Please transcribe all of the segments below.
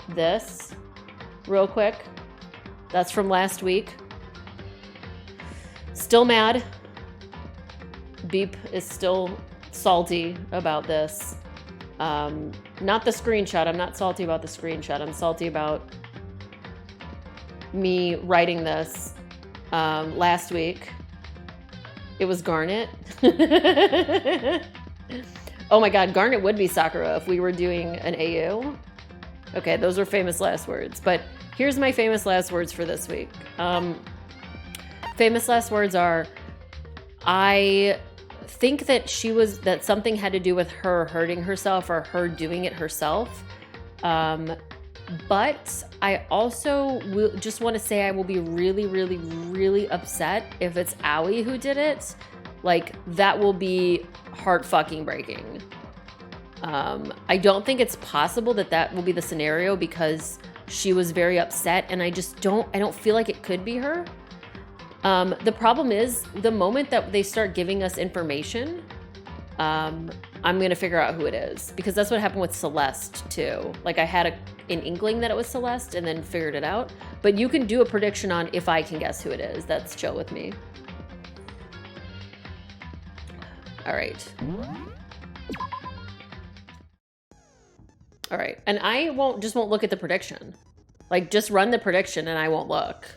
This, real quick, that's from last week. Still mad. Beep is still salty about this. Not the screenshot. I'm not salty about the screenshot. I'm salty about me writing this last week. It was Garnet. Oh my God, Garnet would be Sakura if we were doing an AU. Okay, those were famous last words. But here's my famous last words for this week. Famous last words are, I think that that something had to do with her hurting herself or her doing it herself. But I also just want to say I will be really, really, really upset if it's Aoi who did it. Like, that will be heart fucking breaking. I don't think it's possible that will be the scenario because she was very upset, and I don't feel like it could be her. The problem is the moment that they start giving us information, I'm going to figure out who it is, because that's what happened with Celeste too. Like, I had an inkling that it was Celeste and then figured it out, but you can do a prediction on if I can guess who it is. That's chill with me. All right. All right. And I won't look at the prediction. Like, just run the prediction and I won't look.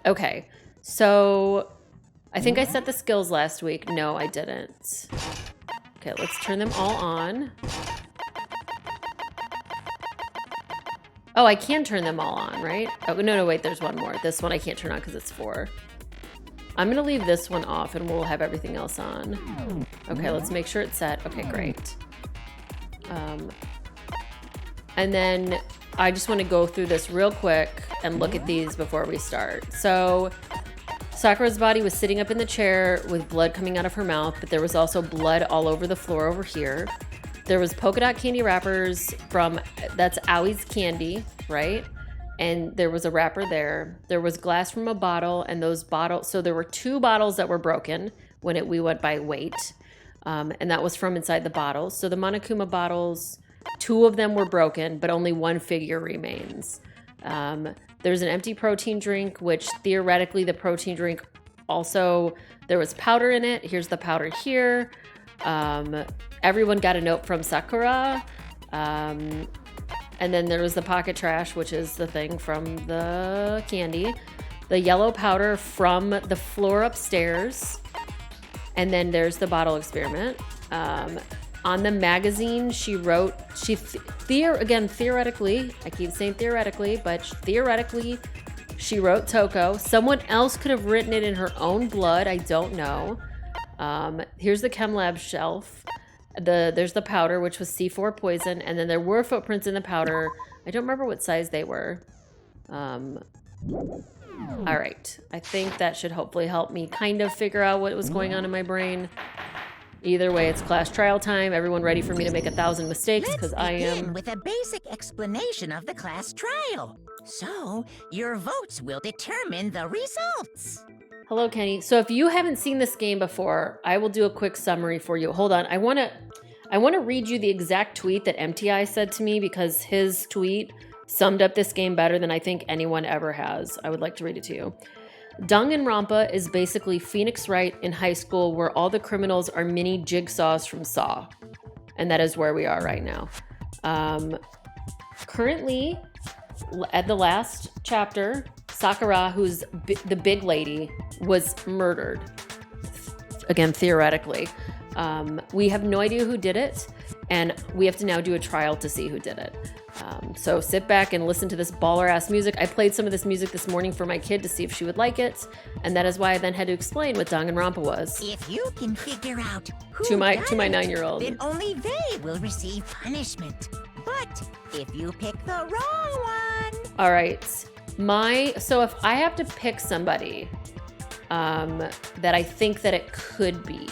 Okay. So I think I set the skills last week. No, I didn't. Okay, let's turn them all on. Oh, I can turn them all on, right? Oh, no, wait, there's one more. This one I can't turn on because it's 4. I'm going to leave this one off and we'll have everything else on. Okay, let's make sure it's set. Okay, great. And then I just want to go through this real quick and look at these before we start. So Sakura's body was sitting up in the chair with blood coming out of her mouth, but there was also blood all over the floor over here. There was polka dot candy wrappers that's Aoi's candy, right? And there was a wrapper there. There was glass from a bottle, and those bottles, so there were 2 bottles that were broken when we went by weight. And that was from inside the bottles. So the Monokuma bottles, 2 of them were broken, but only 1 figure remains. There's an empty protein drink, which theoretically the protein drink also, there was powder in it. Here's the powder here. Everyone got a note from Sakura. And then there was the pocket trash, which is the thing from the candy. The yellow powder from the floor upstairs. And then there's the bottle experiment. On the magazine, she wrote, theoretically, I keep saying theoretically, but theoretically, she wrote Toko. Someone else could have written it in her own blood. I don't know. Here's the chem lab shelf. There's the powder, which was C4 poison, and then there were footprints in the powder. I don't remember what size they were. All right. I think that should hopefully help me kind of figure out what was going on in my brain. Either way, it's class trial time. Everyone ready for me to make 1,000 mistakes, because I am. Let's begin with a basic explanation of the class trial. So, your votes will determine the results. Hello, Kenny. So if you haven't seen this game before, I will do a quick summary for you. Hold on. I want to read you the exact tweet that MTI said to me, because his tweet summed up this game better than I think anyone ever has. I would like to read it to you. Danganronpa is basically Phoenix Wright in high school, where all the criminals are mini jigsaws from Saw. And that is where we are right now. Currently, at the last chapter, Sakura, who's the big lady, was murdered. Again, theoretically. We have no idea who did it, and we have to now do a trial to see who did it. So sit back and listen to this baller-ass music. I played some of this music this morning for my kid to see if she would like it, and that is why I then had to explain what Danganronpa was. If you can figure out who to my 9-year-old, then only they will receive punishment. But if you pick the wrong one... All right. So if I have to pick somebody that I think that it could be,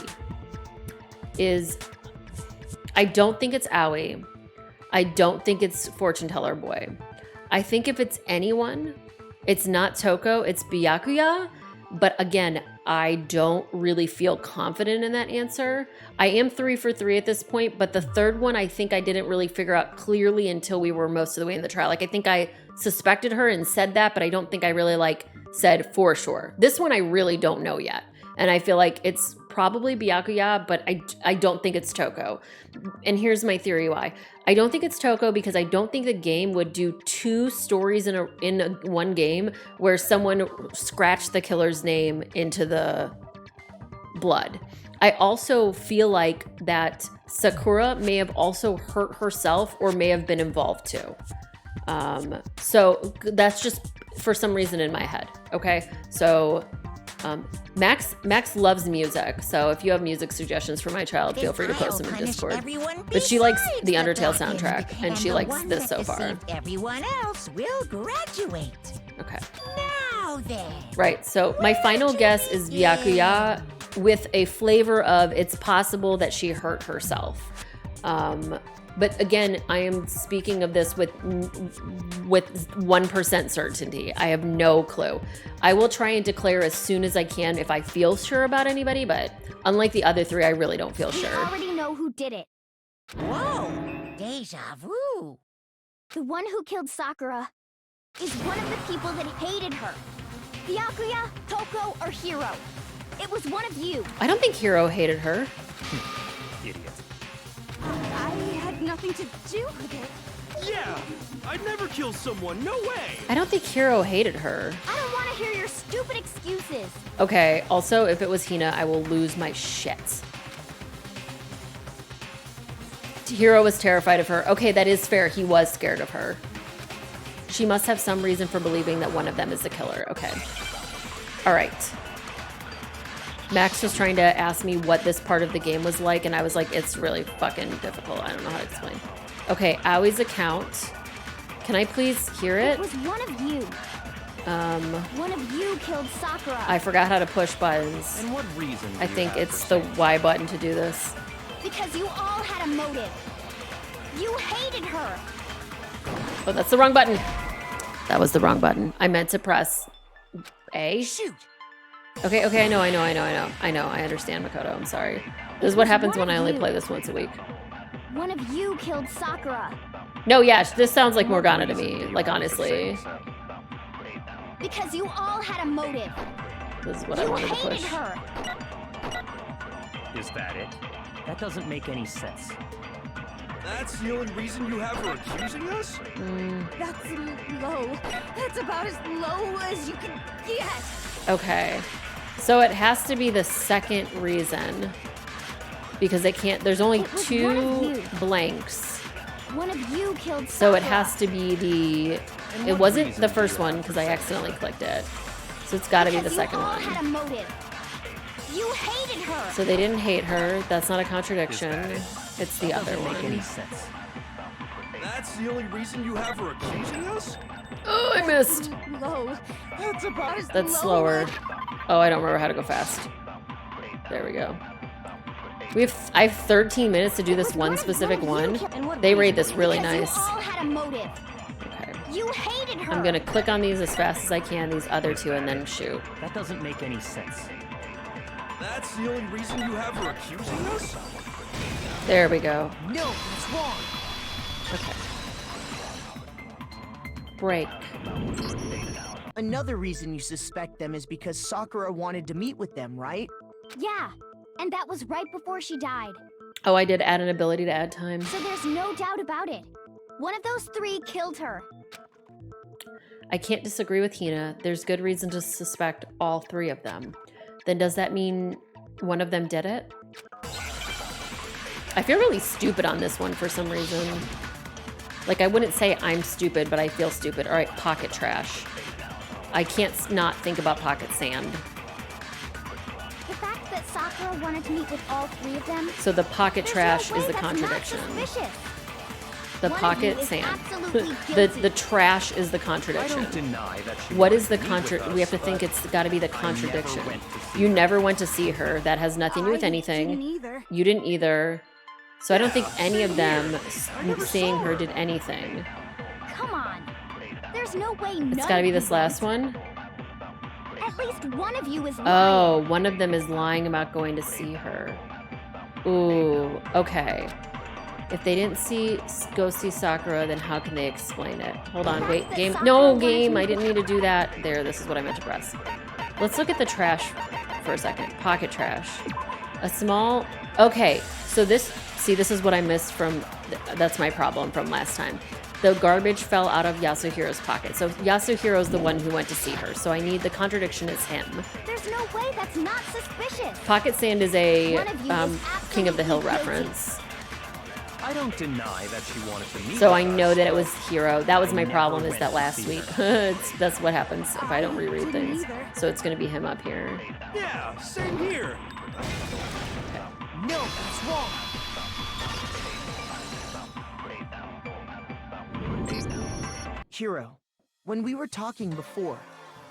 I don't think it's Aoi. I don't think it's Fortune Teller Boy. I think if it's anyone, it's not Toko, it's Byakuya. But again, I don't really feel confident in that answer. I am 3 for 3 at this point, but the third one I think I didn't really figure out clearly until we were most of the way in the trial. Like I think I suspected her and said that, but I don't think I really like said for sure. This one I really don't know yet. And I feel like it's probably Byakuya, but I don't think it's Toko. And here's my theory why. I don't think it's Toko because I don't think the game would do 2 stories in one game where someone scratched the killer's name into the blood. I also feel like that Sakura may have also hurt herself or may have been involved too. So that's just for some reason in my head. Okay, so Max loves music, so if you have music suggestions for my child, feel free to post them in Discord. But she likes the Undertale soundtrack, and she likes this so far. Everyone else will graduate. Okay. Now then. Right, so my final guess is Byakuya with a flavor of it's possible that she hurt herself. But again, I am speaking of this with 1% certainty. I have no clue. I will try and declare as soon as I can if I feel sure about anybody, but unlike the other 3, I really don't feel sure. We already know who did it. Whoa! Deja vu. The one who killed Sakura is one of the people that hated her. Byakuya, Toko, or Hiro. It was one of you. I don't think Hiro hated her. Idiot. I had nothing to do with it. Yeah! I'd never kill someone, no way! I don't think Hiro hated her. I don't want to hear your stupid excuses. Okay, also, if it was Hina, I will lose my shit. Hiro was terrified of her. Okay, that is fair. He was scared of her. She must have some reason for believing that one of them is the killer. Okay. All right. Max was trying to ask me what this part of the game was like, and I was like, it's really fucking difficult. I don't know how to explain. Okay, Awie's account. Can I please hear it? It was one of you. One of you killed Sakura. I forgot how to push buttons. And what reason? I think it's the Y button to do this. Because you all had a motive. You hated her. Oh, that's the wrong button. That was the wrong button. I meant to press A. Shoot. Okay, I know. I understand, Makoto. I'm sorry. This is what happens when I only play this once a week. One of you killed Sakura. No, yeah, this sounds like Morgana to me. Like, honestly. Because you all had a motive. This is what I wanted to You hated push. her. Is that it? That doesn't make any sense. That's the only reason you have her accusing us? That's low. That's about as low as you can get. Okay. So it has to be the second reason. Because it can't, there's only It was one 2 of you. blanks. One of you killed Sakura. So it has to be the, And it what wasn't reason the do first you have one for because I saying accidentally that? clicked it. So it's got to be the Because second you all had a one. motive. You hated her. So they didn't hate her. That's not a contradiction. Is that it? It's the other Doesn't make any one. sense. That's the only reason you have her accusing us? Oh, I missed. Low. That's about as That's low slower. Oh, I don't remember how to go fast. There we go. I have 13 minutes to do this one specific one. They rate this really Because nice. You all had a motive. Okay. You hated her. I'm gonna click on these as fast as I can, these other 2, and then shoot. That doesn't make any sense. That's the only reason you have her accusing us? There we go. No, it's wrong. Okay. Break. Another reason you suspect them is because Sakura wanted to meet with them, right? Yeah, and that was right before she died. Oh, I did add an ability to add time. So there's no doubt about it. One of those 3 killed her. I can't disagree with Hina. There's good reason to suspect all 3 of them. Then does that mean one of them did it? I feel really stupid on this one for some reason. Like, I wouldn't say I'm stupid, but I feel stupid. All right, pocket trash. I can't not think about pocket sand. The fact that Sakura wanted to meet with all 3 of them. So the pocket There's trash no way is the that's not contradiction. suspicious. The One of pocket you is sand. absolutely the guilty. trash is the I contradiction. don't deny that she What is the wanted to meet with contra? We have to us, think but it's got to be the I never contradiction. went to see You her. never went to see her. That has nothing to do with anything. Either. You didn't either. So I don't think Yeah, any of same them here. I never seeing saw her her. did anything. Come on. There's no way none It's got to of be you this last went. one. At least one of you is lying. Oh, one of them is lying about going to see her. Ooh, okay. If they didn't go see Sakura, then how can they explain it? Hold on, wait, game. No, game, I didn't mean to do that. There, this is what I meant to press. Let's look at the trash for a second. Pocket trash. A small, okay, so this is what I missed from, that's my problem from last time. The garbage fell out of Yasuhiro's pocket. So Yasuhiro's the one who went to see her. So I need the contradiction is him. There's no way that's not suspicious. Pocket sand is a One of you is King of the Hill absolutely guilty. reference. I don't deny that she wanted to meet So with I know us, that it but was Hiro. That was I my never problem is went that to last see week. her. That's what happens if I don't reread Didn't things. either. So it's going to be him up here. Yeah, same here. No, that's wrong. Hiro, when we were talking before,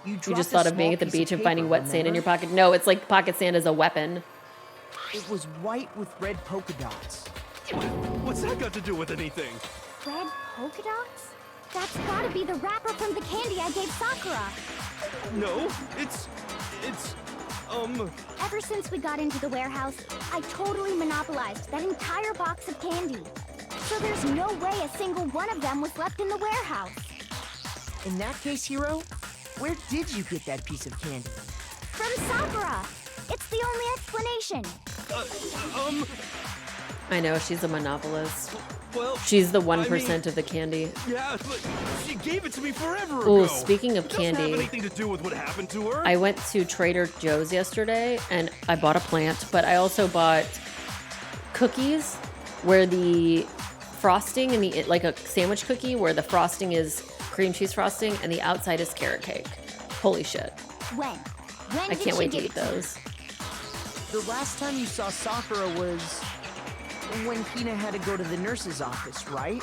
you You dropped just a thought of small being at the piece beach and paper, finding wet sand in your remember? pocket. No, it's like pocket sand is a weapon. It was white with red polka dots. What's that got to do with anything? Red polka dots? That's gotta be the wrapper from the candy I gave Sakura. No, it's, Ever since we got into the warehouse, I totally monopolized that entire box of candy. So there's no way a single one of them was left in the warehouse. In that case, Hiro, where did you get that piece of candy? From Sakura! It's the only explanation. I know, she's a monopolist. well, She's the 1% I mean, of the candy. yeah, but she gave it to me forever Ooh, ago. speaking of It doesn't candy, have anything to do with what happened to her. I went to Trader Joe's yesterday and I bought a plant, but I also bought cookies where the frosting and the, like a sandwich cookie where the frosting is cream cheese frosting and the outside is carrot cake. Holy shit. When? When I did can't she wait to give eat it to you? those. The last time you saw Sakura was when Hina had to go to the nurse's office, right?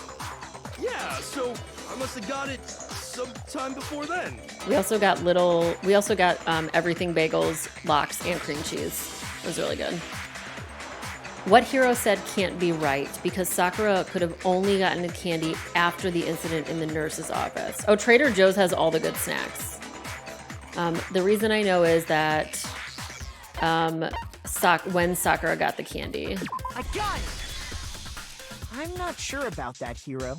Yeah, so I must have got it sometime before then. We also got everything bagels, lox, and cream cheese. It was really good. What Hiro said can't be right because Sakura could have only gotten the candy after the incident in the nurse's office. Oh, Trader Joe's has all the good snacks. The reason I know is that when Sakura got the candy. I got it! I'm not sure about that, Hiro.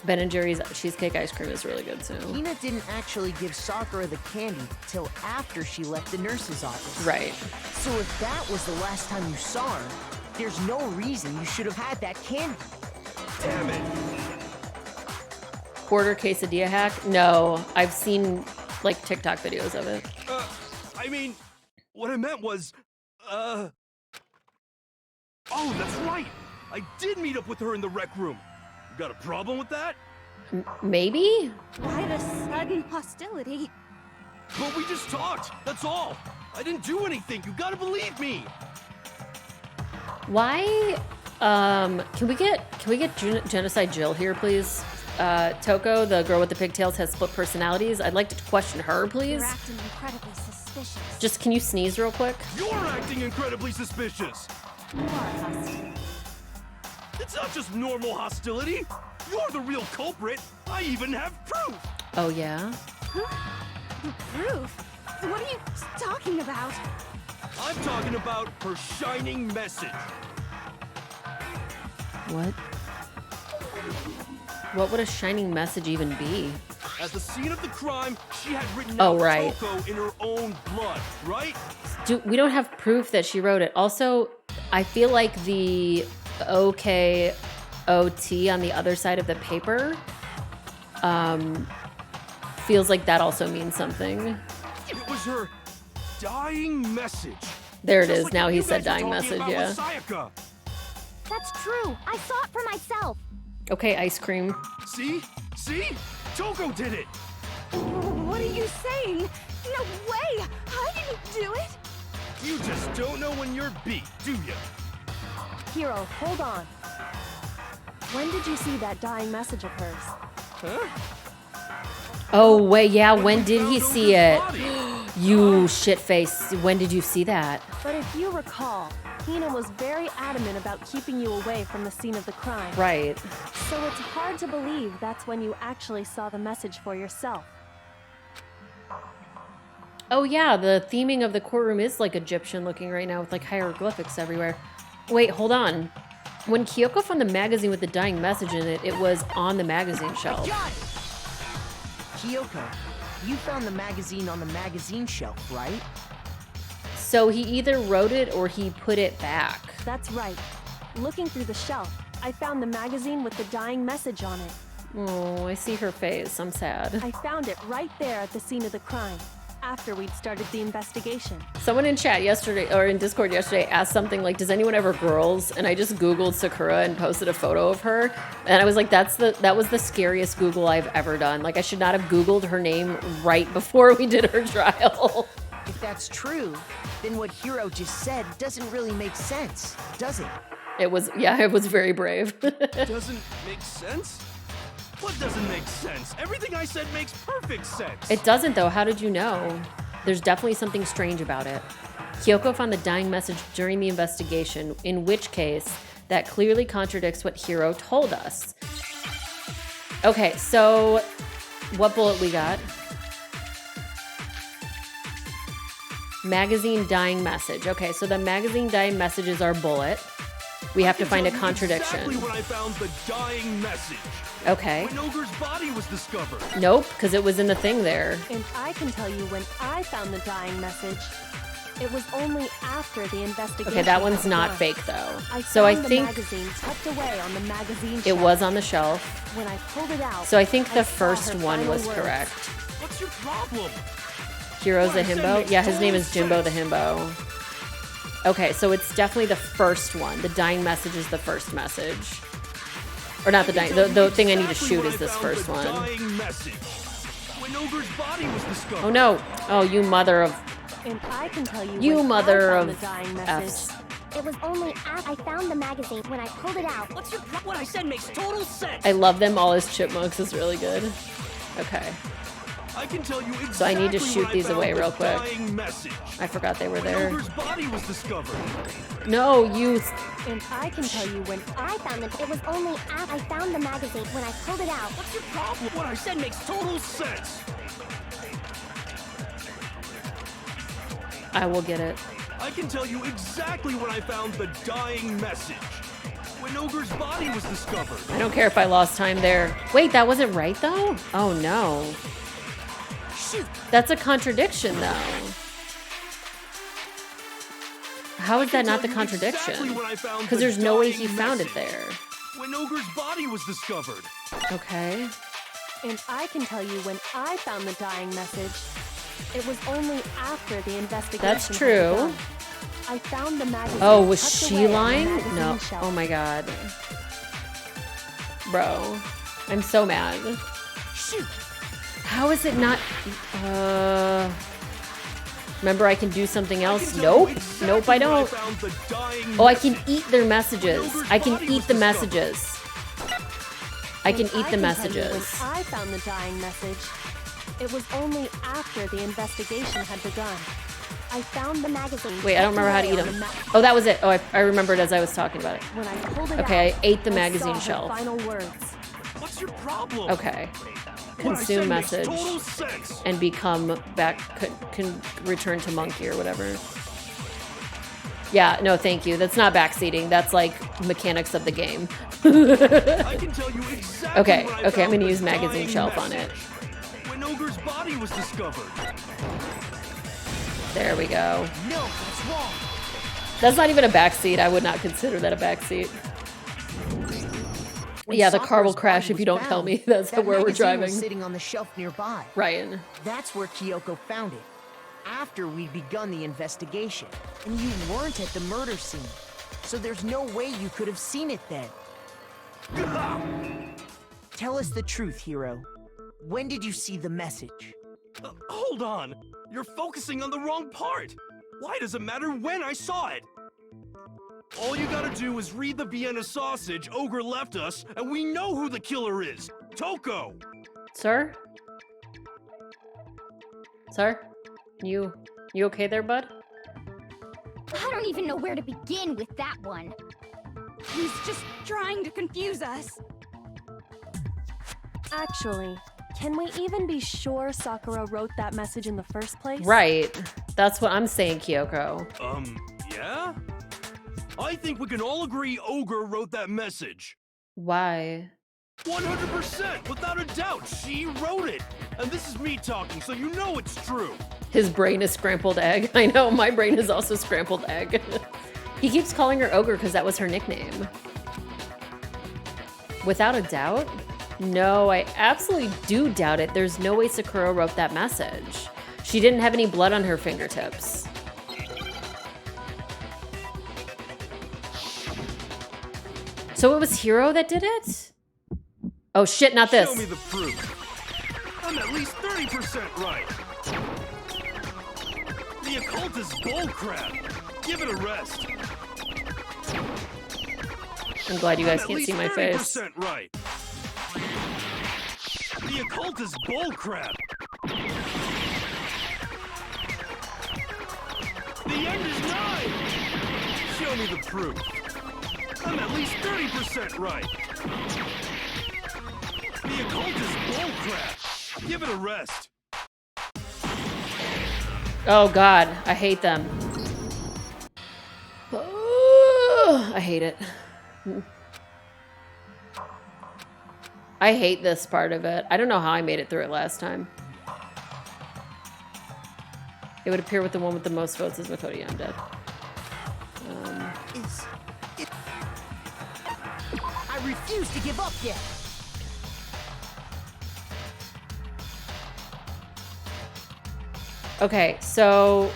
Ben & Jerry's cheesecake ice cream is really good too. Hina didn't actually give Sakura the candy till after she left the nurse's office. Right. So if that was the last time you saw her, there's no reason you should have had that candy. Damn it. Quarter quesadilla hack? No, I've seen like TikTok videos of it. I mean, what I meant was, oh, that's right. I did meet up with her in the rec room. You got a problem with that? Maybe? Why the sudden hostility? But we just talked. That's all. I didn't do anything. You gotta believe me. Why? Can we get Genocide Jill here, please? Toko, the girl with the pigtails, has split personalities. I'd like to question her, please. You're acting incredibly suspicious. Just can you sneeze real quick? You're acting incredibly suspicious. More hostility. It's not just normal hostility. You're the real culprit. I even have proof. Oh yeah. Proof? What are you talking about? I'm talking about her shining message. What? What would a shining message even be? At the scene of the crime, she had written Oh, out right. Toko in her own blood, right? We don't have proof that she wrote it. Also, I feel like the OKOT on the other side of the paper feels like that also means something. It was her dying message. There it Just is. like Now what he you said guys dying were talking message, about yeah. with Sayaka. That's true. I saw it for myself. Okay, ice cream. See? See? Toko did it. What are you saying? No way! I didn't do it! You just don't know when you're beat, do you? Hiro, hold on. When did you see that dying message of hers? Huh? Oh, wait, yeah, when we did he found see Oka's it? body. You shitface. When did you see that? But if you recall, Hina was very adamant about keeping you away from the scene of the crime. Right. So it's hard to believe that's when you actually saw the message for yourself. Oh yeah, the theming of the courtroom is like Egyptian looking right now with like hieroglyphics everywhere. Wait, hold on. When Kyoko found the magazine with the dying message in it, it was on the magazine shelf. Kyoko, you found the magazine on the magazine shelf, right? So he either wrote it or he put it back. That's right. Looking through the shelf, I found the magazine with the dying message on it. Oh, I see her face. I'm sad. I found it right there at the scene of the crime, after we'd started the investigation. Someone in chat yesterday, or in Discord yesterday, asked something like, does anyone ever girls? And I just Googled Sakura and posted a photo of her. And I was like, that was the scariest Google I've ever done. Like, I should not have Googled her name right before we did her trial. If that's true, then what Hiro just said doesn't really make sense, does it? It was very brave. Doesn't make sense? What doesn't make sense? Everything I said makes perfect sense. It doesn't, though. How did you know? There's definitely something strange about it. Kyoko found the dying message during the investigation, in which case, that clearly contradicts what Hiro told us. Okay, so what bullet we got? Magazine dying message. Okay, so the magazine dying message is our bullet. We have to find a contradiction. Exactly when I found the dying message. Okay. When Ogre's body was discovered. Nope, because it was in the thing there. And I can tell you when I found the dying message. It was only after the investigation. Okay, that one's had not begun. fake though. So I think the magazine tucked away on the magazine it shelf. was on the shelf. When I pulled it out. So I think the I saw first her one final was words. correct. What's your problem? Heroes the What I said Himbo? makes Yeah, his name total is Jimbo the sense. Himbo. Okay, so it's definitely the first one. The dying message is the first message. Or not the dying, the thing I need to shoot is this first one. Dying message. When Ogre's body was discovered. Oh no. Oh, you mother of... And I can tell you. You when mother I found of the dying F's. message. It was only after I found the magazine when I pulled it out. What's your What I said makes total sense. I love them all as chipmunks is really good. Okay. I can tell you exactly So I need to shoot when I these found away the real quick. dying message. I forgot they were When there. Ogre's body was discovered. No, you... And I can tell you when I found it. It was only after I found the magazine when I pulled it out. What's your problem? What I said makes total Sense. I will get it. I can tell you exactly when I found the dying message. When Ogre's body was discovered. I don't care if I lost time there. Wait, that wasn't right though? Oh no. Shoot. That's a contradiction though. How is that not the contradiction? Because there's no way he found it there. When Ogre's body was discovered. Okay. And I can tell you when I found the dying message. It was only after the investigation. That's had true. begun. I found the magazine. Oh, was tucked she away on the lying? magazine No. shelf. Oh my god. Bro. I'm so mad. Shoot. How is it not... Remember I can do something else? I can tell you Nope. exactly Nope, I when don't. found the dying Oh, I can message. eat their messages. Ogre's I can body eat was the discovered. messages. I can And eat the tell you messages. When I found the dying message, it was only after the investigation had begun. I found the magazine. Wait, I don't remember how to eat away on them. the Oh, that was it. Oh, I remembered as I was talking about it. When I pulled it Okay, out, I ate the I magazine saw her shelf. Final words. What's your problem? Okay. What I Consume said makes message total sense. and become back, can return to monkey or whatever. Yeah, no, thank you. That's not backseating. That's like mechanics of the game. I can tell you exactly Okay, when I okay, I'm found gonna the use magazine dying shelf on it. message. When Ogre's body was discovered. There we go. No, that's wrong. That's not even a backseat. I would not consider that a backseat. When Yeah, the car Sakura's will crash body if you was don't tell found, me that's that where we're magazine driving. was sitting on the shelf nearby. Ryan. That's where Kyoko found it. After we'd begun the investigation. And you weren't at the murder scene. So there's no way you could have seen it then. Tell us the truth, Hiro. When did you see the message? Hold on. You're focusing on the wrong part. Why does it matter when I saw it? All you gotta do is read the Vienna sausage Ogre left us, and we know who the killer is. Toko! Sir? Sir? You okay there, bud? I don't even know where to begin with that one. He's just trying to confuse us. Actually, Can we even be sure Sakura wrote that message in the first place? Right. That's what I'm saying, Kyoko. Yeah? I think we can all agree Ogre wrote that message. Why? 100%, without a doubt, she wrote it. And this is me talking, so you know it's true. His brain is scrambled egg. I know, my brain is also scrambled egg. He keeps calling her Ogre because that was her nickname. Without a doubt? No, I absolutely do doubt it. There's no way Sakura wrote that message. She didn't have any blood on her fingertips. So it was Hiro that did it? Oh shit, not this. Show me the proof. I'm at least 30% right. The occult is bullcrap. Give it a rest. I'm glad you guys I'm can't at see my least face. 30% right. The occult is bullcrap. The end is nigh. Show me the proof. I'm at least 30% right. The occult is bullcrap. Give it a rest. Oh god, I hate them. Oh, I hate it. I hate this part of it. I don't know how I made it through it last time. It would appear with the one with the most votes as Makoto. Yeah, I'm dead. I refuse to give up yet. Okay, so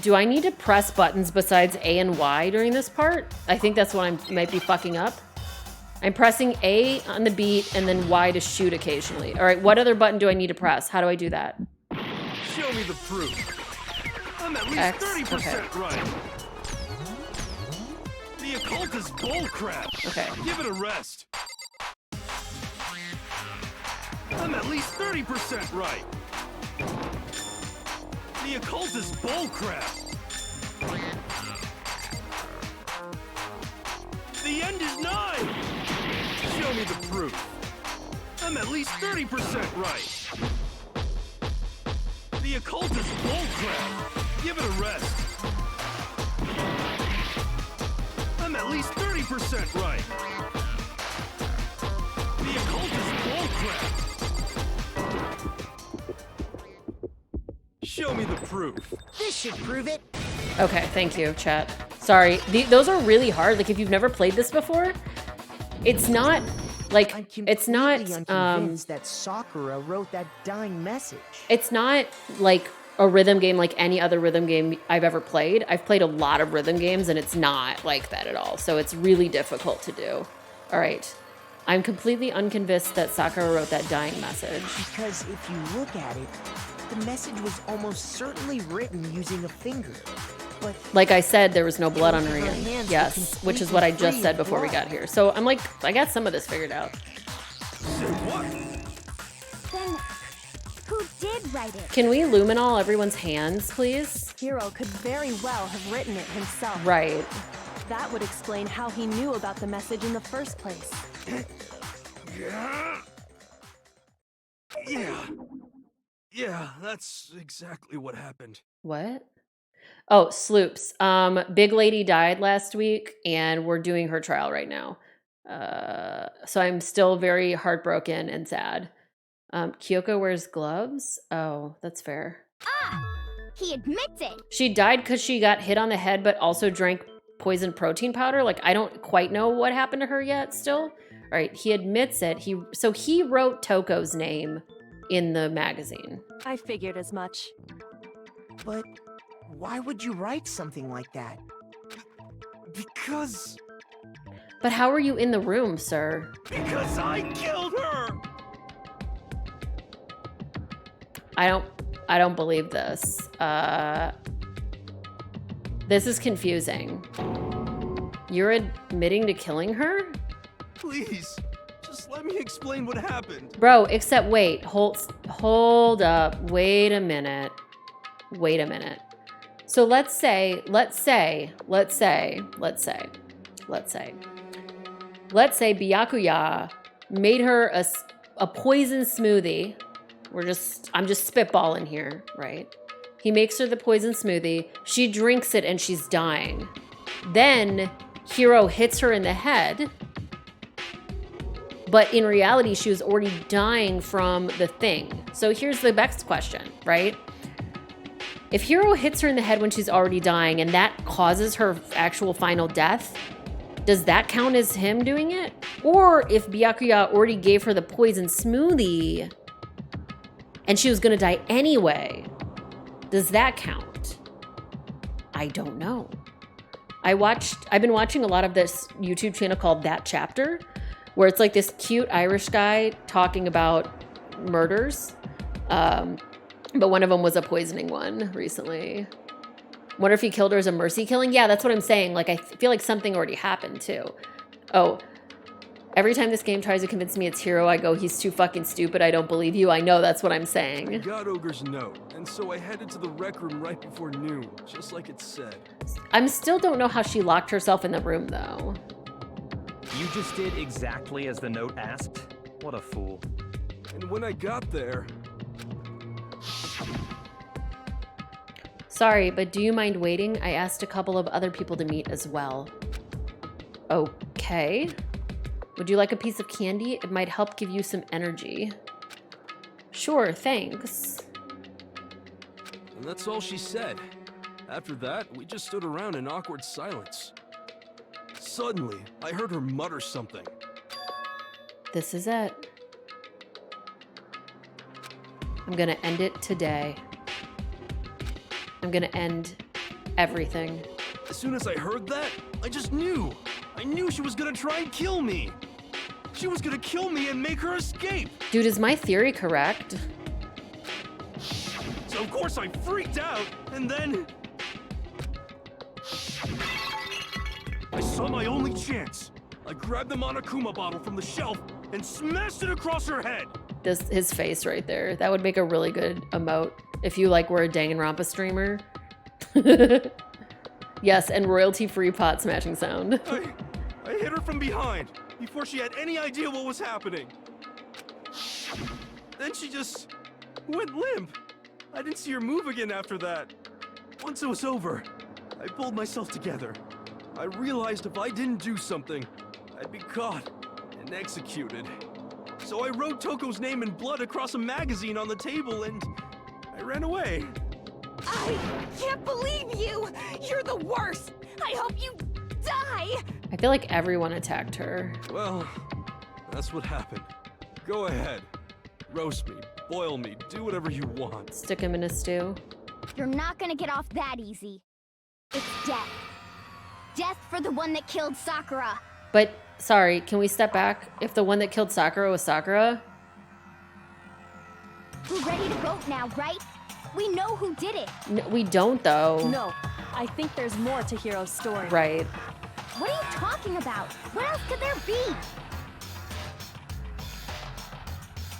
do I need to press buttons besides A and Y during this part? I think that's what I might be fucking up. I'm pressing A on the beat and then Y to shoot occasionally. All right, what other button do I need to press? How do I do that? Show me the proof. I'm at least X, 30% right. The occult is bullcrap. Okay. Give it a rest. I'm at least 30% right. The occult is bullcrap. The end is nigh. Show me the proof. I'm at least 30% right. The occult is bullcrap. Give it a rest. I'm at least 30% right. The occult is bullcrap. Show me the proof. This should prove it. Okay, thank you, chat. Sorry, those are really hard. Like, if you've never played this before, it's not, like, I'm it's not, unconvinced that Sakura wrote that dying message. it's not, like, a rhythm game like any other rhythm game I've ever played. I've played a lot of rhythm games, and it's not like that at all. So it's really difficult to do. All right. I'm completely unconvinced that Sakura wrote that dying message. Because if you look at it, the message was almost certainly written using a finger. But Like I said, there was no blood on her Her hand. hands were Yes, which is what I completely just said free of before we blood. got here. So I'm like, I got some of this figured out. Say what? Then, who did write it? Can we luminol everyone's hands, please? Hiro could very well have written it himself. Right. That would explain how he knew about the message in the first place. Yeah. Yeah. Yeah, that's exactly what happened. What? Oh, Sloops. Big Lady died last week, and we're doing her trial right now. So I'm still very heartbroken and sad. Kyoko wears gloves? Oh, that's fair. He admits it. She died because she got hit on the head, but also drank poison protein powder. Like, I don't quite know what happened to her yet still. All right, he admits it. So he wrote Toko's name in the magazine. I figured as much. But why would you write something like that? Because But how are you in the room, sir? I killed her. I don't believe this. This is confusing. You're admitting to killing her? Please, just let me explain what happened. Bro, except wait, hold up. Wait a minute. So let's say Byakuya made her a poison smoothie. I'm just spitballing here, right? He makes her the poison smoothie. She drinks it and she's dying. Then Hiro hits her in the head. But in reality, she was already dying from the thing. So here's the next question, right? If Hiro hits her in the head when she's already dying and that causes her actual final death, does that count as him doing it? Or if Byakuya already gave her the poison smoothie and she was gonna die anyway, does that count? I don't know. I've been watching a lot of this YouTube channel called That Chapter, where it's like this cute Irish guy talking about murders. But one of them was a poisoning one recently. Wonder if he killed her as a mercy killing? Yeah, that's what I'm saying. Like, I feel like something already happened too. Oh, every time this game tries to convince me it's Hiro, I go, he's too fucking stupid. I don't believe you. I know, that's what I'm I saying. got Ogre's note, and so I headed to the rec room right before noon, just like it said. I still don't know how she locked herself in the room though. You just did exactly as the note asked? What a fool. And when I got there, Sorry, but do you mind waiting? I asked a couple of other people to meet as well. Okay. Would you like a piece of candy? It might help give you some energy. Sure, thanks. and that's all she said. After that, we just stood around in awkward silence. Suddenly, I heard her mutter something. This is it. I'm gonna end it today. I'm gonna end everything. As soon as I heard that, I just knew. I knew she was gonna try and kill me. She was gonna kill me and make her escape. Dude, is my theory correct? So of course I freaked out, and then I saw my only chance. I grabbed the Monokuma bottle from the shelf and smashed it across her head. His face right there. That would make a really good emote if you like were a Danganronpa streamer. Yes, and royalty-free pot smashing sound. I hit her from behind before she had any idea what was happening. Then she just went limp. I didn't see her move again after that. Once it was over, I pulled myself together. I realized if I didn't do something, I'd be caught and executed. So I wrote Toko's name in blood across a magazine on the table and I ran away. I can't believe you! You're the worst! I hope you die! I feel like everyone attacked her. Well, that's what happened. Go ahead. Roast me, boil me, do whatever you want. Stick him in a stew. You're not gonna get off that easy. It's death. Death for the one that killed Sakura. But, sorry, can we step back? If the one that killed Sakura was Sakura? We're ready to vote now, right? We know who did it. We don't, though. No, I think there's more to Hiro's story. Right. What are you talking about? What else could there be?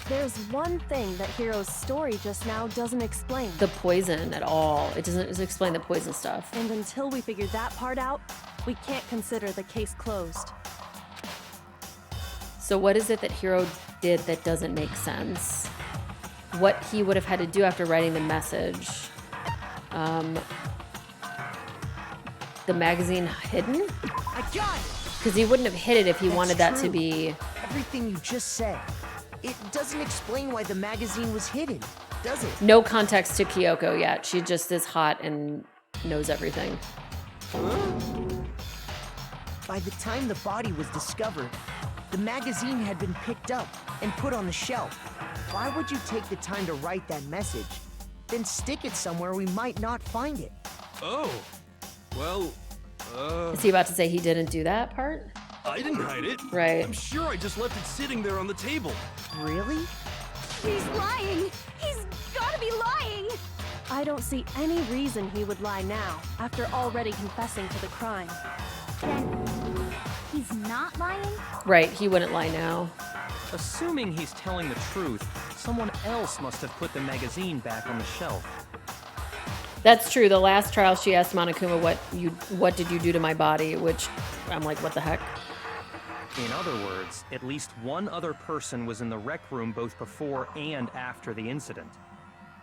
There's one thing that Hiro's story just now doesn't explain. The poison at all. It doesn't explain the poison stuff. And until we figure that part out, we can't consider the case closed. So what is it that Hiro did that doesn't make sense? What he would have had to do after writing the message. The magazine hidden? I got it! Because he wouldn't have hid it if he That's wanted that to true. be... Everything you just said. It doesn't explain why the magazine was hidden, does it? No context to Kyoko yet. She just is hot and knows everything. By the time the body was discovered, the magazine had been picked up and put on the shelf. Why would you take the time to write that message, then stick it somewhere we might not find it? Oh, well, Is he about to say he didn't do that part? I didn't hide it. Right. I'm sure I just left it sitting there on the table. Really? He's lying! He's gotta be lying! I don't see any reason he would lie now, after already confessing to the crime. Then he's not lying? Right, he wouldn't lie now. Assuming he's telling the truth, someone else must have put the magazine back on the shelf. That's true. The last trial, she asked Monokuma, what did you do to my body? Which, I'm like, what the heck? In other words, at least one other person was in the rec room both before and after the incident.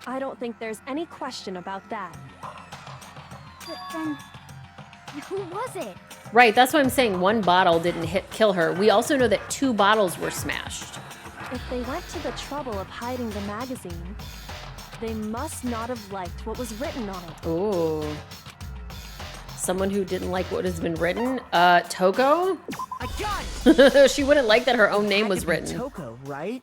I don't think there's any question about that. But then, who was it? Right, that's why I'm saying one bottle didn't kill her. We also know that 2 bottles were smashed. If they went to the trouble of hiding the magazine, they must not have liked what was written on it. Ooh. Someone who didn't like what has been written? Toko? I got it! She wouldn't like that her own name Had was to be written. Toko, right?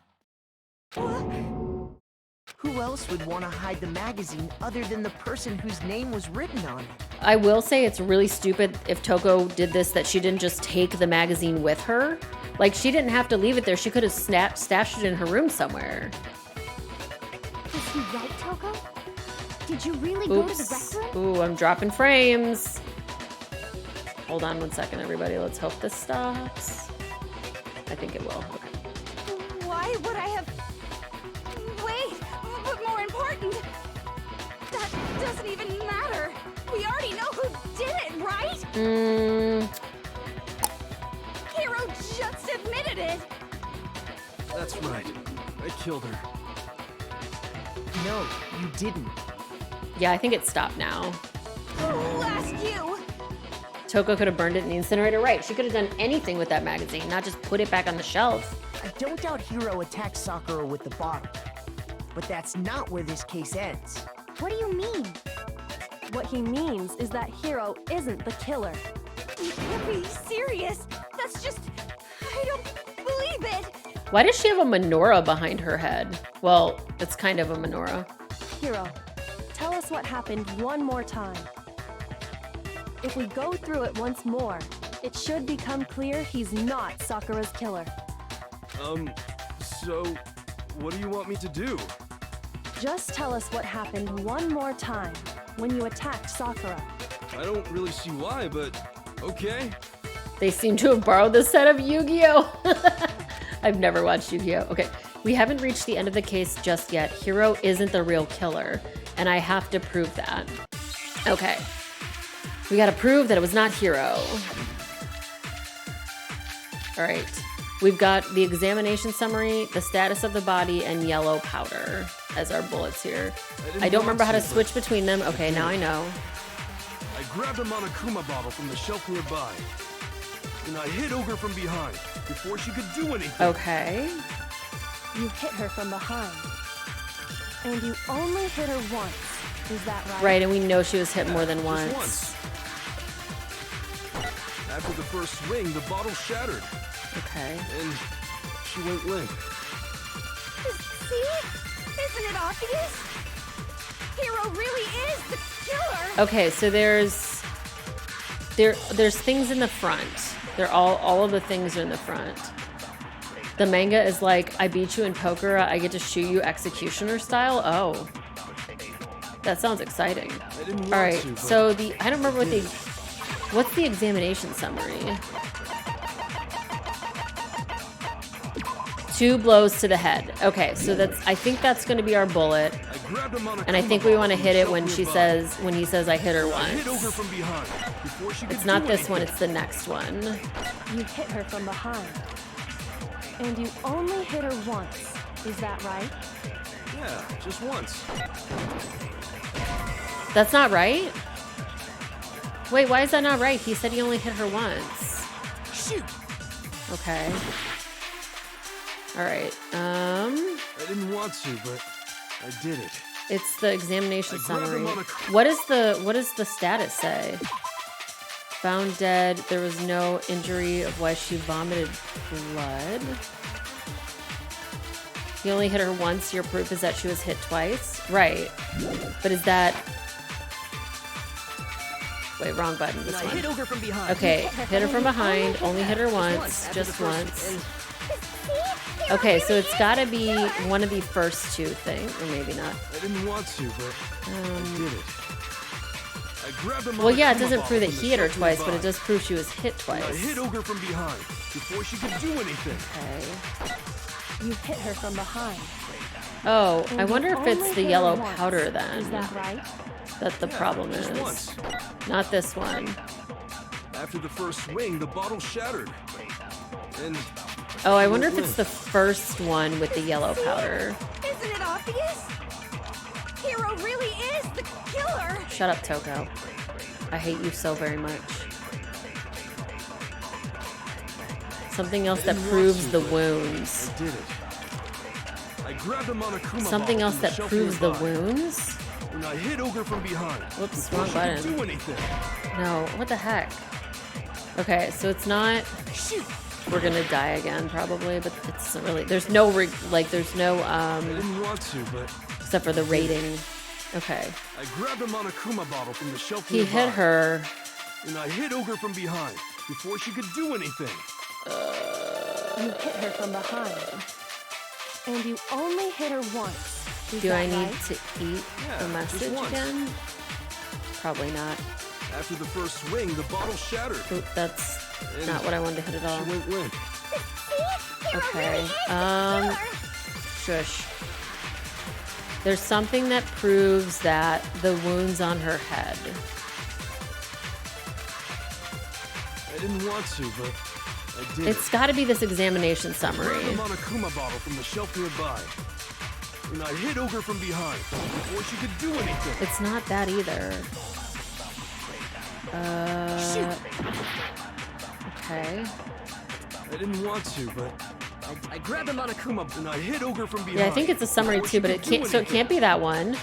Who else would want to hide the magazine other than the person whose name was written on it? I will say it's really stupid if Toko did this, that she didn't just take the magazine with her. Like, she didn't have to leave it there. She could have stashed it in her room somewhere. Is he right, Toko? Did you really go to the Oops. rec room? Ooh, I'm dropping frames. Hold on one second, everybody. Let's hope this stops. I think it will. Okay. Why would I have... Wait, but more important, that doesn't even matter. We already know who did it, right? Hero just admitted it. That's right. I killed her. No, you didn't. Yeah, I think it stopped now. Who asked you? Toko could have burned it in the incinerator. Right, she could have done anything with that magazine, not just put it back on the shelf. I don't doubt Hiro attacked Sakura with the bottle. But that's not where this case ends. What do you mean? What he means is that Hiro isn't the killer. You can't be serious. That's just... I don't believe it. Why does she have a menorah behind her head? Well, it's kind of a menorah. Hiro, tell us what happened one more time. If we go through it once more, it should become clear he's not Sakura's killer. So, what do you want me to do? Just tell us what happened one more time when you attacked Sakura. I don't really see why, but okay. They seem to have borrowed this set of Yu-Gi-Oh! I've never watched Yu-Gi-Oh! Okay, we haven't reached the end of the case just yet. Hiro isn't the real killer, and I have to prove that. Okay. We gotta prove that it was not Hiro. All right. We've got the examination summary, the status of the body, and yellow powder as our bullets here. I don't remember how to switch between them. Okay, now I know. I grabbed a Monokuma bottle from the shelf nearby, and I hit Ogre from behind before she could do anything. Okay. You hit her from behind. And you only hit her once. Is that right? Right, and we know she was hit more than Just once. After the first swing, the bottle shattered, Okay. and she went limp. See? Isn't it obvious? Hero really is the killer. Okay, so there's things in the front. They're all of the things are in the front. The manga is like, I beat you in poker, I get to shoot you executioner style. Oh. That sounds exciting. I didn't want All right, to, but so I don't remember what's the examination summary? 2 blows to the head. Okay, so I think that's gonna be our bullet. I grabbed a Monokuma And I think we want to bottle hit it from when the she shelf nearby. says, when he says I hit her I hit Ogre once. from behind before she could It's not do this one, anything. it's the next one. You hit her from behind. And you only hit her once. Is that right? Yeah, just once. That's not right? Wait, why is that not right? He said he only hit her once. Shoot! Okay. All right. I didn't want to, but I did it. It's the examination I grabbed summary. him on a- What does the status say? Found dead. There was no injury of why she vomited blood. You only hit her once. Your proof is that she was hit twice. Right. But is that... Wait, wrong button. This I one. hit Ogre from behind. Okay, hit her from behind. Only hit her once. Just once. Okay, so it's gotta be one of the first 2 things, or maybe not. I didn't want to, but I did it. I grabbed a Well, yeah, it Monokuma doesn't bottle prove that from he the hit her shelf twice, but nearby, it does prove she was hit and I twice. hit Ogre from behind before she could do anything. Okay. You hit her from behind. Oh, And I you wonder if only it's the hit her yellow once. powder then. Is that right? That the problem Just is. once. Not this one. After the first swing, the bottle shattered, And Oh, I wonder if it's the first one with the yellow powder. Isn't it obvious? Hero really is the killer. Shut up, Toko. I hate you so very much. Something else that proves the wounds. I did it. I grabbed a Monokuma Something bottle else from the that shelf proves the nearby, wounds? and I hit Ogre from behind. Whoops, before wrong she could button. do anything. No, what the heck? Okay, so it's not... We're gonna die again, probably, but it's really... There's no, there's no, I didn't want to, but except for the rating. Okay. I grabbed a Monokuma bottle from the shelf He nearby, hit her. and I hit Ogre from behind before she could do anything. You hit her from behind. And you only hit her once. Is Do that I need right? to eat Yeah, the just message once. again? Probably not. After the first swing, the bottle shattered. Oop, that's And not what I wanted to hit at all. She went limp. Okay. Shush. There's something that proves that the wounds on her head. I didn't want to, but I did. It's got to be this examination I summary. grabbed a Monokuma bottle from the shelf nearby, and I hit Ogre from behind before she could do anything. It's not that either. Okay. I didn't want to, but I grabbed a Monokuma and I hit Ogre from behind. Yeah, I think it's a summary before too, she but could it do can't. So it anything. can't be that one,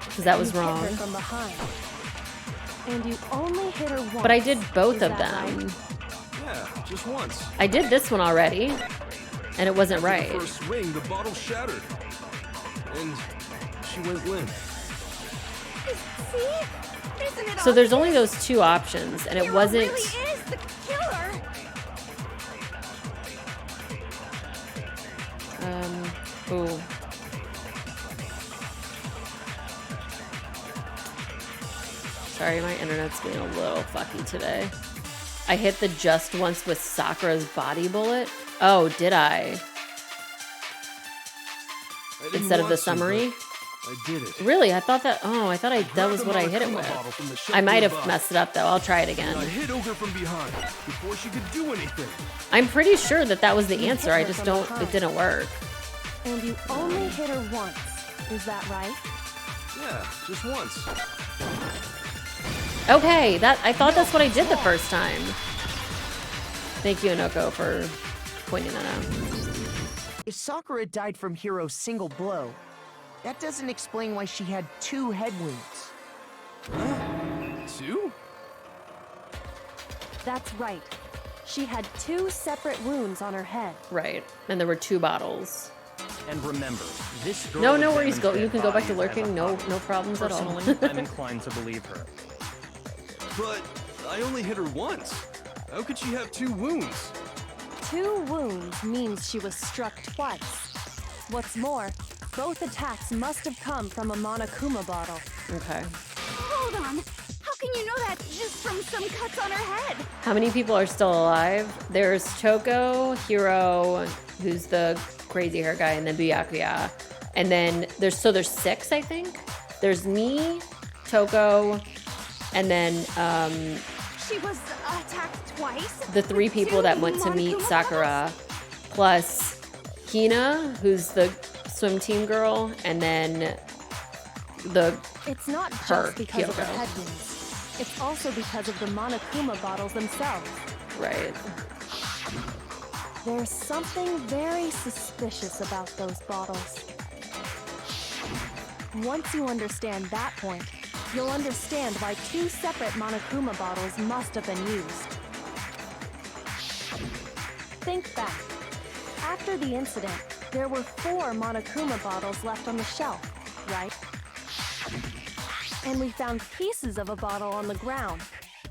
because that was You wrong. hit her from behind. And you only hit her once. But I did both Is of that them. right? Yeah, just once. I did this one already, and it wasn't After right. the first swing, the bottle shattered, and she went limp. See? Isn't it So there's obvious? only those two options, and it Hero wasn't. really is the killer. Ooh. Sorry, my internet's being a little fucky today. I hit the just once with Sakura's body bullet. Oh, did I? I didn't Instead of want the to, summary? but I did it. Really? I thought that. Oh, I thought that Grabbed was a what I hit it Monokuma with. bottle from the shelf I might have nearby, messed it up though. I'll try it and I again. hit Ogre from behind before she could do anything. I'm pretty sure that that was the You answer. hit I her just from don't. It behind. didn't work. And you only hit her once. Is that right? Yeah, just once. Okay, I thought that's what I did the first time. Thank you, Inoko, for pointing that out. If Sakura died from Hiro's single blow, that doesn't explain why she had 2 head wounds. Two? That's right. She had 2 separate wounds on her head. Right, and there were 2 bottles. And remember, this girl No, no worries. examines Go. dead You can go back to bodies as a lurking. No, hobby. no problems at all. Personally, I'm inclined to believe her. But I only hit her once. How could she have 2 wounds? 2 wounds means she was struck twice. What's more, both attacks must have come from a Monokuma bottle. Okay. Hold on. How can you know that just from some cuts on her head? How many people are still alive? There's Toko, Hiro, who's the crazy hair guy, and then Byakuya. And then there's 6, I think. There's me, Toko, and then She was attacked twice? the 3 With people 2 that went to meet Monokuma Sakura, plus Hina, who's the swim team girl, and then the It's not Her, just because of her Kyoko. head wounds. It's also because of the Monokuma bottles themselves. right. There's something very suspicious about those bottles. Once you understand that point, you'll understand why 2 separate Monokuma bottles must have been used. Think back. After the incident, there were 4 Monokuma bottles left on the shelf, right? And we found pieces of a bottle on the ground,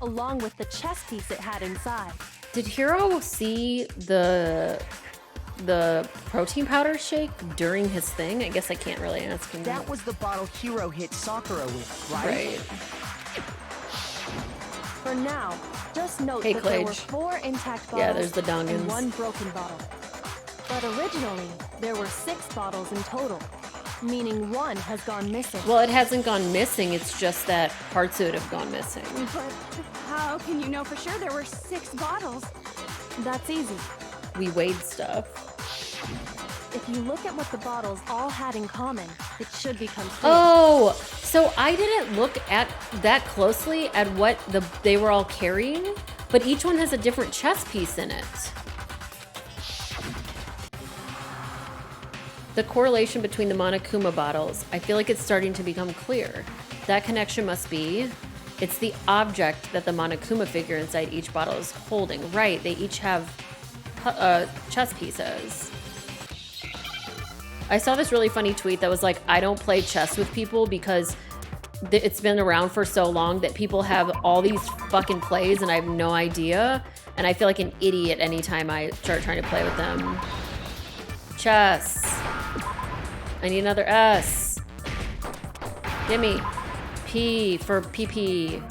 along with the chess piece it had inside. Did Hiro see the protein powder shake during his thing? I guess I can't really ask him That was the bottle Hiro hit Sakura with, right? Right. For now, just note Hey, that there were Klage. 4 intact bottles Yeah, there's the and Dongans. 1 broken bottle. But originally, there were 6 bottles in total, meaning 1 has gone missing. Well, it hasn't gone missing. It's just that parts of it have gone missing. But how can you know for sure there were 6 bottles? That's easy. we weighed stuff. If you look at what the bottles all had in common, it should become clear. Oh, so I didn't look at that closely at what they were all carrying, but each one has a different chess piece in it. The correlation between the Monokuma bottles, I feel like it's starting to become clear. That connection must be, it's the object that the Monokuma figure inside each bottle is holding. Right, they each have chess pieces. I saw this really funny tweet that was like, I don't play chess with people because it's been around for so long that people have all these fucking plays and I have no idea. And I feel like an idiot anytime I start trying to play with them. Chess. I need another S. Gimme. P for PP.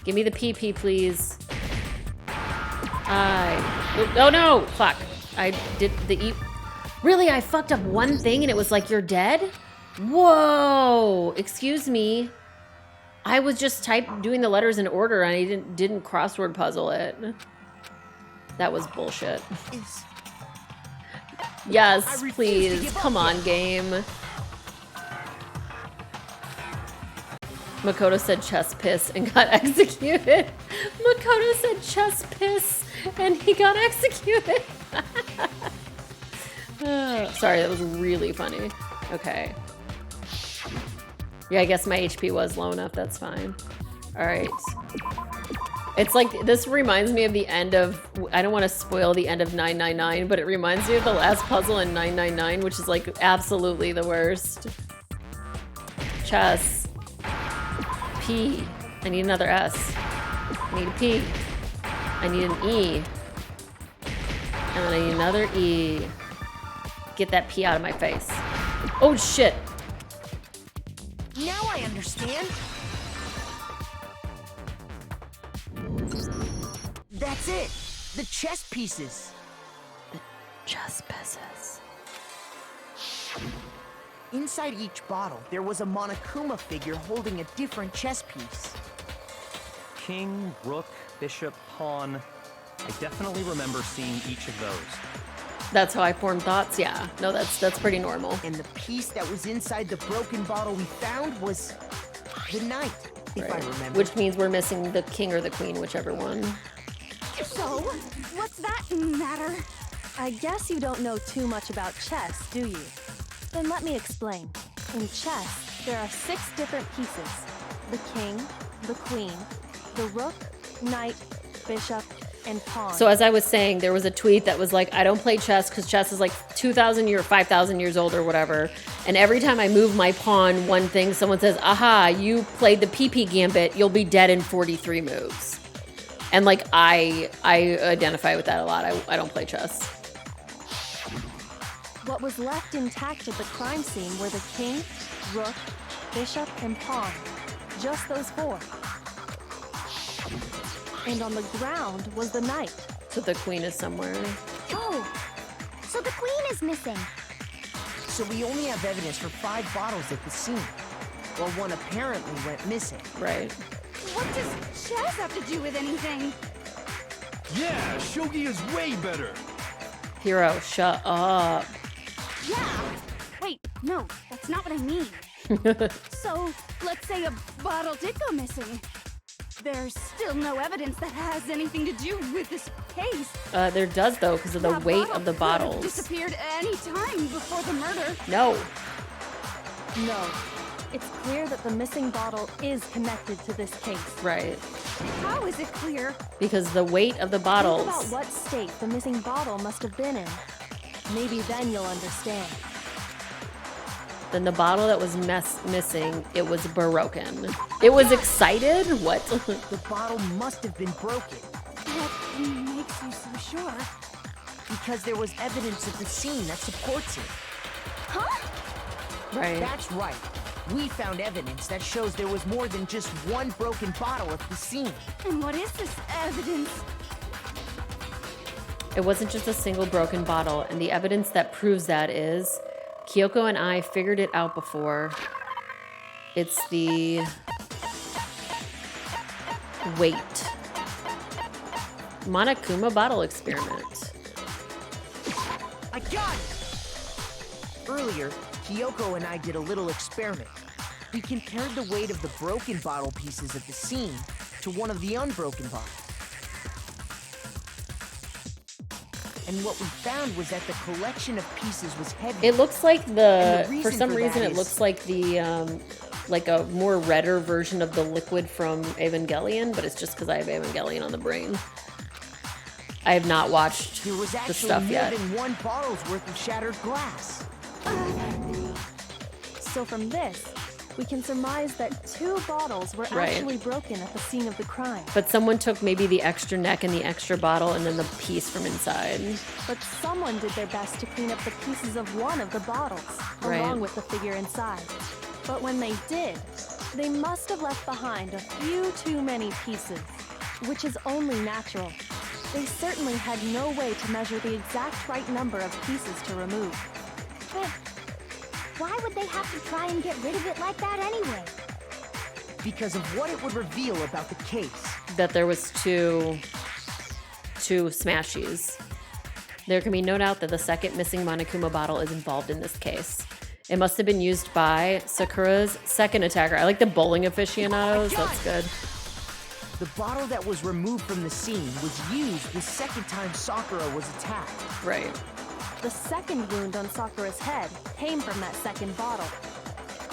Give me the PP, please. Oh no! Fuck. I did the E. Really? I fucked up one thing and it was like, you're dead? Whoa! Excuse me. I was just doing the letters in order and I didn't crossword puzzle it. That was bullshit. Yes, please. Come on, game. Makoto said chess piss and got executed. Makoto said chess piss and he got executed. Sorry, that was really funny. Okay. Yeah, I guess my HP was low enough. That's fine. All right. It's like, this reminds me of the end of, I don't want to spoil the end of 999, but it reminds me of the last puzzle in 999, which is like absolutely the worst. Chess. P. I need another S. I need a P. I need an E. And then I need another E. Get that P out of my face. Oh shit. Now I understand. That's it. The chess pieces. Chess pieces. Inside each bottle, there was a Monokuma figure holding a different chess piece. King, rook, bishop, pawn. I definitely remember seeing each of those. That's how I form thoughts? Yeah. No, that's pretty normal. And the piece that was inside the broken bottle we found was the knight, if I remember. Which means we're missing the king or the queen, whichever one. So, what's that matter? I guess you don't know too much about chess, do you? Then let me explain. In chess, there are 6 different pieces. The king, the queen, the rook, knight, bishop, and pawn. So as I was saying, there was a tweet that was like, I don't play chess because chess is like 2,000 or 5,000 years old or whatever. And every time I move my pawn one thing, someone says, aha, you played the PP gambit, you'll be dead in 43 moves. And like, I identify with that a lot. I don't play chess. What was left intact at the crime scene were the king, rook, bishop, and pawn. Just those 4. And on the ground was the knight. So the queen is somewhere. Oh, so the queen is missing. So we only have evidence for 5 bottles at the scene, while one apparently went missing. Right. What does chess have to do with anything? Yeah, shogi is way better. Hero, shut up. Yeah. Wait, no, that's not what I mean. So, let's say a bottle did go missing. There's still no evidence that has anything to do with this case. There does though, because of the That weight bottle of the could have bottles. disappeared any time before the murder. No. No. It's clear that the missing bottle is connected to this case. Right. How is it clear? Because the weight of the bottles. Think about what state the missing bottle must have been in. Maybe then you'll understand. Then the bottle that was missing, it was broken. It was excited? What? The bottle must have been broken. What makes you so sure? Because there was evidence at the scene that supports it. Huh? Right. That's right. We found evidence that shows there was more than just one broken bottle at the scene. And what is this evidence? It wasn't just a single broken bottle, and the evidence that proves that is Kyoko and I figured it out before. It's the weight. Monokuma bottle experiment. I got it! Earlier, Kyoko and I did a little experiment. We compared the weight of the broken bottle pieces at the scene to one of the unbroken bottles. And what we found was that the collection of pieces was heavy. It looks like for some reason, that it looks like like a more redder version of the liquid from Evangelion, but it's just because I have Evangelion on the brain. I have not watched There was the actually stuff more yet. than one bottle's worth of shattered glass. So from this, we can surmise that 2 bottles were Right. actually broken at the scene of the crime. But someone took maybe the extra neck and the extra bottle and then the piece from inside. But someone did their best to clean up the pieces of one of the bottles, Right. along with the figure inside. But when they did, they must have left behind a few too many pieces, which is only natural. They certainly had no way to measure the exact right number of pieces to remove. But why would they have to try and get rid of it like that anyway? Because of what it would reveal about the case. That there was two smashies. There can be no doubt that the second missing Monokuma bottle is involved in this case. It must have been used by Sakura's second attacker. I like the bowling aficionados. That's good. The bottle that was removed from the scene was used the second time Sakura was attacked. Right. The second wound on Sakura's head came from that second bottle.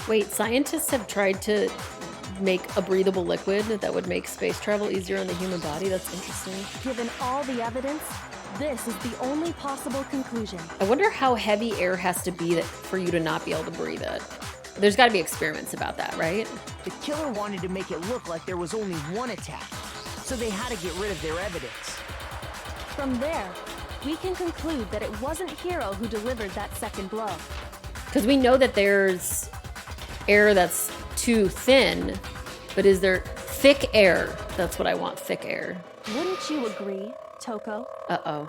Wait, scientists have tried to make a breathable liquid that would make space travel easier on the human body? That's interesting. Given all the evidence, this is the only possible conclusion. I wonder how heavy air has to be for you to not be able to breathe it. There's got to be experiments about that, right? The killer wanted to make it look like there was only one attack, so they had to get rid of their evidence. From there, we can conclude that it wasn't Hiro who delivered that second blow. Because we know that there's air that's too thin, but is there thick air? That's what I want, thick air. Wouldn't you agree, Toko? Uh-oh.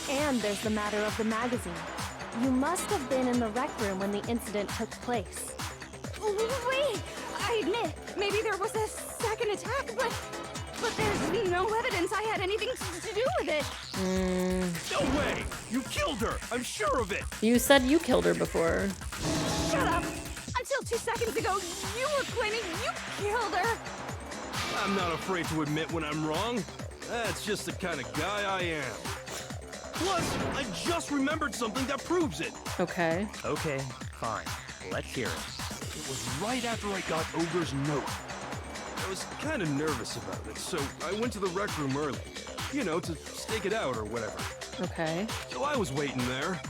And there's the matter of the magazine. You must have been in the rec room when the incident took place. Wait, I admit, maybe there was a second attack, but there's no evidence I had anything to do with it. No way! You killed her! I'm sure of it! You said you killed her before. Shut up! Until 2 seconds ago, you were claiming you killed her. I'm not afraid to admit when I'm wrong. That's just the kind of guy I am. Plus, I just remembered something that proves it. Okay. Okay, fine. Let's hear it. It was right after I got Ogre's note. I was kind of nervous about it, so I went to the rec room early. You know, to stake it out or whatever. Okay. So I was waiting there,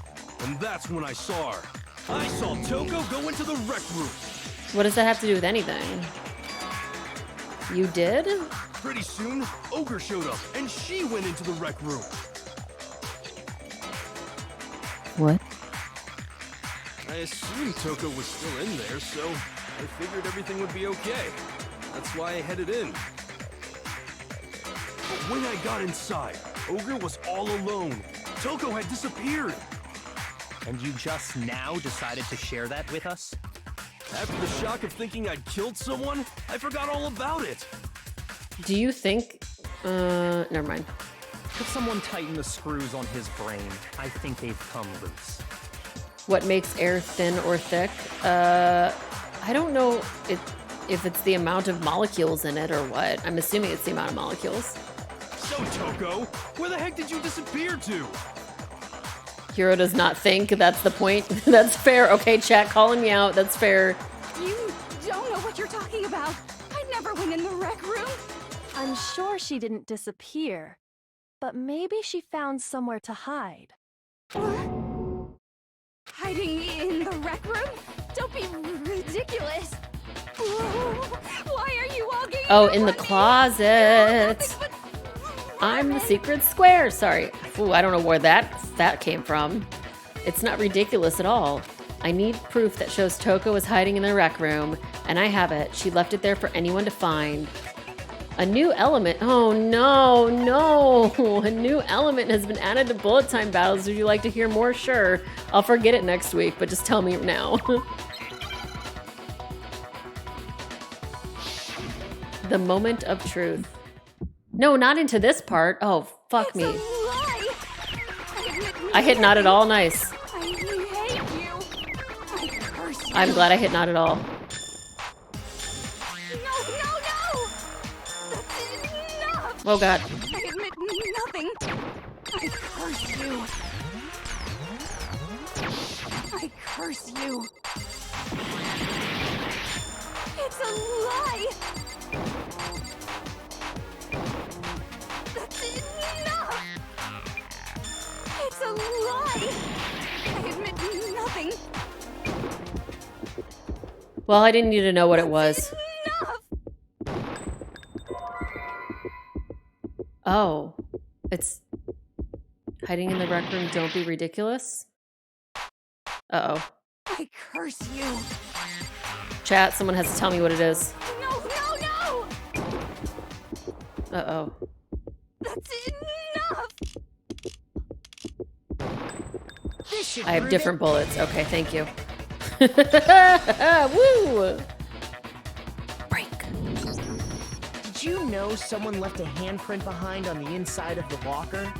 and that's when I saw her. I saw Toko go into the rec room. What does that have to do with anything? You did? Pretty soon, Ogre showed up, and she went into the rec room. What? I assumed Toko was still in there, so I figured everything would be okay. That's why I headed in. But when I got inside, Ogre was all alone. Toko had disappeared. And you just now decided to share that with us? After the shock of thinking I'd killed someone, I forgot all about it. Do you think... never mind. Could someone tighten the screws on his brain? I think they've come loose. What makes air thin or thick? I don't know if it's the amount of molecules in it or what. I'm assuming it's the amount of molecules. So, Toko, where the heck did you disappear to? Hiro does not think. That's the point. That's fair. Okay, chat calling me out. That's fair. You don't know what you're talking about. I never went in the rec room. I'm sure she didn't disappear, but maybe she found somewhere to hide. Hiding in the rec room? Don't be ridiculous. Why are you all getting Oh, up in the on me? closet. Nothing but I'm the vermin. secret square. Sorry. Ooh, I don't know where that came from. It's not ridiculous at all. I need proof that shows Toko was hiding in the rec room, and I have it. She left it there for anyone to find. A new element. Oh, no, no. A new element has been added to bullet time battles. Would you like to hear more? Sure. I'll forget it next week, but just tell me now. The moment of truth. No, not into this part. Oh, fuck It's me. a lie. I hit not at all. Nice. I hate you. I curse you. I'm glad I hit not at all. No. That's enough. Oh god. I admit nothing. I curse you. I curse you. It's a lie. That's enough. It's a lie. I admit nothing. Well, I didn't need to know what it was. Enough. Oh. It's hiding in the rec room. Don't be ridiculous. Uh-oh. I curse you. Chat, someone has to tell me what it is. No. Uh-oh. That's enough. This should I have prove different it. bullets. Okay, thank you. Woo! Break. Did you know someone left a handprint behind on the inside of the locker?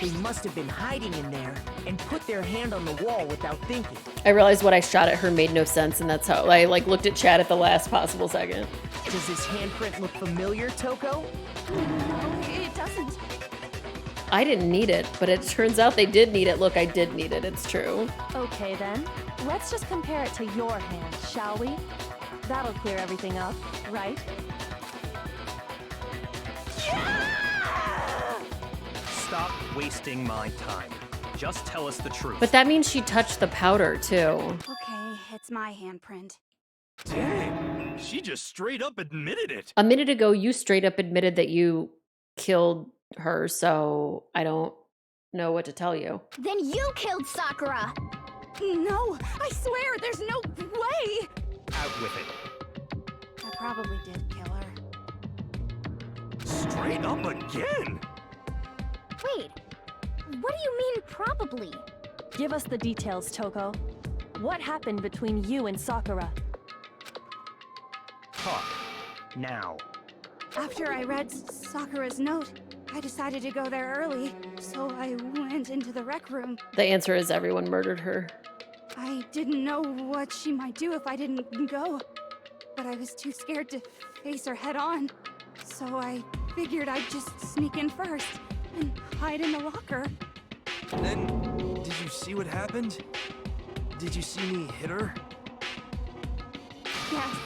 They must have been hiding in there and put their hand on the wall without thinking. I realized what I shot at her made no sense, and that's how I looked at chat at the last possible second. Does this handprint look familiar, Toko? No, it doesn't. I didn't need it, but it turns out they did need it. Look, I did need it. It's true. Okay then, let's just compare it to your hand, shall we? That'll clear everything up, right? Stop wasting my time. Just tell us the truth. But that means she touched the powder, too. Okay, it's my handprint. Dang, she just straight up admitted it. A minute ago, you straight up admitted that you killed her, so I don't know what to tell you. Then you killed Sakura! No, I swear, there's no way. Out with it. I probably did kill her. Straight up again. Wait, what do you mean probably? Give us the details, Toko. What happened between you and Sakura? Talk. Now. After I read Sakura's note, I decided to go there early, so I went into the rec room. The answer is everyone murdered her. I didn't know what she might do if I didn't go, but I was too scared to face her head on. So I figured I'd just sneak in first and hide in the locker. Then, did you see what happened? Did you see me hit her? Yes,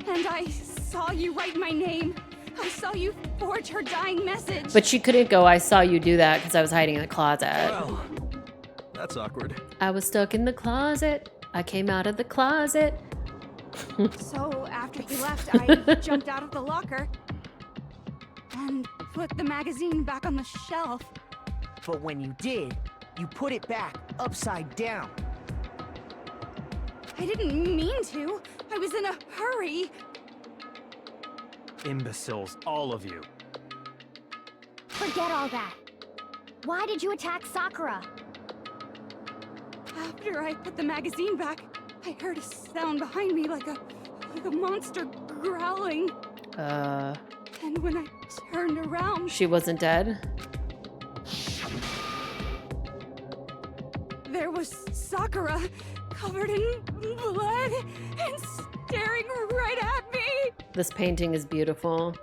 and I saw you write my name. I saw you forge her dying message. But she couldn't go, I saw you do that because I was hiding in the closet. Well, that's awkward. I was stuck in the closet. I came out of the closet. So after he left, I jumped out of the locker and put the magazine back on the shelf. But when you did, you put it back upside down. I didn't mean to. I was in a hurry. Imbeciles, all of you. Forget all that. Why did you attack Sakura? After I put the magazine back, I heard a sound behind me like a monster growling. And when I turned around, She wasn't dead? there was Sakura, covered in blood and staring right at me. This painting is beautiful.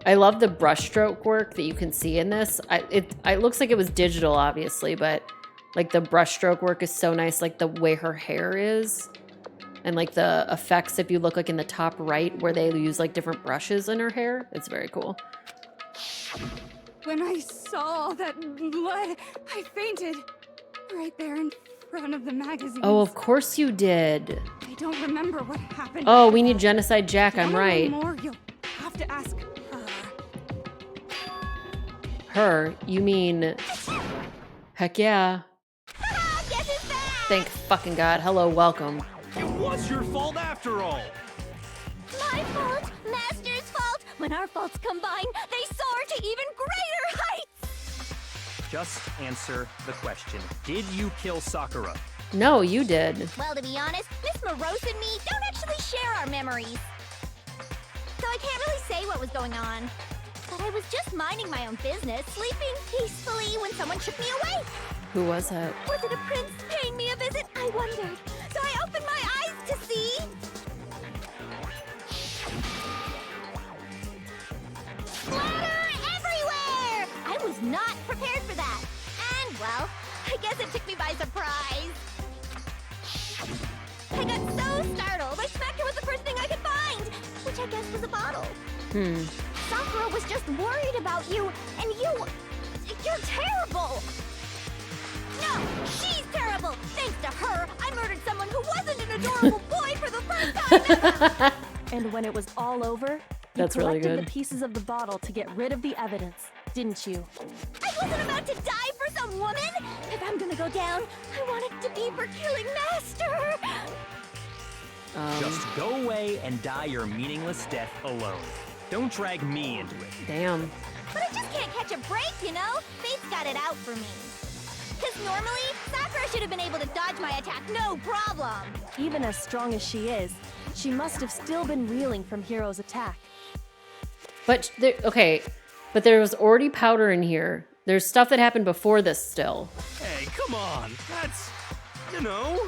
I love the brushstroke work that you can see in this. It looks like it was digital, obviously, but like the brushstroke work is so nice, like the way her hair is. And like the effects, if you look like in the top right where they use like different brushes in her hair, it's very cool. When I saw all that blood, I fainted right there in front of the magazine. Oh, of course you did. I don't remember what happened. Oh, we need Genocide Jack, I'm If you wanna right. know more, you'll have to ask her. Her? You mean... Heck yeah. Guess who's back? Thank fucking God. Hello, welcome. It was your fault after all. My fault, Master's fault. When our faults combine, they soar to even greater heights. Just answer the question. Did you kill Sakura? No, you did. Well, to be honest, Miss Morose and me don't actually share our memories. So I can't really say what was going on. But I was just minding my own business, sleeping peacefully when someone shook me awake. Who was it? Was it a prince paying me a visit? I wondered. So I opened my eyes to see... Splatter everywhere! I was not prepared for that. And, well, I guess it took me by surprise. I got so startled, I smacked her with the first thing I could find, which I guess was a bottle. Sakura was just worried about you, and you're terrible! No, she's terrible! Thanks to her, I murdered someone who wasn't an adorable boy for the first time ever! And when it was all over, you That's really collected good. the pieces of the bottle to get rid of the evidence, didn't you? I wasn't about to die for some woman! If I'm gonna go down, I want it to be for killing Master! Just go away and die your meaningless death alone. Don't drag me into it. Damn. But I just can't catch a break, you know? Fate's got it out for me. Because normally, Sakura should have been able to dodge my attack no problem. Even as strong as she is, she must have still been reeling from Hiro's attack. But but there was already powder in here. There's stuff that happened before this still. Hey, come on. That's, you know.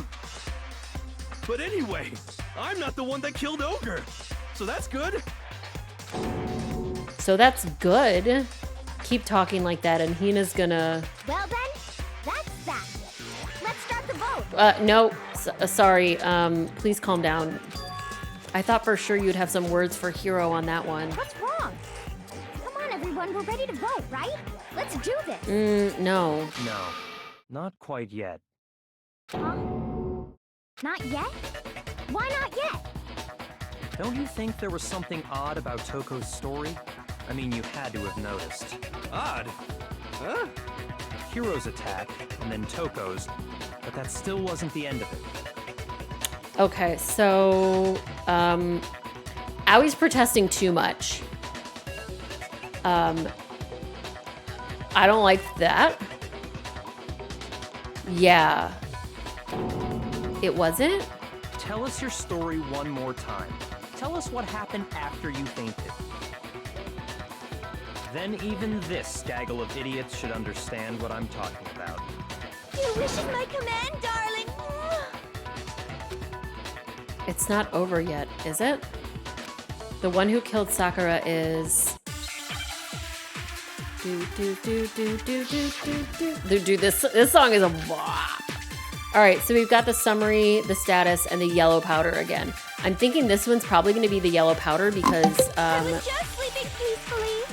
But anyway, I'm not the one that killed Ogre. So that's good. So that's good. Keep talking like that, and Hina's gonna. Well then, that's that. Let's start the vote. No, sorry. Please calm down. I thought for sure you'd have some words for Hiro on that one. What's wrong? Come on, everyone. We're ready to vote, right? Let's do this. No. No, not quite yet. Huh? Not yet? Why not yet? Don't you think there was something odd about Toko's story? I mean, you had to have noticed. Odd. Huh? Hiro's attack, and then Toko's, but that still wasn't the end of it. Okay, so Aoi's protesting too much. I don't like that. Yeah. It wasn't? Tell us your story one more time. Tell us what happened after you fainted. Then even this gaggle of idiots should understand what I'm talking about. Your wish is my command, darling. It's not over yet, is it? The one who killed Sakura is... Dude, this song is a bop. All right, so we've got the summary, the status, and the yellow powder again. I'm thinking this one's probably going to be the yellow powder because I was just sleeping peacefully.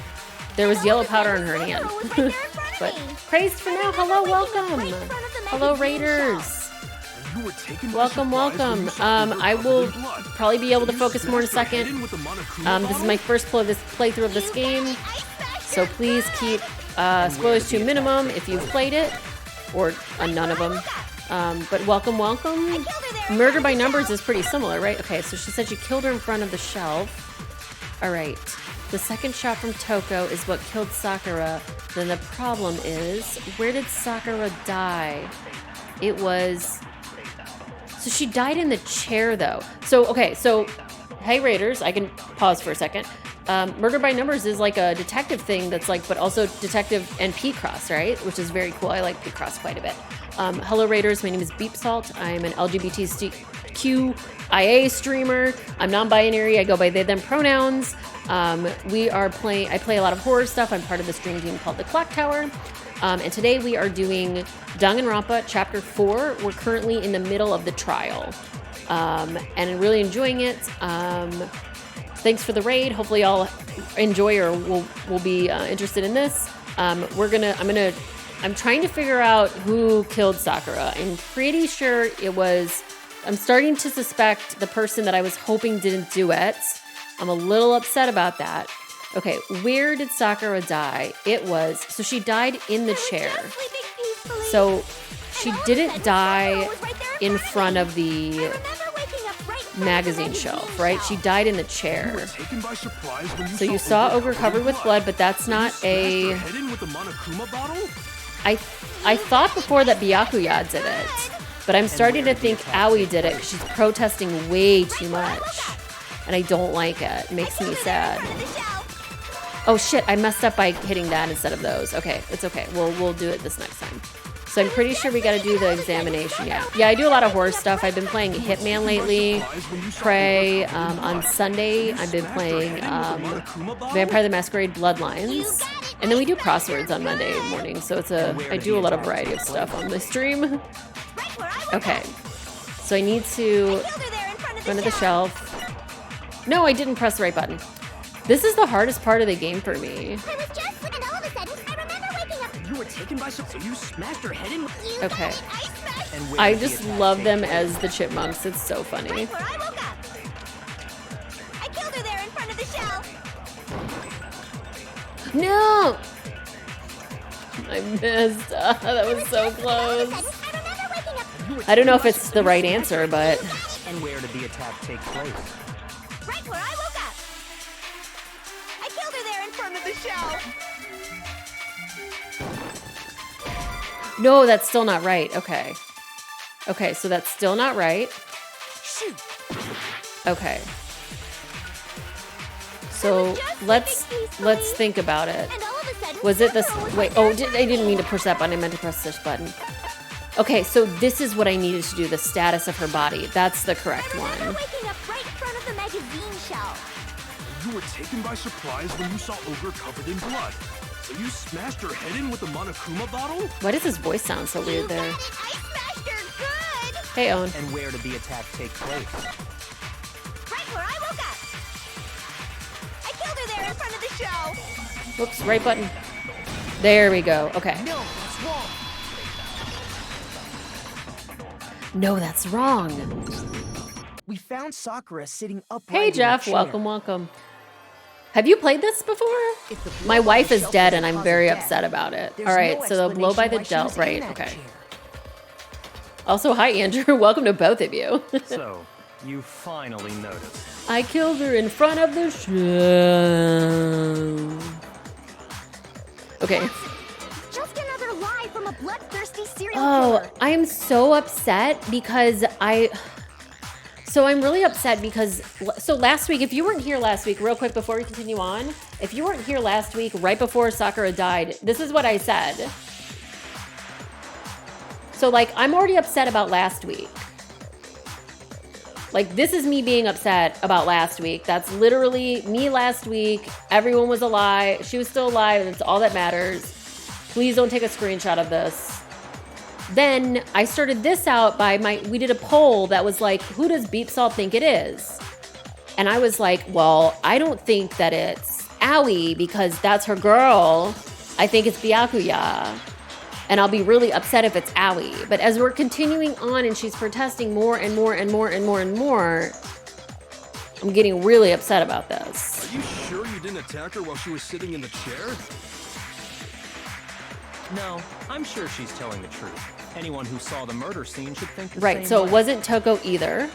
there was And yellow all the powder in Master her hand. Sakura was right there in front of But me. praised for now. Hello, welcome. Hello, Raiders. You were taken by Welcome, surprise when welcome. you saw Ogre I covered will in blood. probably be able to You focus more in a smashed your head second. in with the Monokuma This is bottle? my first playthrough of this game, so please keep spoilers to a minimum if you've played it, or none of them. But welcome. Murder by numbers is pretty similar, right? Okay, so she said she killed her in front of the shelf. All right. The second shot from Toko is what killed Sakura. Then the problem is, where did Sakura die? It was... So she died in the chair, though. So, okay, so... Hey, Raiders, I can pause for a second. Murder by Numbers is like a detective thing that's like, but also detective and P-Cross, right? Which is very cool. I like P-Cross quite a bit. Hello, Raiders. My name is Beep Salt. I'm an LGBTQIA streamer. I'm non-binary. I go by they, them pronouns. I play a lot of horror stuff. I'm part of this dream team called the Clock Tower. And today we are doing Danganronpa Chapter 4. We're currently in the middle of the trial. And really enjoying it. Thanks for the raid. Hopefully y'all enjoy or will be interested in this. I'm trying to figure out who killed Sakura. I'm pretty sure it was... I'm starting to suspect the person that I was hoping didn't do it. I'm a little upset about that. Okay, where did Sakura die? It was... So she died in the chair. So she didn't die in front of the magazine shelf, right? She died in the chair. Taken by surprise when So you saw Ogre covered with blood, but that's not a... Head in with the Monokuma bottle? I thought before that Byakuya did it, but I'm starting to think Aoi did it because she's protesting way too much, and I don't like it. It makes me sad. Oh shit, I messed up by hitting that instead of those. Okay, it's okay. We'll do it this next time. So I'm pretty sure we gotta do the examination, yeah. Yeah, I do a lot of horror stuff. I've been playing Hitman lately, Prey. On Sunday, I've been playing Vampire the Masquerade Bloodlines. And then we do crosswords on Monday morning, so I do a lot of variety of stuff on the stream. Okay, so I need to front of the shelf. No, I didn't press the right button. This is the hardest part of the game for me. I was just, and all of a sudden, I remember waking up. You were taken by something. You smashed her head in. Okay. I smashed And where I did the just attack love take them place? as the chipmunks. It's so funny. right where I woke up. I killed her there in front of the shelf. No! I missed. That was so close. I remember waking up. I don't know if it's the right answer, but And where did the attack take place? Right where I woke up. I killed her there in front of the shelf. no, that's still not right. Okay. Okay, so that's still not right. Shoot. Okay. So let's think about it. And all of a sudden, Was it this? Sakura was Wait. right Oh, there. I didn't mean to push that button. I meant to press this button. Okay, so this is what I needed to do. The status of her body. That's the correct I remember one. waking up right in front of the magazine shelf. You were taken by surprise when you saw Ogre covered in blood. So you smashed her head in with the Monokuma bottle? Why does his voice sound so weird there? I smashed her good. Hey, Owen. And where did the attack take place? Right where I woke up. I killed her there in front of the shelf. Whoops, right button. There we go. Okay. No, that's wrong. No, that's wrong. We found Sakura sitting upright. Hey, in a Jeff. chair. Welcome, welcome. Have you played this before? If the blood My on wife the is shelf dead, was and the I'm cause very of death, upset about it. there's All right, no so the blow by the explanation why delt. she was in Right, that okay. chair. Also, hi, Andrew. Welcome to both of you. So, you finally noticed. I killed her in front of the show. Okay. Just another lie from a bloodthirsty serial Oh, killer. I am so upset because I'm really upset because so last week, if you weren't here last week, real quick before we continue on, if you weren't here last week, right before Sakura died, this is what I said. So like, I'm already upset about last week. Like, this is me being upset about last week. That's literally me last week. Everyone was alive. She was still alive, and it's all that matters. Please don't take a screenshot of this. Then I started this out by we did a poll that was like, who does Beep Salt think it is? And I was like, well, I don't think that it's Aoi because that's her girl. I think it's Byakuya. And I'll be really upset if it's Aoi. But as we're continuing on and she's protesting more and more and more and more and more, I'm getting really upset about this. Are you sure you didn't attack her while she was sitting in the chair? No, I'm sure she's telling the truth. Anyone who saw the murder scene should think the Right, same so way. it wasn't Toko either.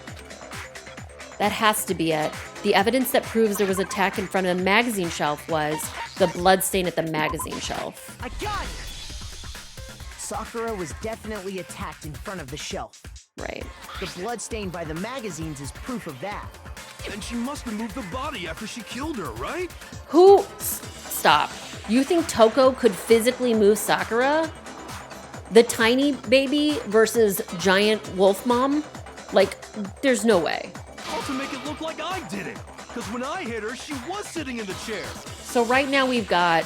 That has to be it. The evidence that proves there was an attack in front of the magazine shelf was the blood stain at the magazine shelf. I got it. Sakura was definitely attacked in front of the shelf. Right. The blood stain by the magazines is proof of that. And she must have moved the body after she killed her, right? Stop. You think Toko could physically move Sakura? The tiny baby versus giant wolf mom? Like, there's no way. All to make it look like I did it. Because when I hit her, she was sitting in the chair. So right now we've got,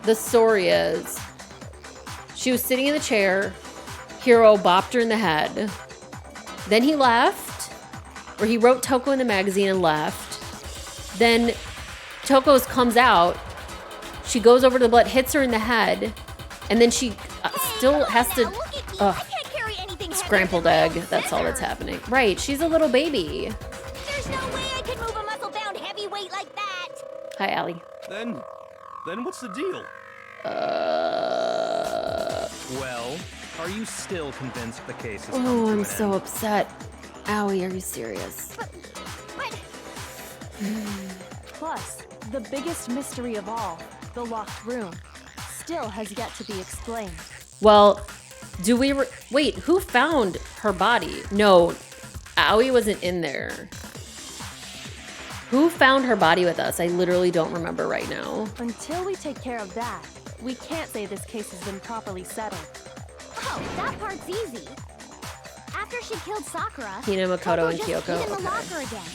the story is, she was sitting in the chair, Hiro bopped her in the head, then he left, or he wrote Toko in the magazine and left, then Toko's comes out, she goes over to the blood, hits her in the head, and then she still has to, Look at you. ugh, I can't carry anything heavier scrambled than egg, those that's all that's scissors. happening. Right, she's a little baby. There's no way I could move a muscle-bound heavyweight like that. Hi, Allie. Then what's the deal? Well, are you still convinced the case has come Oh, to I'm an so end? upset. Owie, are you serious? But Plus, the biggest mystery of all, the locked room, still has yet to be explained. Well, do we wait, who found her body? No, Aoi wasn't in there. Who found her body with us? I literally don't remember right now. Until we take care of that, we can't say this case has been properly settled. Oh, that part's easy. After she killed Sakura, Hina, Makoto, and just Kyoko. hid in the Okay. locker again.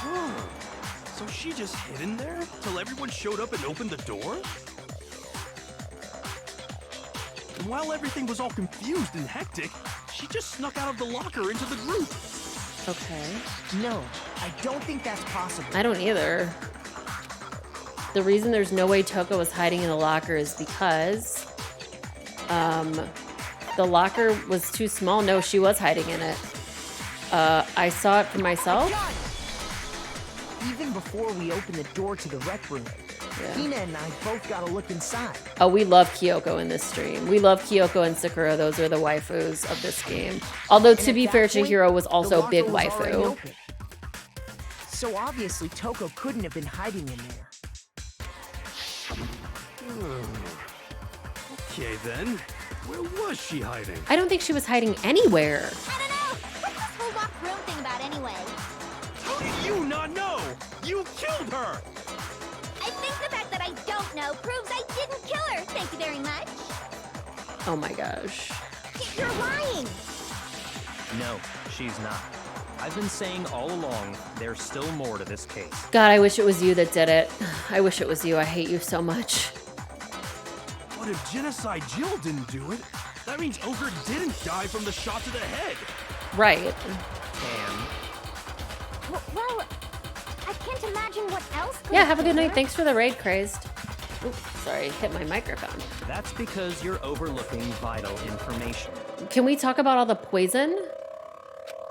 Oh, so she just hid in there till everyone showed up and opened the door? And while everything was all confused and hectic, she just snuck out of the locker into the group. Okay. No, I don't think that's possible. I don't either. The reason there's no way Toko was hiding in the locker is because the locker was too small. No, she was hiding in it. I saw it for myself. Even before we opened the door to the rec room, Hina and I both got a look inside. Oh, we love Kyoko in this stream. We love Kyoko and Sakura. Those are the waifus of this game. Although, to be fair, Chihiro was also a big the locker was already waifu. open. So obviously Toko couldn't have been hiding in there. Okay then, where was she hiding? I don't think she was hiding anywhere. I don't know. What's this whole locked room thing about anyway? How do you not know? You killed her! I think the fact that I don't know proves I didn't kill her. Thank you very much. Oh my gosh. You're lying. No, she's not. I've been saying all along, there's still more to this case. God, I wish it was you that did it. I wish it was you. I hate you so much. But if Genocide Jill didn't do it, that means Ogre didn't die from the shot to the head. Right. And Well, I can't imagine what else could Yeah, have a good killed night. her. Thanks for the raid, Crazed. Oops, sorry, hit my microphone. that's because you're overlooking vital information. Can we talk about all the poison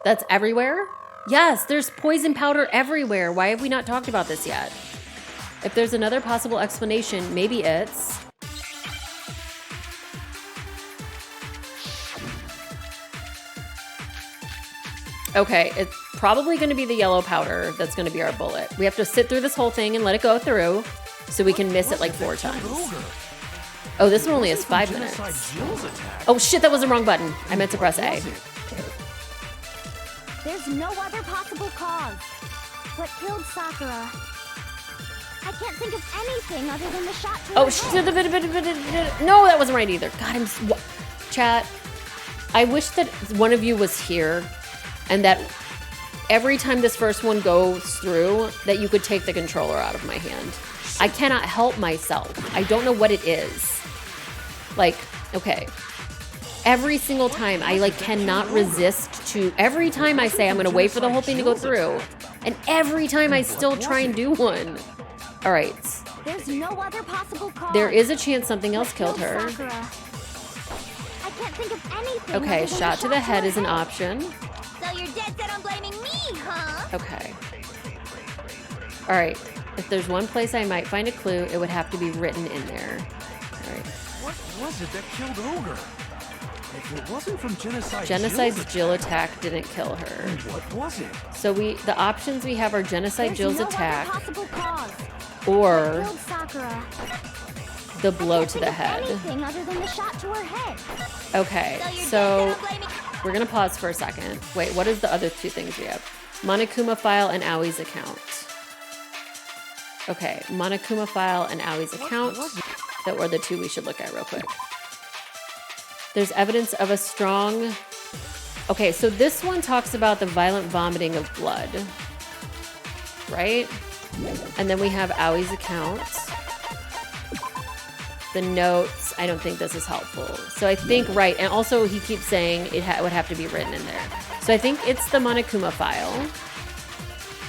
that's everywhere? Yes, there's poison powder everywhere. Why have we not talked about this yet? If there's another possible explanation, maybe it's... Okay, it's probably going to be the yellow powder that's going to be our bullet. We have to sit through this whole thing and let it go through so we can miss it like 4 times. Ogre. Oh, this one only has 5 Genocide minutes. Jill's attack. Oh shit, that was the wrong button. I meant to press A. Was it? There's no other possible cause. What killed Sakura? I can't think of anything other than the shot to Oh her shit, head. no, that wasn't right either. God, Chat, I wish that one of you was here and that every time this first one goes through, that you could take the controller out of my hand. I cannot help myself. I don't know what it is. Like, okay. Every single time, I like cannot resist to, every time I say I'm gonna wait for the whole thing to go through, and every time I still try and do one. All right. There's no other possible cause. There is a chance something else What killed her. Sakura? I can't think of anything. Okay, other than shot to the head her is an option. So you're dead set on blaming me, huh? Okay. All right. If there's one place I might find a clue, it would have to be written in there. All right. What was it that killed Ogre? If it wasn't from Genocide's Genocide's Jill's Jill attack didn't kill her. what was it? So the options we have are Genocide There's Jill's no attack other possible cause. or Killed Sakura. the blow Can't to think the of head. Anything other than the shot to her head. Okay. So you're So dead set on blaming. we're gonna pause for a second. Wait, what is the other 2 things we have? Monokuma file and Aui's account. Okay, Monokuma file and Aui's account. That were the 2 we should look at real quick. There's evidence of a strong... Okay, so this one talks about the violent vomiting of blood. Right? And then we have Aui's account. The notes, I don't think this is helpful. So I think, right, and also he keeps saying it would have to be written in there. So I think it's the Monokuma file.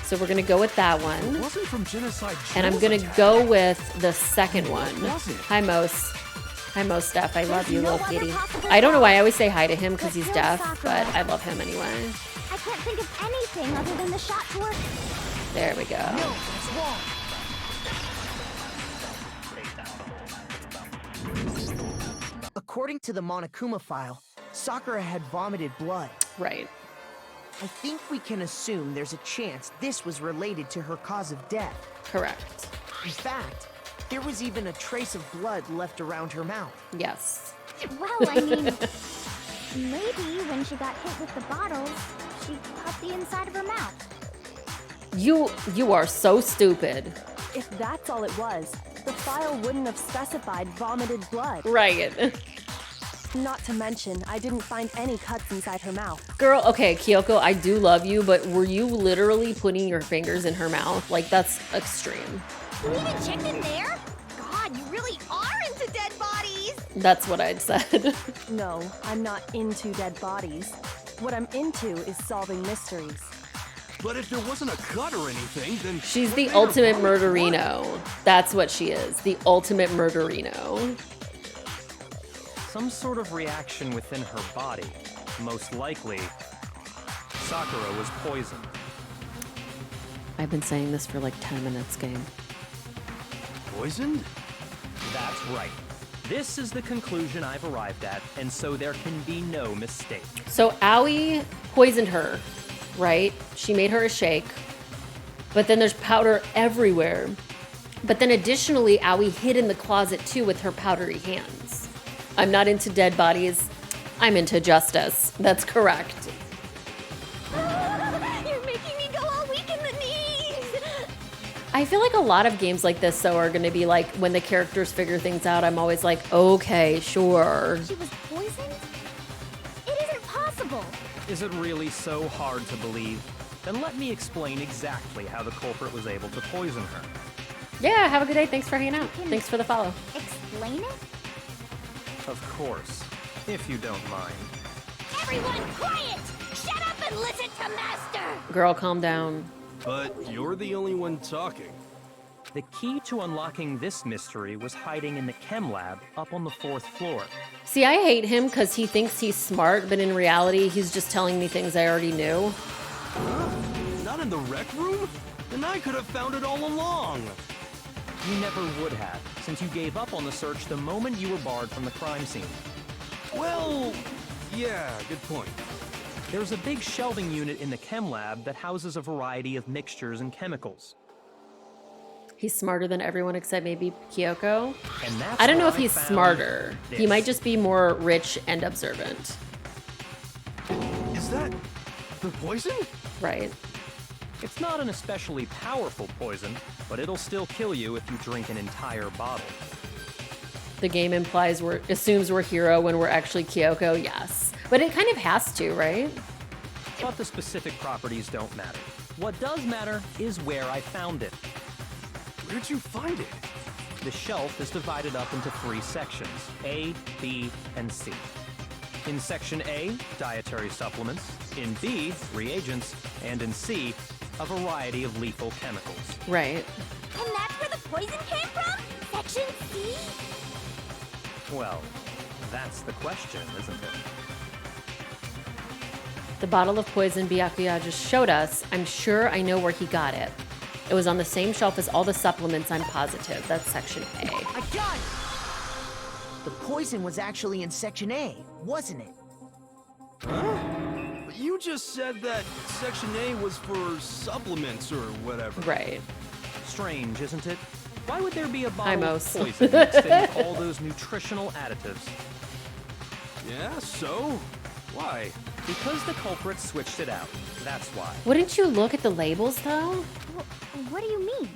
So we're gonna go with that one. It wasn't from Genocide Jill's And I'm gonna attack. go with the second one. was it? Hi, Mos. Hi, Mos Steph. I love you, no little other kitty. possible I don't know why I cause. always say hi to him because What he's killed deaf, Sakura? but I love him anyway. I can't think of anything other than the shot to her. There we go. No, that's wrong. According to the Monokuma file, Sakura had vomited blood. Right. I think we can assume there's a chance this was related to her cause of death. Correct. In fact, there was even a trace of blood left around her mouth. Yes. Well, I mean, maybe when she got hit with the bottles, she cut the inside of her mouth. You are so stupid. If that's all it was, the file wouldn't have specified vomited blood. Right. Not to mention, I didn't find any cuts inside her mouth. Girl, okay, Kyoko, I do love you, but were you literally putting your fingers in her mouth? Like, that's extreme. You even checked in there? God, you really are into dead bodies! That's what I'd said. No, I'm not into dead bodies. What I'm into is solving mysteries. But if there wasn't a cut or anything, then She's what the made her ultimate vomit murderino. That's what she is. The ultimate murderino. Some sort of reaction within her body. Most likely, Sakura was poisoned. I've been saying this for like 10 minutes, game. Poisoned? That's right. This is the conclusion I've arrived at, and so there can be no mistake. So Aoi poisoned her, right? She made her a shake. But then there's powder everywhere. But then additionally, Aoi hid in the closet too with her powdery hands. I'm not into dead bodies. I'm into justice. That's correct. You're making me go all weak in the knees! I feel like a lot of games like this, though, are going to be like, when the characters figure things out, I'm always like, okay, sure. She was poisoned? It isn't possible! Is it really so hard to believe? Then let me explain exactly how the culprit was able to poison her. Yeah, have a good day. Thanks for hanging out. Thanks for the follow. Explain it? Of course, if you don't mind. Everyone quiet! Shut up and listen to Master! Girl, calm down. But you're the only one talking. The key to unlocking this mystery was hiding in the chem lab up on the 4th floor. See, I hate him because he thinks he's smart, but in reality, he's just telling me things I already knew. Huh? Not in the rec room? Then I could have found it all along. You never would have, since you gave up on the search the moment you were barred from the crime scene. Well, yeah, good point. There's a big shelving unit in the chem lab that houses a variety of mixtures and chemicals. He's smarter than everyone except maybe Kyoko. And that's I don't know where if he's found smarter. this. He might just be more rich and observant. Is that the poison? Right. It's not an especially powerful poison, but it'll still kill you if you drink an entire bottle. The game assumes we're hero when we're actually Kyoko, yes. But it kind of has to, right? But the specific properties don't matter. What does matter is where I found it. Where'd you find it? The shelf is divided up into 3 sections, A, B, and C. In section A, dietary supplements. In B, reagents. And in C, a variety of lethal chemicals. Right. And that's where the poison came from? Section C? Well, that's the question, isn't it? The bottle of poison Byakuya just showed us. I'm sure I know where he got it. It was on the same shelf as all the supplements, I'm positive. That's section A. I got it! The poison was actually in Section A, wasn't it? Huh? But you just said that Section A was for supplements or whatever. Right. Strange, isn't it? Why would there be a Hi, bottle of Mos. poison mixed in with all those nutritional additives? Yeah, so? Why? Because the culprit switched it out. That's why. Wouldn't you look at the labels, though? What do you mean?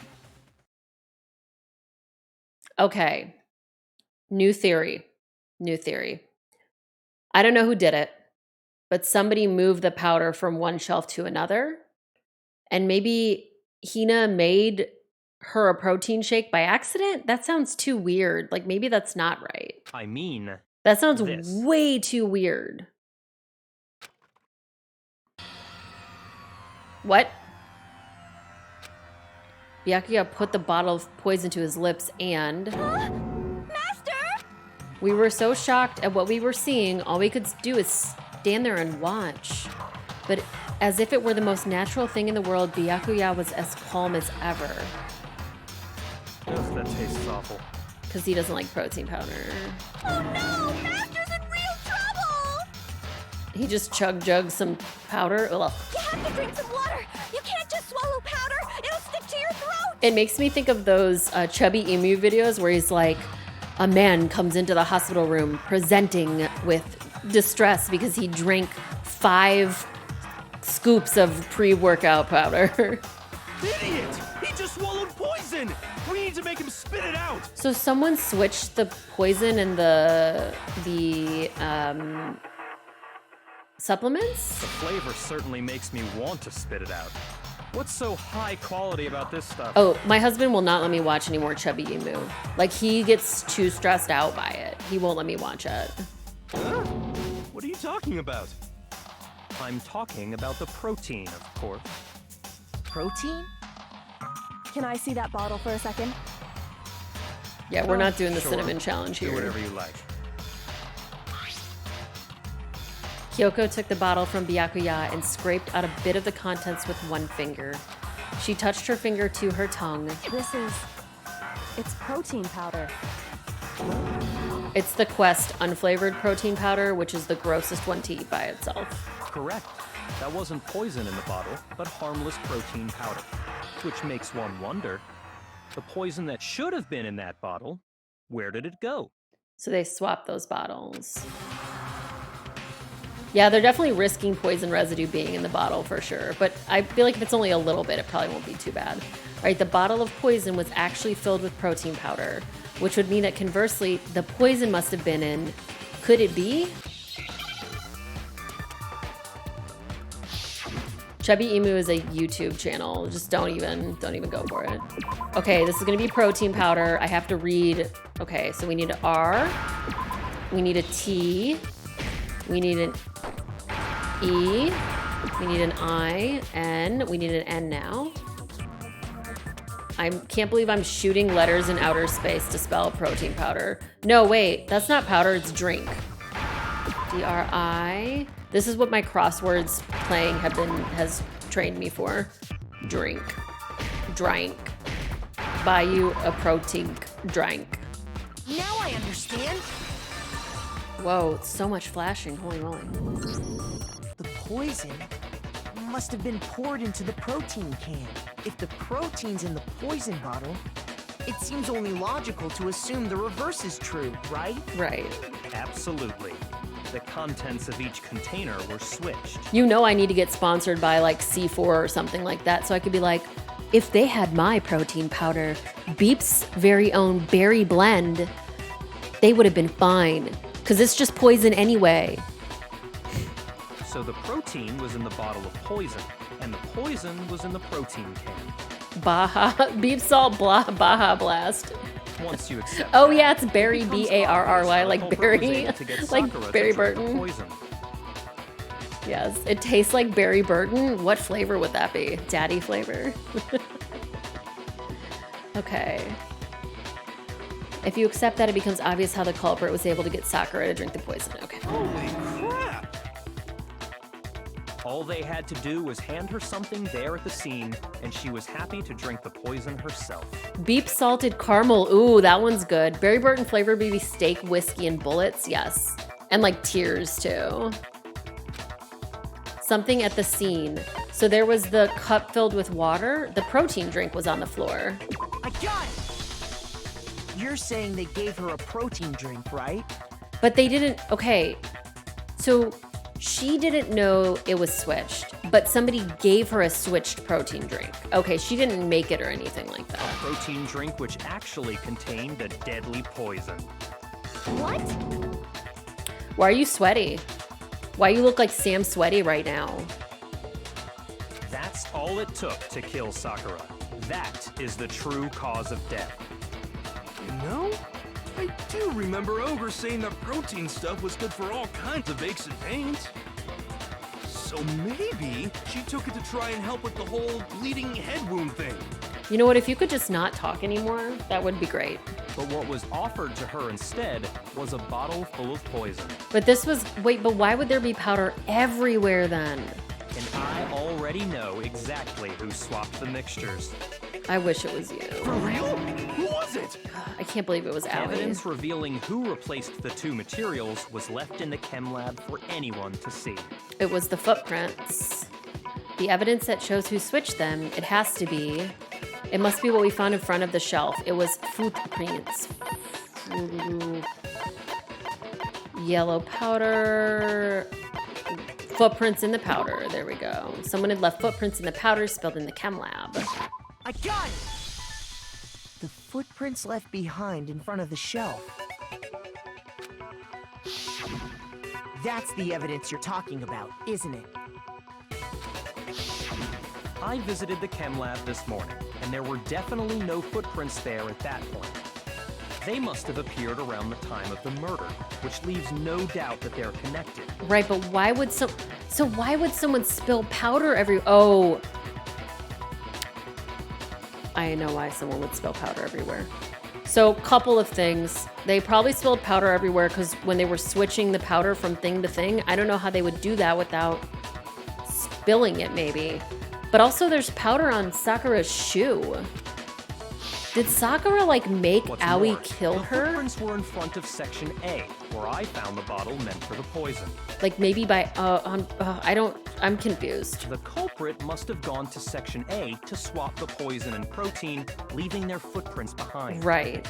Okay. New theory. New theory. I don't know who did it, but somebody moved the powder from one shelf to another. And maybe Hina made her a protein shake by accident? That sounds too weird. Like, maybe that's not right. I mean, That sounds this. way too weird. What? Byakuya put the bottle of poison to his lips and... Master! We were so shocked at what we were seeing, all we could do is stand there and watch. But as if it were the most natural thing in the world, Byakuya was as calm as ever. Ugh, that tastes awful. Because he doesn't like protein powder. Oh no! Master's in real trouble! He just jugged some powder. Ugh. You have to drink some water! You can't just swallow powder! It'll stick to your throat! It makes me think of those Chubby Emu videos where he's like, a man comes into the hospital room presenting with distress because he drank 5 scoops of pre-workout powder. Idiot! He just swallowed poison! We need to make him spit it out! So someone switched the poison and the supplements? The flavor certainly makes me want to spit it out. What's so high quality about this stuff? Oh, my husband will not let me watch any more Chubby Emu. Like, he gets too stressed out by it. He won't let me watch it. Huh? What are you talking about? I'm talking about the protein, of course. Protein? Can I see that bottle for a second? Yeah, we're not doing the Sure. cinnamon challenge Do here. whatever you like. Kyoko took the bottle from Byakuya and scraped out a bit of the contents with one finger. She touched her finger to her tongue. It's protein powder. It's the Quest unflavored protein powder, which is the grossest one to eat by itself. Correct. That wasn't poison in the bottle, but harmless protein powder. Which makes one wonder, the poison that should have been in that bottle, where did it go? So they swapped those bottles. Yeah, they're definitely risking poison residue being in the bottle for sure, but I feel like if it's only a little bit, it probably won't be too bad. All right, the bottle of poison was actually filled with protein powder, which would mean that conversely, the poison must have been in. Could it be? Chubby Emu is a YouTube channel. Just don't even go for it. Okay, this is gonna be protein powder. I have to read. Okay, so we need an R. We need a T. We need an E. We need an I. N. We need an N now. I can't believe I'm shooting letters in outer space to spell protein powder. No, wait, that's not powder, it's drink. D-R-I. This is what my crosswords playing has trained me for. Drink. Drank. Buy you a protein drink. Now I understand. Whoa, so much flashing, holy moly. The poison must have been poured into the protein can. If the protein's in the poison bottle, it seems only logical to assume the reverse is true, right? Right. Absolutely. The contents of each container were switched. You know I need to get sponsored by like C4 or something like that, so I could be like, if they had my protein powder, Beep's very own berry blend, they would have been fine. Because it's just poison anyway. So the protein was in the bottle of poison, and the poison was in the protein can. Baja, Beep Salt Baja Blast. Once you accept Oh that, yeah, it's Barry, it becomes B-A-R-R-Y, obvious like how Culprit Barry, was able to get like Sakura to Barry drink the Burton. poison. Yes, it tastes like Barry Burton. What flavor would that be? Daddy flavor? Okay. If you accept that, it becomes obvious how the culprit was able to get Sakura to drink the poison. Okay. Holy crap! All they had to do was hand her something there at the scene, and she was happy to drink the poison herself. Beep salted caramel. Ooh, that one's good. Barry Burton flavored BB steak, whiskey, and bullets. Yes. And like tears too. Something at the scene. So there was the cup filled with water. The protein drink was on the floor. I got it! You're saying they gave her a protein drink, right? But they didn't. Okay. So she didn't know it was switched, but somebody gave her a switched protein drink. Okay, she didn't make it or anything like A that. protein drink which actually contained the deadly poison. What? Why are you sweaty? Why you look like Sam Sweaty right now? That's all it took to kill Sakura. That is the true cause of death. You know, I do remember Ogre saying that protein stuff was good for all kinds of aches and pains. So maybe she took it to try and help with the whole bleeding head wound thing. You know what? If you could just not talk anymore, that would be great. But what was offered to her instead was a bottle full of poison. But this was, wait, but why would there be powder everywhere then? And I already know exactly who swapped the mixtures. I wish it was you. For real? Who was it? I can't believe it was Allie. Evidence revealing who replaced the two materials was left in the chem lab for anyone to see. It was the footprints. The evidence that shows who switched them, it has to be. It must be what we found in front of the shelf. It was footprints. Yellow powder. Footprints in the powder. There we go. Someone had left footprints in the powder spilled in the chem lab. I got it! The footprints left behind in front of the shelf. That's the evidence you're talking about, isn't it? I visited the chem lab this morning, and there were definitely no footprints there at that point. They must have appeared around the time of the murder, which leaves no doubt that they're connected. Right, but why would why would someone spill powder Oh. I know why someone would spill powder everywhere. So, couple of things. They probably spilled powder everywhere because when they were switching the powder from thing to thing, I don't know how they would do that without spilling it, maybe. But also, there's powder on Sakura's shoe. Did Sakura, like, make What's Aoi more, kill the her? footprints were in front of Section A, where I found the bottle meant for the poison. Like, maybe by, I'm confused. The culprit must have gone to Section A to swap the poison and protein, leaving their footprints behind. Right.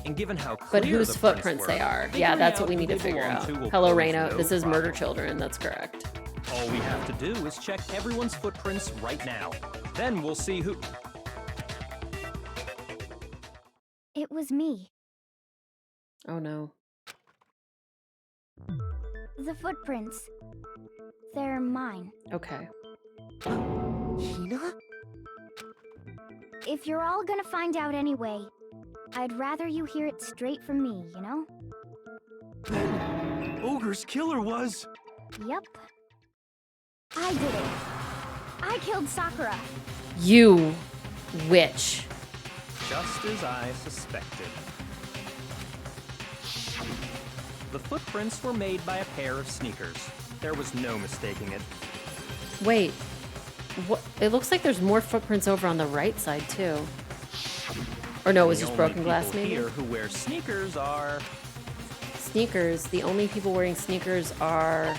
And given how clear But whose the footprints were, they are. figuring Yeah, that's out what we who need to they figure belong out. to will Hello, pose Reina. no This is Murder problem. Children. That's correct. All we have to do is check everyone's footprints right now. Then we'll see who... It was me. Oh, no. The footprints. They're mine. Okay. Hina? If you're all gonna find out anyway, I'd rather you hear it straight from me, you know? Then Ogre's killer was... Yep. I did it. I killed Sakura. You witch. Just as I suspected. The footprints were made by a pair of sneakers. There was no mistaking it. Wait. What? It looks like there's more footprints over on the right side, too. Or no, it was The just only broken glass, people maybe? here who wear sneakers are... Sneakers. The only people wearing sneakers are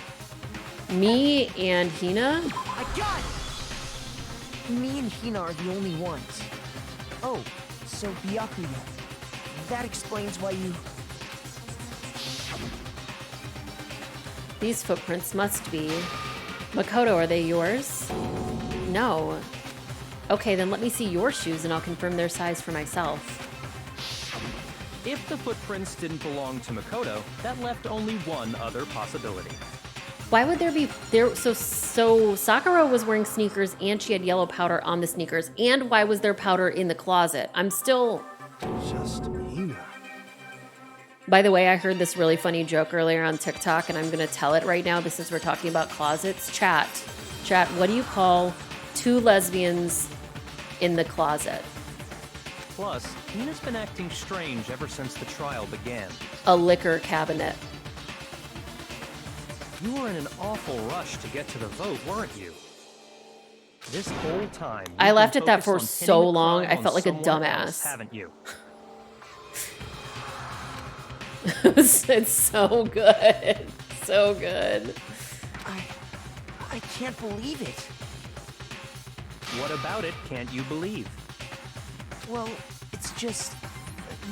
me and Hina. I got it! Me and Hina are the only ones. Oh, so Byakuya. That explains why you... These footprints must be... Makoto, are they yours? No. Okay, then let me see your shoes and I'll confirm their size for myself. If the footprints didn't belong to Makoto, that left only one other possibility. Why would there be there? So Sakura was wearing sneakers and she had yellow powder on the sneakers. And why was there powder in the closet? I'm still. Just Hina. By the way, I heard this really funny joke earlier on TikTok, and I'm gonna tell it right now. Since we're talking about closets, chat. What do you call two lesbians in the closet? Plus, Hina's been acting strange ever since the trial began. A liquor cabinet. You were in an awful rush to get to the vote, weren't you? This whole time, I you've left been it that focused for on so pinning the long, crime I on felt like a someone else, dumbass. haven't you? It's so good. So good. I can't believe it. What about it can't you believe? Well, it's just...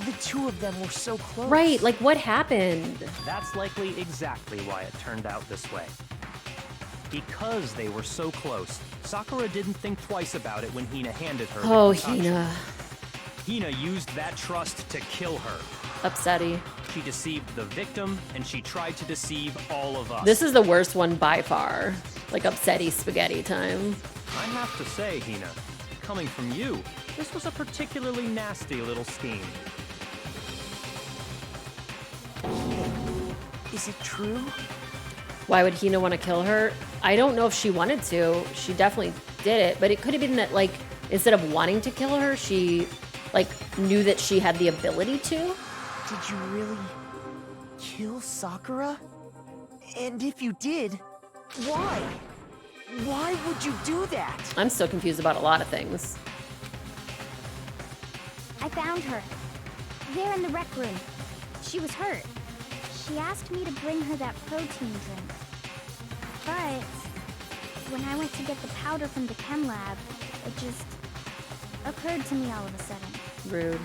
The two of them were so close. Right, like what happened? That's likely exactly why it turned out this way. Because they were so close, Sakura didn't think twice about it when Hina handed her Oh, the concoction. Hina. Hina used that trust to kill her. Upsetty. She deceived the victim, and she tried to deceive all of us. This is the worst one by far. Like upsetty spaghetti time. I have to say, Hina, coming from you, this was a particularly nasty little scheme. Is it true? Why would Hina want to kill her? I don't know if she wanted to. She definitely did it, but it could have been that, like, instead of wanting to kill her, she, like, knew that she had the ability to. Did you really kill Sakura? And if you did, why? Why would you do that? I'm still confused about a lot of things. I found her. There in the rec room. She was hurt. She asked me to bring her that protein drink. But when I went to get the powder from the chem lab, it just occurred to me all of a sudden. Rude.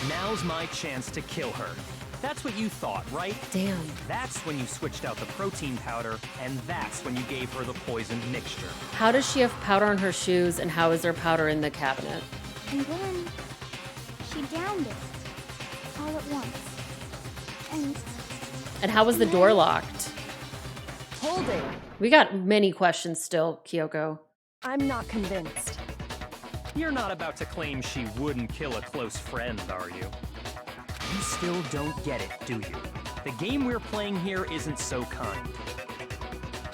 Now's my chance to kill her. That's what you thought, right? Damn. That's when you switched out the protein powder, and that's when you gave her the poisoned mixture. How does she have powder on her shoes, and how is there powder in the cabinet? And then she downed it all at once. And how was the door locked? Hold it. We got many questions still, Kyoko. I'm not convinced. You're not about to claim she wouldn't kill a close friend, are you? You still don't get it, do you? The game we're playing here isn't so kind.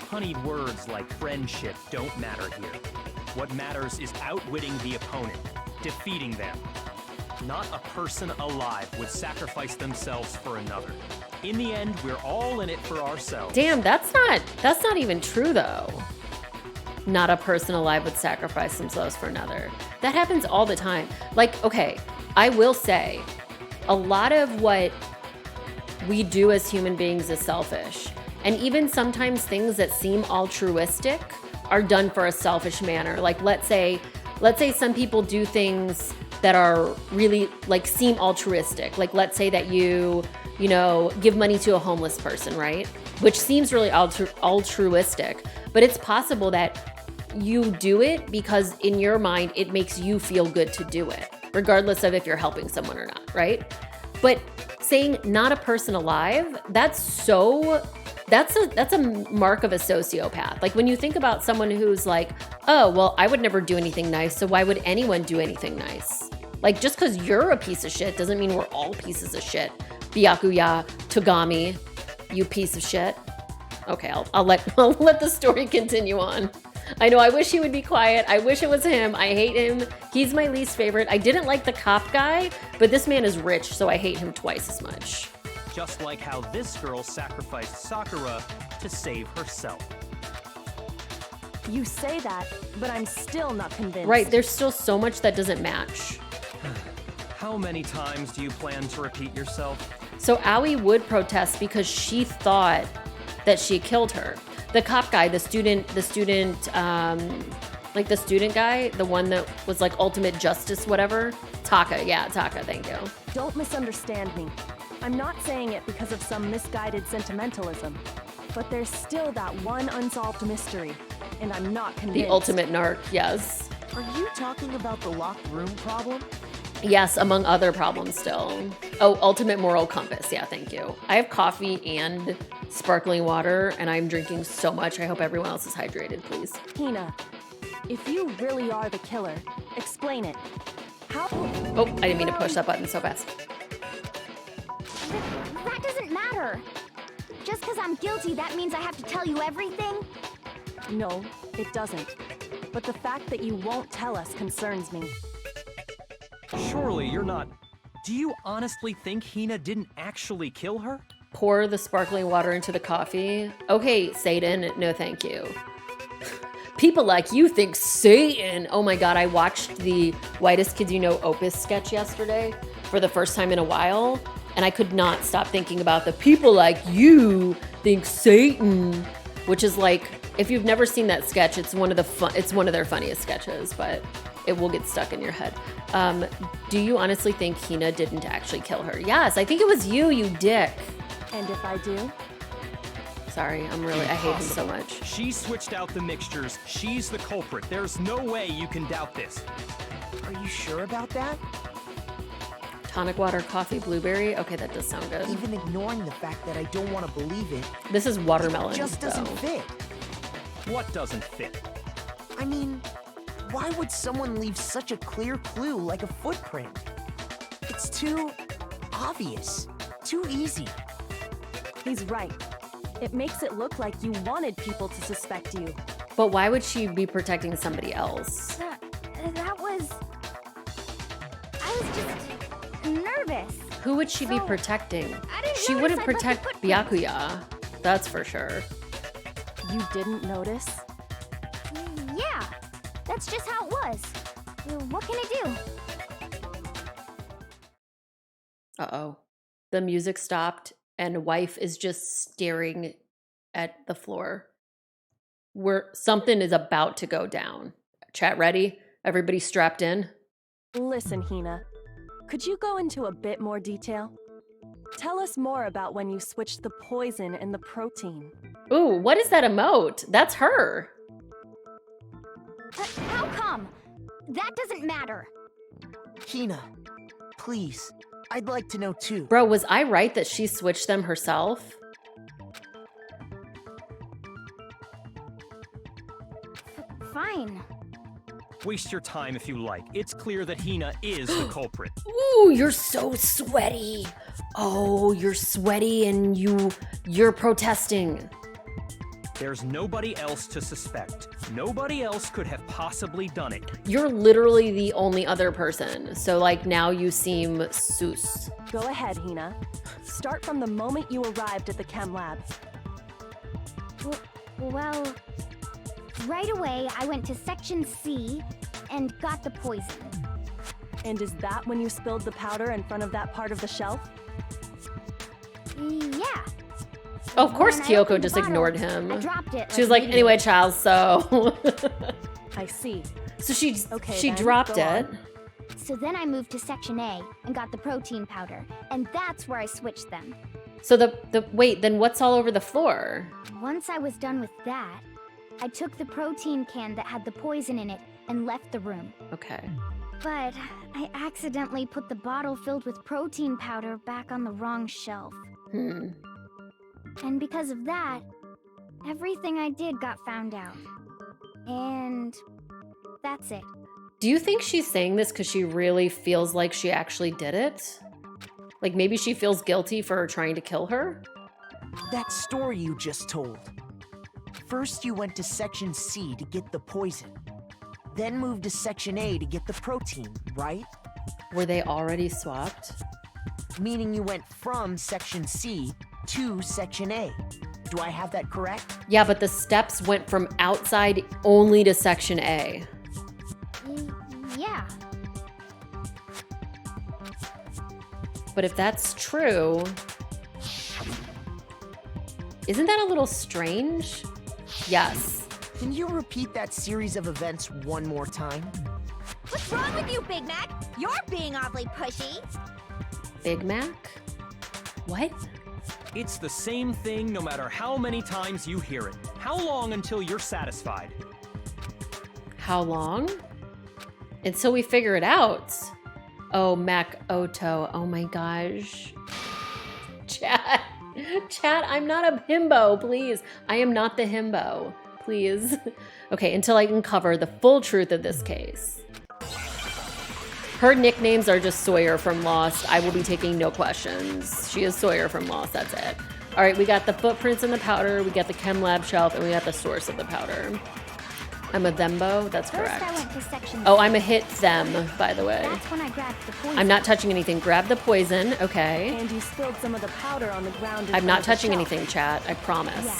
Honeyed words like friendship don't matter here. What matters is outwitting the opponent, defeating them. Not a person alive would sacrifice themselves for another. In the end, we're all in it for ourselves. Damn, that's not even true though. Not a person alive would sacrifice themselves for another. That happens all the time. Like, okay, I will say, a lot of what we do as human beings is selfish. And even sometimes things that seem altruistic are done for a selfish manner. Like let's say some people do things that are really like seem altruistic. Like let's say that you give money to a homeless person, right? Which seems really altruistic, but it's possible that you do it because in your mind it makes you feel good to do it, regardless of if you're helping someone or not, right? But saying not a person alive, that's a mark of a sociopath. Like when you think about someone who's like, oh, well, I would never do anything nice, so why would anyone do anything nice? Like just because you're a piece of shit doesn't mean we're all pieces of shit. Byakuya, Togami, you piece of shit. Okay, I'll let the story continue on. I know, I wish he would be quiet. I wish it was him. I hate him. He's my least favorite. I didn't like the cop guy, but this man is rich, so I hate him twice as much. Just like how this girl sacrificed Sakura to save herself. You say that, but I'm still not convinced. Right, there's still so much that doesn't match. How many times do you plan to repeat yourself? So Aoi would protest because she thought that she killed her. The cop guy, the student guy, the one that was like ultimate justice, whatever. Taka, thank you. Don't misunderstand me. I'm not saying it because of some misguided sentimentalism, but there's still that one unsolved mystery, and I'm not convinced. The ultimate narc, yes. Are you talking about the locked room problem? Yes, among other problems still. Oh, ultimate moral compass. Yeah, thank you. I have coffee and sparkling water, and I'm drinking so much. I hope everyone else is hydrated, please. Hina, if you really are the killer, explain it. How? Oh, I didn't mean to push that button so fast. That doesn't matter. Just because I'm guilty, that means I have to tell you everything? No, it doesn't. But the fact that you won't tell us concerns me. Surely you're not... Do you honestly think Hina didn't actually kill her? Pour the sparkling water into the coffee. Okay, Satan, no thank you. People like you think Satan. Oh my God, I watched the Whitest Kids You Know Opus sketch yesterday for the first time in a while, and I could not stop thinking about the people like you think Satan, which is like, if you've never seen that sketch, it's one of their funniest sketches, but it will get stuck in your head. Do you honestly think Hina didn't actually kill her? Yes, I think it was you, you dick. And if I do? Sorry, I hate him so much. She switched out the mixtures. She's the culprit. There's no way you can doubt this. Are you sure about that? Tonic water, coffee, blueberry. Okay, that does sound good. Even ignoring the fact that I don't want to believe it, This is watermelon, it just doesn't though. fit. What doesn't fit? I mean, why would someone leave such a clear clue like a footprint? It's too obvious, too easy. He's right. It makes it look like you wanted people to suspect you. But why would she be protecting somebody else? That was... I was just nervous. Who would she be So, protecting? I didn't She notice wouldn't I left the protect footprint. Byakuya. That's for sure. You didn't notice? Yeah, that's just how it was. What can I do? Uh-oh. The music stopped and wife is just staring at the floor. Something is about to go down. Chat ready? Everybody strapped in? Listen, Hina. Could you go into a bit more detail? Tell us more about when you switched the poison and the protein. Ooh, what is that emote? That's her. How come? That doesn't matter. Hina, please, I'd like to know too. Bro, was I right that she switched them herself? Fine. Waste your time if you like. It's clear that Hina is the culprit. Ooh, you're so sweaty. Oh, you're sweaty and you're protesting. There's nobody else to suspect. Nobody else could have possibly done it. You're literally the only other person. So like now you seem sus. Go ahead, Hina. Start from the moment you arrived at the chem lab. Well, right away I went to Section C and got the poison. And is that when you spilled the powder in front of that part of the shelf? Yeah. Oh, of course When I Kyoko opened the just bottle, ignored him. I dropped it. She was like, an anyway, idiot. child, so. I see. So she Okay, then, dropped go it. on. So then I moved to Section A and got the protein powder, and that's where I switched them. So wait, then what's all over the floor? Once I was done with that, I took the protein can that had the poison in it and left the room. Okay. But I accidentally put the bottle filled with protein powder back on the wrong shelf. And because of that, everything I did got found out. And that's it. Do you think she's saying this because she really feels like she actually did it? Like maybe she feels guilty for trying to kill her? That story you just told. First you went to Section C to get the poison. Then moved to Section A to get the protein, right? Were they already swapped? Meaning you went from Section C to Section A. Do I have that correct? Yeah, but the steps went from outside only to Section A. Yeah. But if that's true, isn't that a little strange? Yes. Can you repeat that series of events one more time? What's wrong with you, Big Mac? You're being awfully pushy. Big Mac? What? It's the same thing no matter how many times you hear it. How long until you're satisfied? How long? Until we figure it out. Oh, Mac Oto. Oh my gosh. Chat, I'm not a himbo, please. I am not the himbo, please. Okay, until I can cover the full truth of this case. Her nicknames are just Sawyer from Lost. I will be taking no questions. She is Sawyer from Lost, that's it. All right, we got the footprints in the powder, we got the chem lab shelf, and we got the source of the powder. I'm a thembo, that's First correct. I went to Section Oh, C. I'm a hit them, by the way. That's when I grabbed the poison. I'm not touching anything. Grab the poison, okay. And you spilled some of the powder on the ground. in I'm front not of the touching shelf. anything, chat, I promise. Yeah.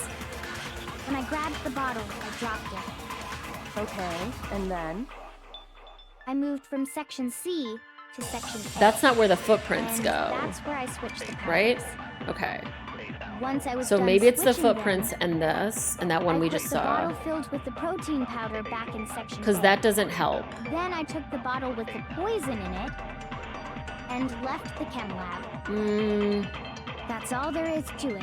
When I grabbed the bottle, I dropped it. Okay, and then? I moved from Section C to Section A. That's not where the footprints and go, That's where I switched the powders. right? Okay. Once I was So done maybe it's the switching them, footprints and this, and that one I we put just the saw. bottle filled with the protein powder back in Section Because A. that doesn't help. Then I took the bottle with the poison in it and left the chem lab. That's all there is to it.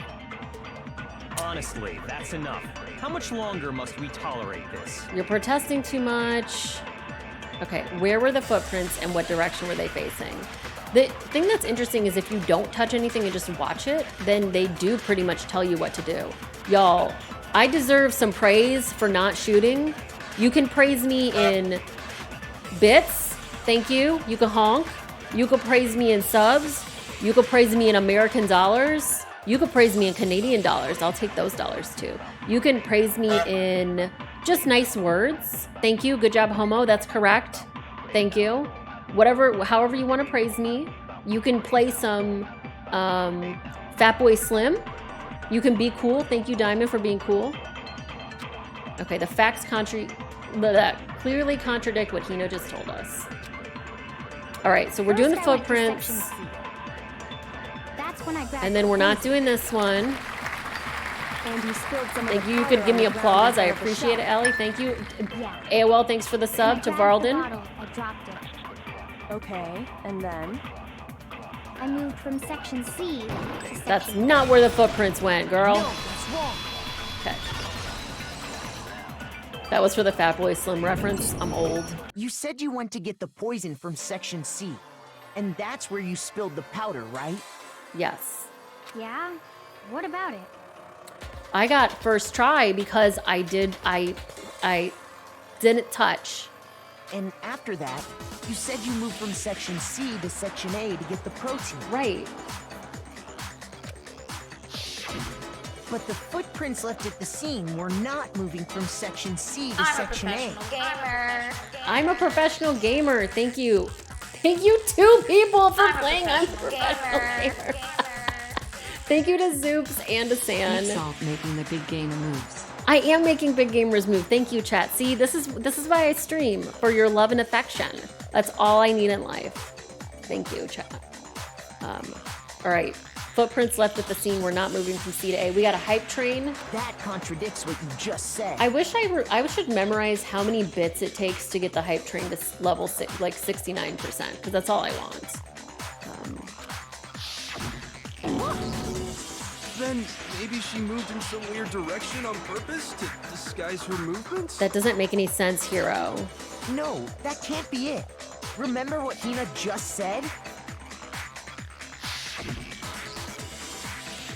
Honestly, that's enough. How much longer must we tolerate this? You're protesting too much. Okay, where were the footprints and what direction were they facing? The thing that's interesting is if you don't touch anything and just watch it, then they do pretty much tell you what to do. Y'all, I deserve some praise for not shooting. You can praise me in bits. Thank you. You can honk. You can praise me in subs. You can praise me in American dollars. You can praise me in Canadian dollars. I'll take those dollars too. You can praise me in just nice words. Thank you. Good job, homo. That's correct. Thank you. Whatever, however you want to praise me. You can play some Fatboy Slim. You can be cool. Thank you, Diamond, for being cool. Okay, the facts clearly contradict what Hino just told us. All right, so we're doing the First I went to footprints. Section C. That's when I grabbed And then the we're not poison. doing this one. And you spilled some of Thank the you. You powder could give on me the ground applause. in I front of the appreciate it, shelf. Ellie. Thank you. Yeah. AOL, thanks for the sub to When I grabbed the Varlden. bottle, I dropped it. Okay, and then? I I moved from section C to section That's not where the footprints went, girl. No, that's wrong. Okay. That was for the Fat Boy Slim reference. I'm old. You said you went to get the poison from section C. And that's where you spilled the powder, right? Yes. Yeah? What about it? I got first try because I didn't touch. And after that, you said you moved from section C to section A to get the protein. Right. But the footprints left at the scene were not moving from section C to section A. Gamer. I'm a professional gamer. Thank you. Thank you, 2 people for playing. I'm a professional gamer. Thank you to Zoops and to San. Stop making the big gamer moves. I am making big gamers move. Thank you, chat. See, this is why I stream, for your love and affection. That's all I need in life. Thank you, chat. All right. Footprints left at the scene. We're not moving from C to A. We got a hype train. That contradicts what you just said. I wish I should memorize how many bits it takes to get the hype train to level 69%, because that's all I want. Then maybe she moved in some weird direction on purpose to disguise her movements? That doesn't make any sense, Hero. No, that can't be it. Remember what Hina just said?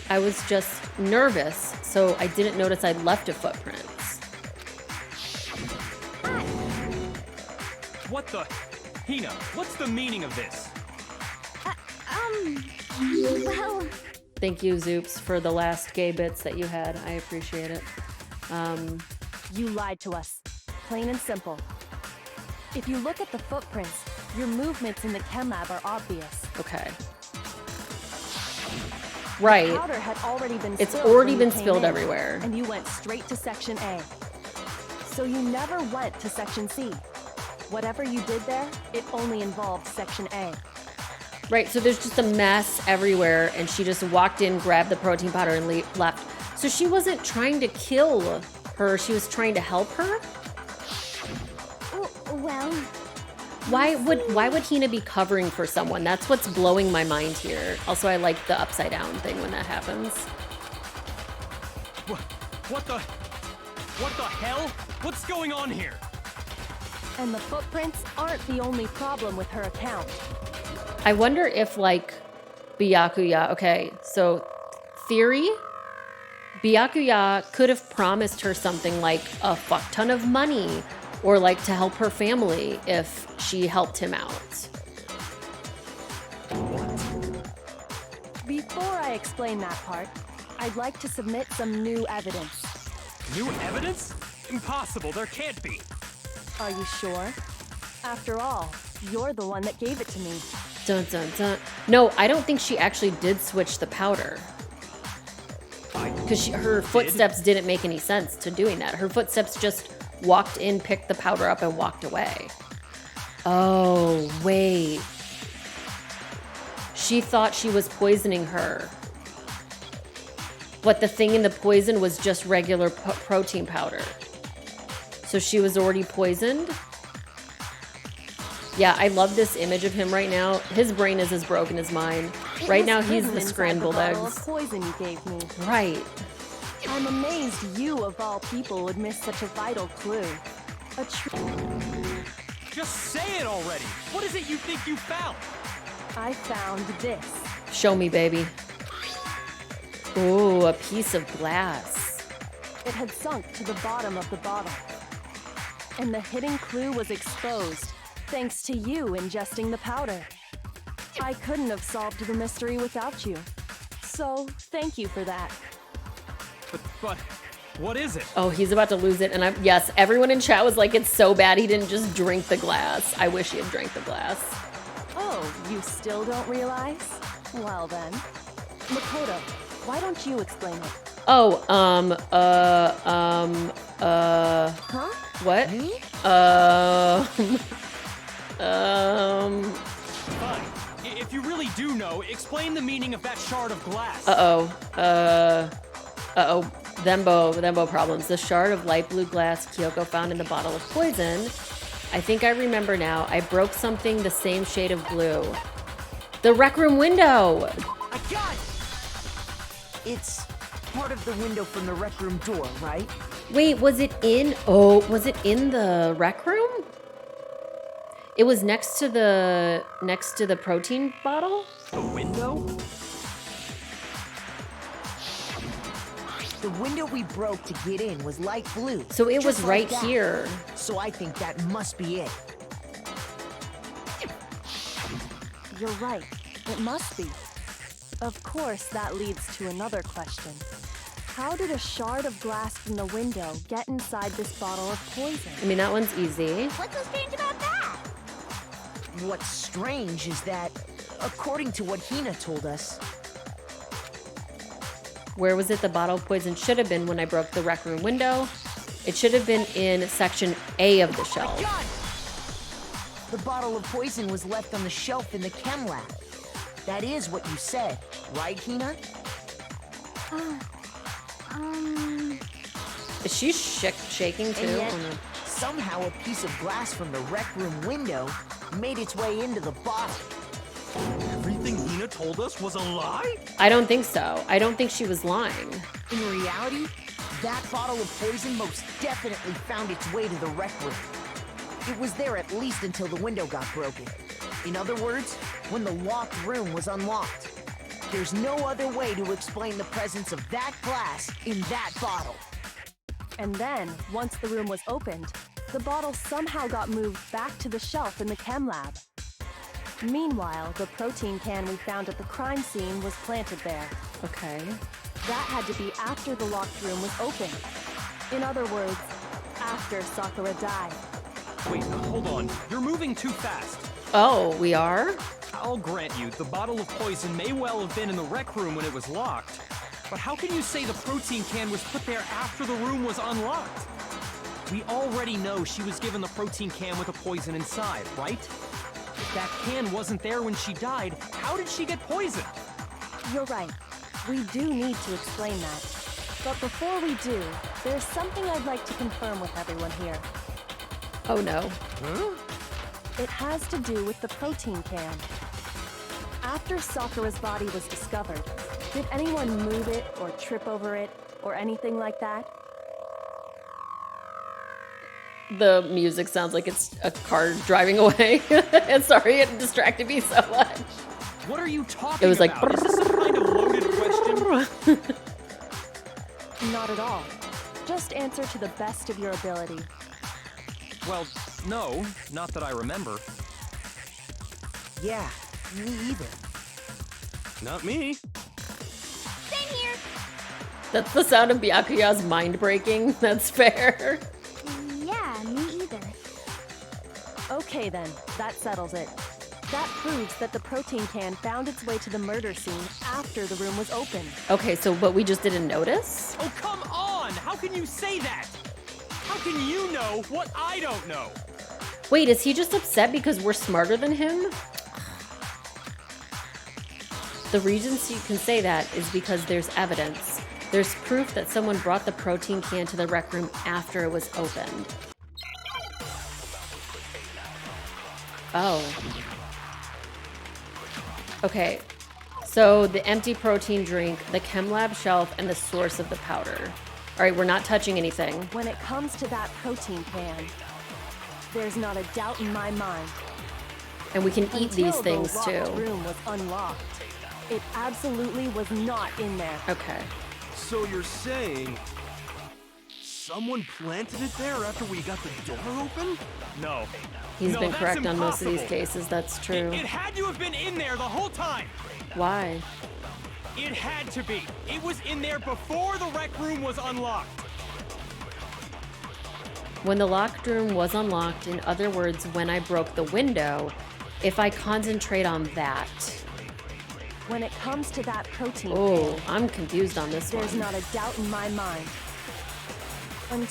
I was just nervous, so I didn't notice I'd left a footprints. What the? Hina, what's the meaning of this? Well, Thank you, Zoops, for the last gay bits that you had. I appreciate it. You lied to us. Plain and simple. If you look at the footprints, your movements in the chem lab are obvious. Okay. Right. Powder had already been It's spilled already when you been came spilled in, everywhere. And you went straight to section A. So you never went to section C. Whatever you did there, it only involved section A. Right, so there's just a mess everywhere, and she just walked in, grabbed the protein powder, and left. So she wasn't trying to kill her, she was trying to help her? well, Why would Hina be covering for someone? That's what's blowing my mind here. Also, I like the upside down thing when that happens. What the hell? What's going on here? And the footprints aren't the only problem with her account. I wonder if, like, Byakuya... Okay, so, theory? Byakuya could have promised her something like a fuck ton of money, or, like, to help her family if she helped him out. Before I explain that part, I'd like to submit some new evidence. New evidence? Impossible, there can't be. Are you sure? After all, you're the one that gave it to me. Dun, dun, dun. No, I don't think she actually did switch the powder. Because her footsteps didn't make any sense to doing that. Her footsteps just walked in, picked the powder up, and walked away. Oh, wait. She thought she was poisoning her. But the thing in the poison was just regular protein powder. So she was already poisoned? Yeah, I love this image of him right now. His brain is as broken as mine. Right now, he's the scrambled bottle eggs. of poison you gave me. Right. I'm amazed you, of all people, would miss such a vital clue. A Just say it already. What is it you think you found? I found this. Show me, baby. Ooh, a piece of glass. It had sunk to the bottom of the bottle. And the hidden clue was exposed, thanks to you ingesting the powder. I couldn't have solved the mystery without you. So, thank you for that. But, what is it? Oh, he's about to lose it. And yes, everyone in chat was like, it's so bad he didn't just drink the glass. I wish he had drank the glass. Oh, you still don't realize? Well then. Makoto, why don't you explain it? Oh, Huh? what? Me? Fine. If you really do know, explain the meaning of that shard of glass. Thembo problems. The shard of light blue glass Kyoko found in the bottle of poison. I think I remember now. I broke something the same shade of blue. The rec room window. I got it! It's part of the window from the rec room door, right? Wait, was it in? Oh, was it in the rec room? It was next to the protein bottle? The window? The window we broke to get in was light blue. So it was just like right that. here. So I think that must be it. You're right. It must be. Of course, that leads to another question. How did a shard of glass from the window get inside this bottle of poison? I mean, that one's easy. What's so strange about that? What's strange is that, according to what Hina told us, Where was it the bottle of poison should have been when I broke the rec room window? It should have been in section A of the shelf. God! The bottle of poison was left on the shelf in the chem lab. That is what you said, right, Hina? Is she shaking too? And yet, Oh, no. somehow a piece of glass from the rec room window made its way into the bottle. Everything Hina told us was a lie? I don't think so. I don't think she was lying. In reality, that bottle of poison most definitely found its way to the rec room. It was there at least until the window got broken. In other words, when the locked room was unlocked. There's no other way to explain the presence of that glass in that bottle. And then, once the room was opened, the bottle somehow got moved back to the shelf in the chem lab. Meanwhile, the protein can we found at the crime scene was planted there. Okay. That had to be after the locked room was opened. In other words, after Sakura died. Wait, hold on. You're moving too fast. Oh, we are? I'll grant you, the bottle of poison may well have been in the rec room when it was locked. But how can you say the protein can was put there after the room was unlocked? We already know she was given the protein can with the poison inside, right? If that can wasn't there when she died, how did she get poisoned? You're right. We do need to explain that. But before we do, there's something I'd like to confirm with everyone here. Oh no. Huh? It has to do with the protein can. After Sakura's body was discovered, did anyone move it or trip over it or anything like that? The music sounds like it's a car driving away. Sorry, it distracted me so much. What are you talking It was like... about? Is this some kind of loaded question? Not at all. Just answer to the best of your ability. Well, no, not that I remember. Yeah, me either. Not me. Same here. That's the sound of Byakuya's mind breaking. That's fair. Yeah, me either. Okay then, that settles it. That proves that the protein can found its way to the murder scene after the room was opened. Okay, so but we just didn't notice? Oh, come on! How can you say that? How can you know what I don't know? Wait, is he just upset because we're smarter than him? The reason you can say that is because there's evidence. There's proof that someone brought the protein can to the rec room after it was opened. Oh. Okay, so the empty protein drink, the chem lab shelf, and the source of the powder. All right, we're not touching anything. When it comes to that protein can, there's not a doubt in my mind. And we can eat these Until things the too. locked room was unlocked. It absolutely was not in there. Okay. So you're saying someone planted it there after we got the door open? No. He's No, been that's correct on most of these impossible. cases, that's true. It had to have been in there the whole time. Why? It had to be. It was in there before the rec room was unlocked. When the locked room was unlocked, in other words, when I broke the window, if I concentrate on that. When it comes to that protein Oh, can, I'm confused on this there's one. not a doubt in my mind.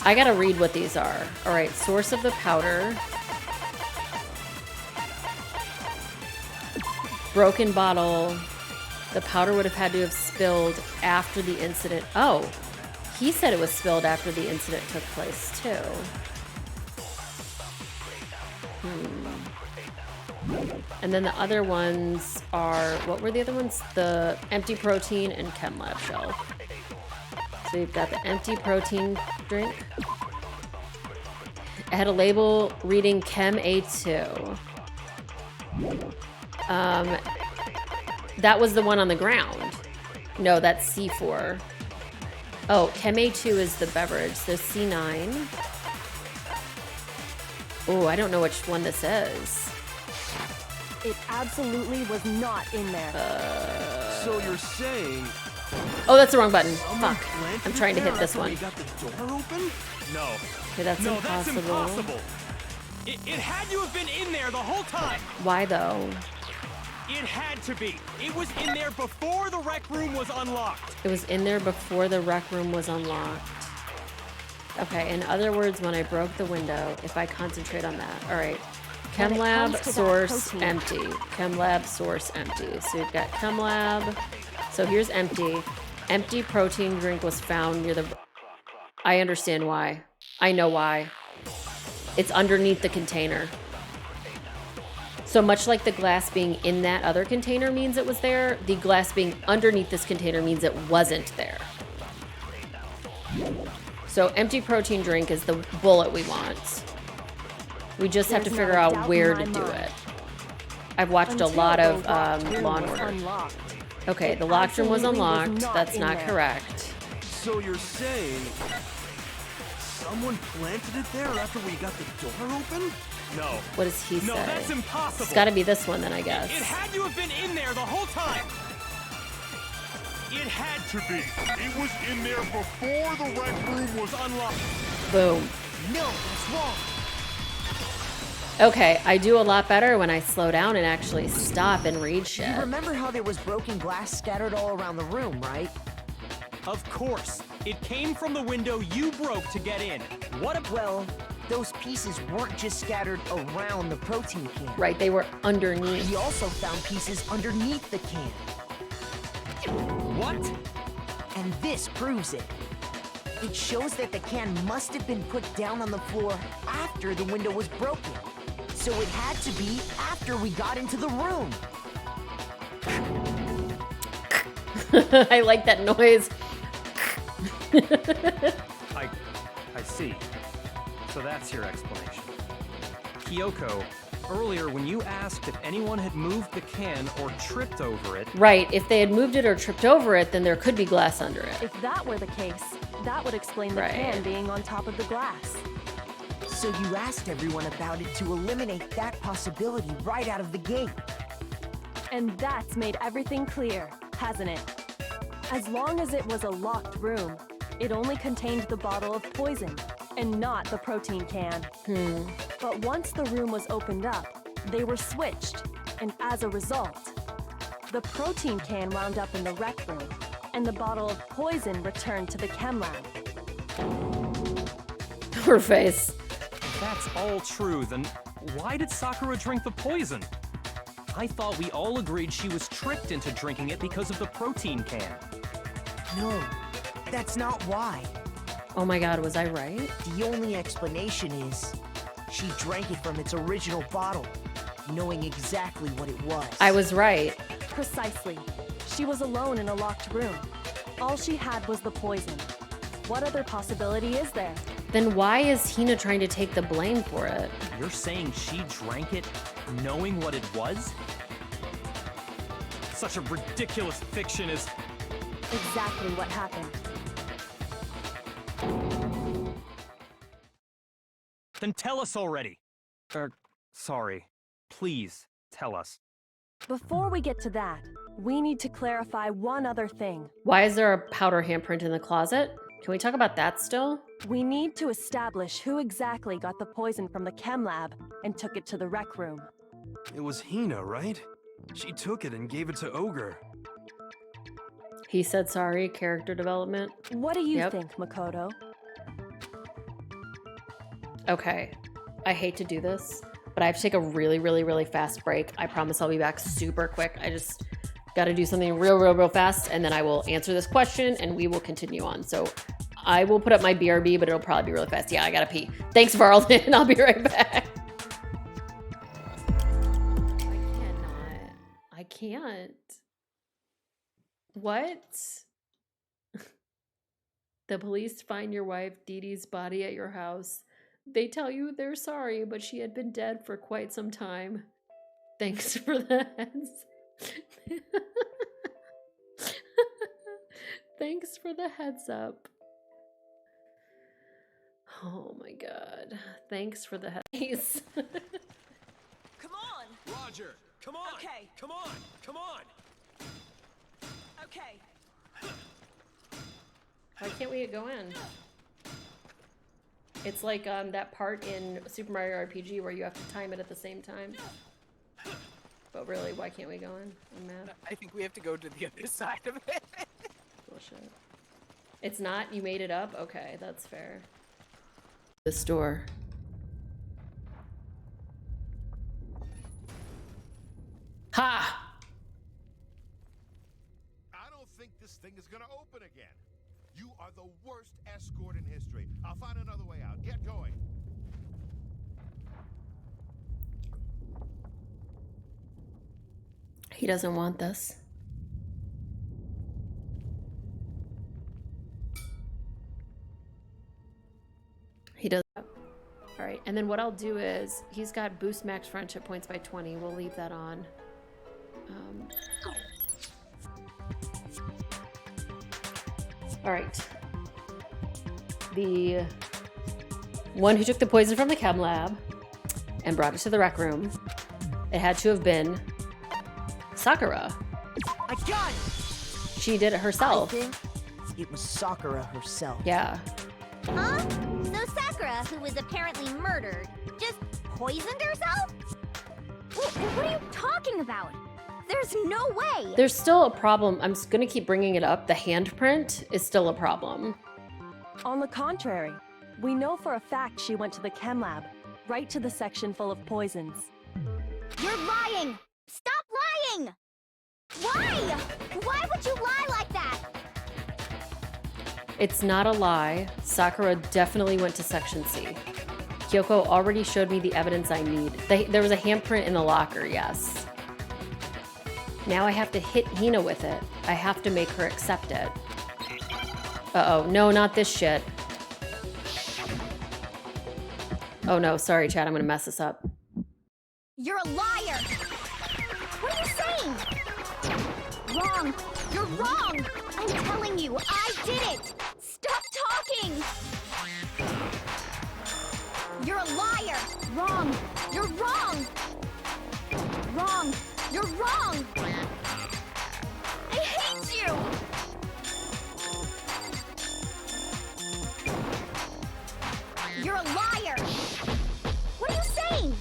I gotta read what these are. All right, source of the powder. Broken bottle. The powder would have had to have spilled after the incident. Oh, he said it was spilled after the incident took place too. And then the other ones are, what were the other ones? The empty protein and chem lab shelf. So you've got the empty protein drink. It had a label reading Chem A2. That was the one on the ground. No, that's C4. Oh, Chem A2 is the beverage. There's C9. Oh, I don't know which one this is. It absolutely was not in there. So you're saying Oh, that's the wrong button. someone Fuck. planted I'm it trying to there hit this after one. we got the door open? No. Okay, that's No, impossible. that's impossible. It had to have been in there the whole time. Why though? It had to be. It was in there before the rec room was unlocked. It was in there before the rec room was unlocked. Okay, in other words, when I broke the window, if I concentrate on that. All right. Chem When it lab, comes to that source, protein. empty. Chem lab, source, empty. So you've got chem lab. So here's empty. Empty protein drink was found near the... I understand why. I know why. It's underneath the container. So much like the glass being in that other container means it was there, the glass being underneath this container means it wasn't there. So empty protein drink is the bullet we want. We just have to There's figure not a out doubt where in to my do mind. it. I've watched a Until lot the of locked room Law and was Order. unlocked. Okay, It the locked room was absolutely was unlocked. not That's in not there. correct. So you're saying someone planted it there after we got the door open? No. What does he No, say? that's impossible. It's gotta be this one then, I guess. It had to have been in there the whole time. It had to be. It was in there before the rec room was unlocked. Boom. No, that's wrong. Okay, I do a lot better when I slow down and actually stop and read shit. You remember how there was broken glass scattered all around the room, right? Of course. It came from the window you broke to get in. What a... Well, those pieces weren't just scattered around the protein can. Right, they were underneath. He also found pieces underneath the can. What? And this proves it. It shows that the can must have been put down on the floor after the window was broken. So it had to be after we got into the room. I like that noise. I see. So that's your explanation. Kyoko, earlier when you asked if anyone had moved the can or tripped over it, Right, if they had moved it or tripped over it, then there could be glass under it. If that were the case, that would explain the Right. can being on top of the glass. So you asked everyone about it to eliminate that possibility right out of the gate. And that's made everything clear, hasn't it? As long as it was a locked room, it only contained the bottle of poison and not the protein can. But once the room was opened up, they were switched, and as a result, the protein can wound up in the rec room, and the bottle of poison returned to the chem lab. Her face. if that's all true, then why did Sakura drink the poison? I thought we all agreed she was tricked into drinking it because of the protein can. No, that's not why. Oh my god, was I right? The only explanation is she drank it from its original bottle, knowing exactly what it was. I was right. Precisely. She was alone in a locked room. All she had was the poison. What other possibility is there? Then why is Hina trying to take the blame for it? You're saying she drank it knowing what it was? Such a ridiculous fiction is... Exactly what happened. Then tell us already. Sorry. Please, tell us. Before we get to that, we need to clarify one other thing. Why is there a powder handprint in the closet? Can we talk about that still? We need to establish who exactly got the poison from the chem lab and took it to the rec room. It was Hina, right? She took it and gave it to Ogre. He said sorry, character development. What do you Yep. think, Makoto? Okay, I hate to do this, but I have to take a really, really, really fast break. I promise I'll be back super quick. I just gotta do something real fast, and then I will answer this question, and we will continue on. So I will put up my BRB, but it'll probably be really fast. Yeah, I gotta pee. Thanks, Varlton. I'll be right back. not. What? The police find your wife Dee Dee's body at your house. They tell you they're sorry, but she had been dead for quite some time. Thanks for the heads. Thanks for the heads up. Oh my god. Thanks for the heads. Come on! Roger, come on! Okay. Come on! Come on! Okay. Why can't we go in? It's like that part in Super Mario RPG where you have to time it at the same time. But really, why can't we go in? I'm mad. I think we have to go to the other side of it. Bullshit. It's not? You made it up? Okay, that's fair. This door. Ha! I don't think this thing is gonna open again. You are the worst escort in history. I'll find another way out. Get going. He doesn't want this. He does. All right, and then what I'll do is he's got boost max friendship points by 20. We'll leave that on. All right. The one who took the poison from the chem lab and brought it to the rec room. It had to have been Sakura. I got it! She did it herself. I think it was Sakura herself. Yeah. Huh? So Sakura, who was apparently murdered, just poisoned herself? What are you talking about? There's no way! There's still a problem. I'm just gonna keep bringing it up. The handprint is still a problem. On the contrary, we know for a fact she went to the chem lab, right to the section full of poisons. You're lying! Stop lying! Why? Why would you lie like that? It's not a lie. Sakura definitely went to Section C. Kyoko already showed me the evidence I need. There was a handprint in the locker, yes. Now I have to hit Hina with it. I have to make her accept it. Uh-oh, no, not this shit. Oh no, sorry, Chad, I'm gonna mess this up. You're a liar! What are you saying? Wrong! You're wrong! I'm telling you, I did it! Stop talking! You're a liar! Wrong! You're wrong! Wrong! You're wrong! I hate you! You're a liar! What are you saying?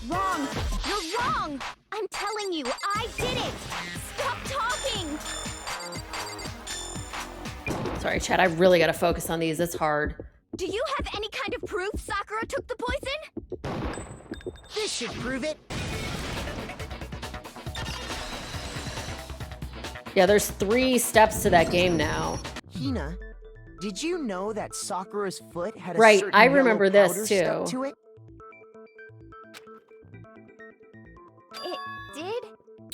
Wrong! You're wrong! I'm telling you, I did it! Stop talking! Sorry, Chad, I really gotta focus on these. It's hard. Do you have any kind of proof Sakura took the poison? This should prove it. Yeah, there's 3 steps to that game now. Hina, did you know that Sakura's foot had a Right, certain I yellow remember this, powder stuck too. to it? It did?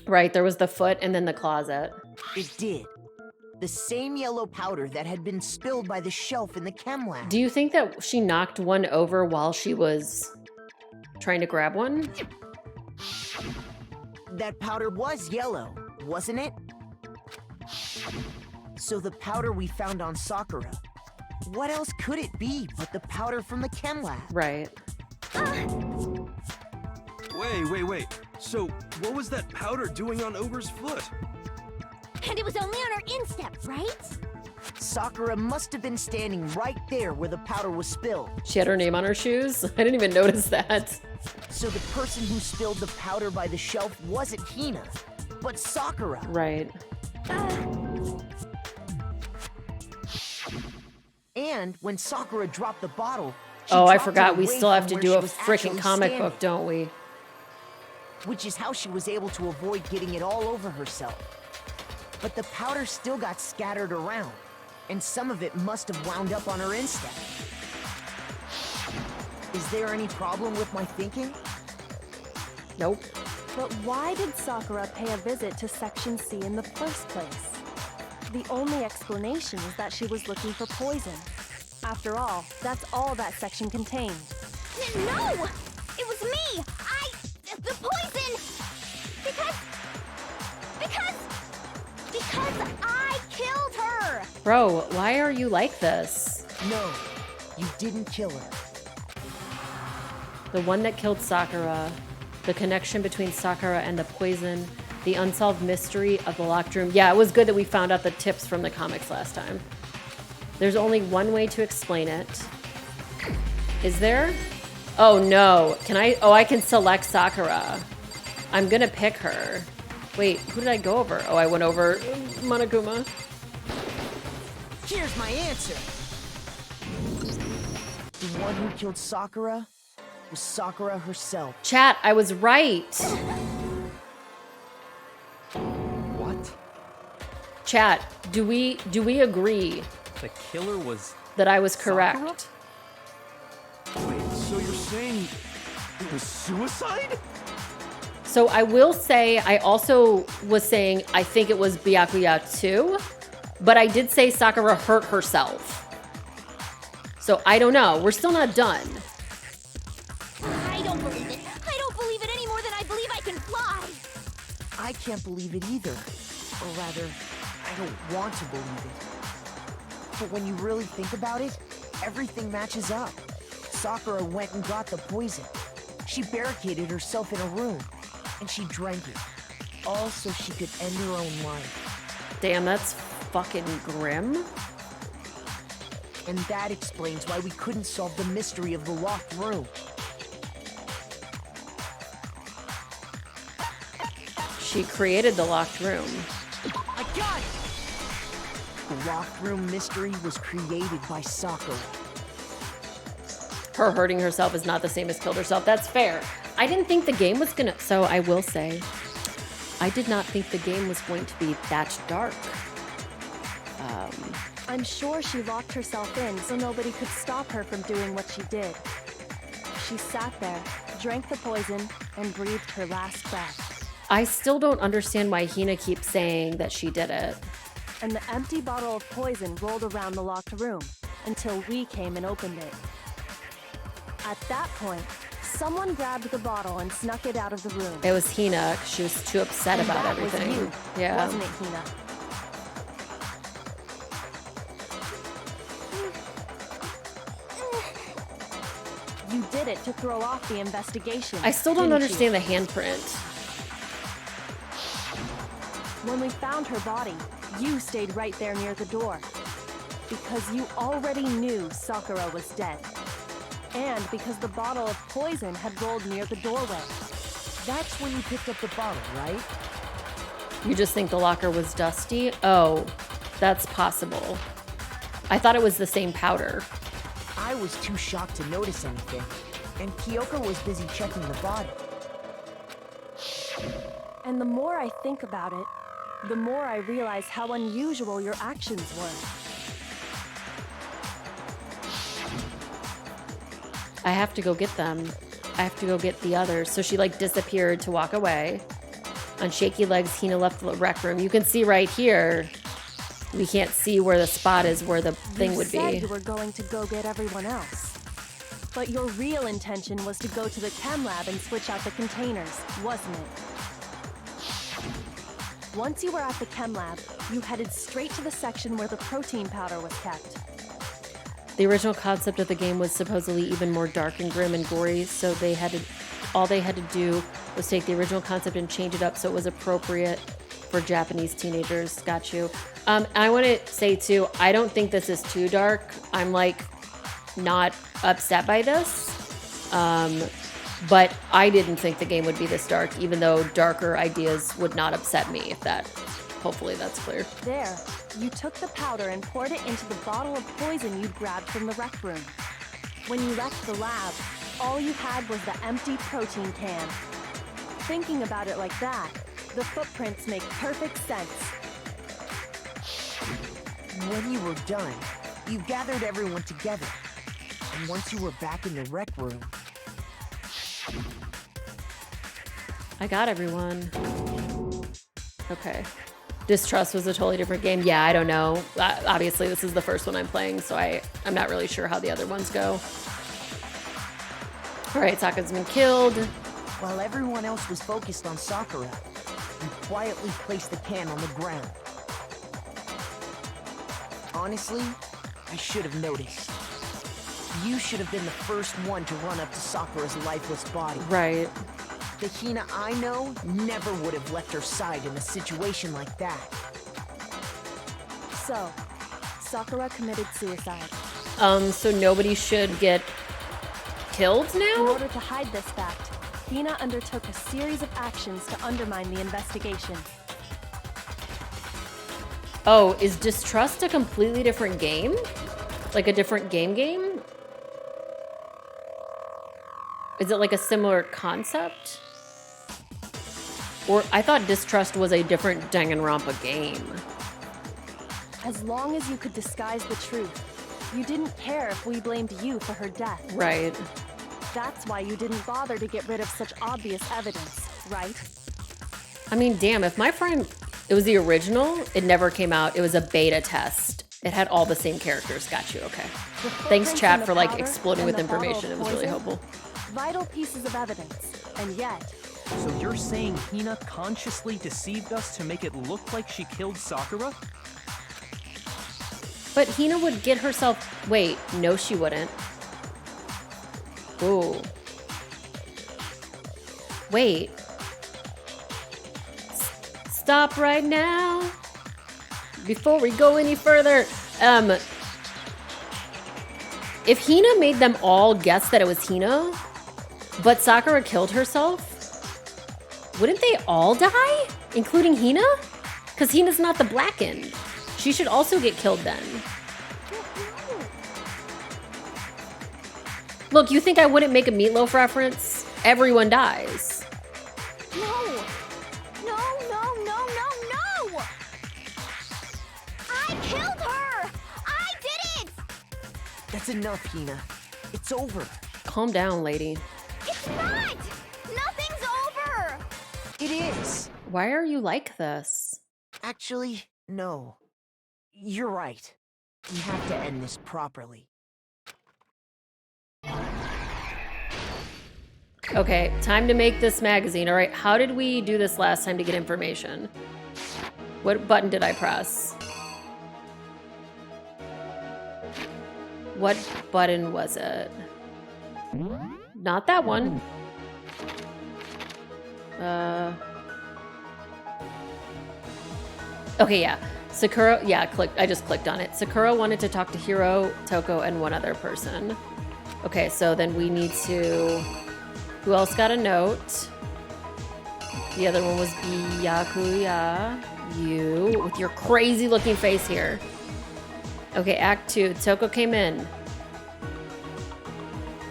Right, there was the foot and then the closet. It did. The same yellow powder that had been spilled by the shelf in the chem lab. Do you think that she knocked one over while she was trying to grab one? That powder was yellow, wasn't it? So the powder we found on Sakura, what else could it be but the powder from the chem lab? Right. Wait. So, what was that powder doing on Ogre's foot? And it was only on her instep, right? Sakura must have been standing right there where the powder was spilled. She had her name on her shoes? I didn't even notice that. So the person who spilled the powder by the shelf wasn't Hina, but Sakura. Right. And when Sakura dropped the bottle, she Oh, I dropped it forgot. We away still have from to where do she a was freaking actually comic standing, book, don't we? which is how she was able to avoid getting it all over herself. But the powder still got scattered around, and some of it must have wound up on her instep. Is there any problem with my thinking? Nope. But why did Sakura pay a visit to Section C in the first place? The only explanation is that she was looking for poison. After all, that's all that section contained. No! It was me! The poison! Because I killed her! Bro, why are you like this? No, you didn't kill her. The one that killed Sakura, the connection between Sakura and the poison, the unsolved mystery of the locked room. Yeah, it was good that we found out the tips from the comics last time. There's only one way to explain it. Is there? Oh no, can I? Oh, I can select Sakura. I'm gonna pick her. Wait, who did I go over? Oh, I went over Monokuma. Here's my answer. The one who killed Sakura was Sakura herself. Chat, I was right. What? Chat, do we agree The killer was that I was correct? Wait, so you're saying it was suicide? So I will say, I also was saying I think it was Byakuya too, but I did say Sakura hurt herself. So I don't know. We're still not done. I don't believe it. I don't believe it any more than I believe I can fly. I can't believe it either. Or rather, I don't want to believe it. But when you really think about it, everything matches up. Sakura went and got the poison. She barricaded herself in a room, and she drank it. All so she could end her own life. Damn, that's fucking grim. And that explains why we couldn't solve the mystery of the locked room. She created the locked room. I got it! The locked room mystery was created by Sakura. Her hurting herself is not the same as killed herself. That's fair. I didn't think the game was gonna... So I will say, I did not think the game was going to be that dark. I'm sure she locked herself in so nobody could stop her from doing what she did. She sat there, drank the poison, and breathed her last breath. I still don't understand why Hina keeps saying that she did it. And the empty bottle of poison rolled around the locked room until we came and opened it. At that point, someone grabbed the bottle and snuck it out of the room. It was Hina, 'cause she was too upset And about that everything. was you, Yeah. wasn't it, Hina? You did it to throw off the investigation. I still don't didn't understand you? the handprint. When we found her body, you stayed right there near the door. Because you already knew Sakura was dead. And because the bottle of poison had rolled near the doorway. That's when you picked up the bottle, right? You just think the locker was dusty? Oh, that's possible. I thought it was the same powder. I was too shocked to notice anything, and Kyoko was busy checking the body. And the more I think about it, the more I realize how unusual your actions were. I have to go get them. I have to go get the others. So she like disappeared to walk away. On shaky legs, Hina left the rec room. You can see right here, we can't see where the spot is where the thing would You said be. you were going to go get everyone else. But your real intention was to go to the chem lab and switch out the containers, wasn't it? Once you were at the chem lab, you headed straight to the section where the protein powder was kept. The original concept of the game was supposedly even more dark and grim and gory, so all they had to do was take the original concept and change it up so it was appropriate for Japanese teenagers. Got you. I want to say too, I don't think this is too dark. I'm like not upset by this. But I didn't think the game would be this dark, even though darker ideas would not upset me if that, hopefully that's clear. There, you took the powder and poured it into the bottle of poison you'd grabbed from the rec room. When you left the lab, all you had was the empty protein can. Thinking about it like that, the footprints make perfect sense. When you were done, you gathered everyone together. And once you were back in the rec room, I got everyone. Okay. Distrust was a totally different game. Yeah, I don't know. Obviously, this is the first one I'm playing, so I'm not really sure how the other ones go. All right, Sakura's been killed. While everyone else was focused on Sakura, you quietly placed the can on the ground. Honestly, I should have noticed. You should have been the first one to run up to Sakura's lifeless body. Right. The Hina I know never would have left her side in a situation like that. So, Sakura committed suicide. So nobody should get killed In now? order to hide this fact, Hina undertook a series of actions to undermine the investigation. Oh, is Distrust a completely different game? Like a different game? Is it like a similar concept? Or I thought Distrust was a different Danganronpa game. As long as you could disguise the truth, you didn't care if we blamed you for her death. Right. That's why you didn't bother to get rid of such obvious evidence, right? I mean, damn, if my friend, it was the original, it never came out. It was a beta test. It had all the same characters. Got you, okay. The Thanks, footprints chat, in for the like powder exploding and with the bottle of information. It was really poison, helpful. Vital pieces of evidence, and yet, So you're saying Hina consciously deceived us to make it look like she killed Sakura? But Hina would get herself... Wait, no she wouldn't. Ooh. Wait. Stop right now. Before we go any further. If Hina made them all guess that it was Hina, but Sakura killed herself, wouldn't they all die? Including Hina? Because Hina's not the blackened. She should also get killed then. Look, you think I wouldn't make a Meatloaf reference? Everyone dies. No! No, no, no, no, no! I killed her! I did it! That's enough, Hina. It's over. Calm down, lady. It's not! Nothing's over! It is. Why are you like this? Actually, no. You're right. We have to end this properly. Okay, time to make this magazine. All right, how did we do this last time to get information? What button did I press? What button was it? Not that one. Okay, yeah. Sakura, yeah, I just clicked on it. Sakura wanted to talk to Hiro, Toko, and one other person. Okay, so then we need to... Who else got a note? The other one was Byakuya. You, with your crazy looking face here. Okay, Act 2. Toko came in.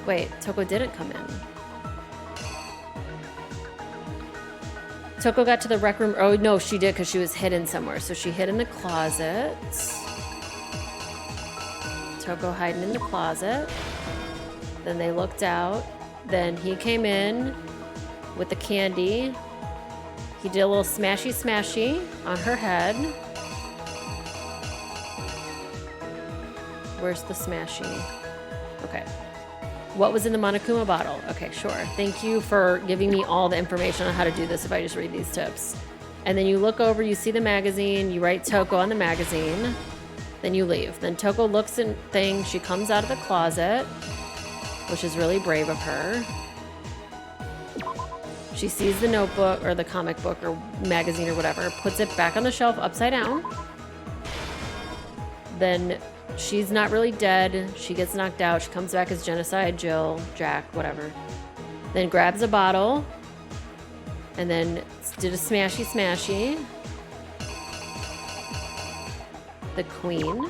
Wait, Toko didn't come in. Toko got to the rec room. Oh, no, she did because she was hidden somewhere. So she hid in the closet. Toko hiding in the closet. Then they looked out. Then he came in with the candy. He did a little smashy smashy on her head. Where's the smashy? Okay. What was in the Monokuma bottle? Okay, sure. Thank you for giving me all the information on how to do this if I just read these tips. And then you look over, you see the magazine, you write Toko on the magazine, then you leave. Then Toko looks in thing, she comes out of the closet, which is really brave of her. She sees the notebook or the comic book or magazine or whatever, puts it back on the shelf upside down. Then she's not really dead. She gets knocked out. She comes back as Genocide, Jill, Jack, whatever. Then grabs a bottle and then did a smashy smashy. The Queen.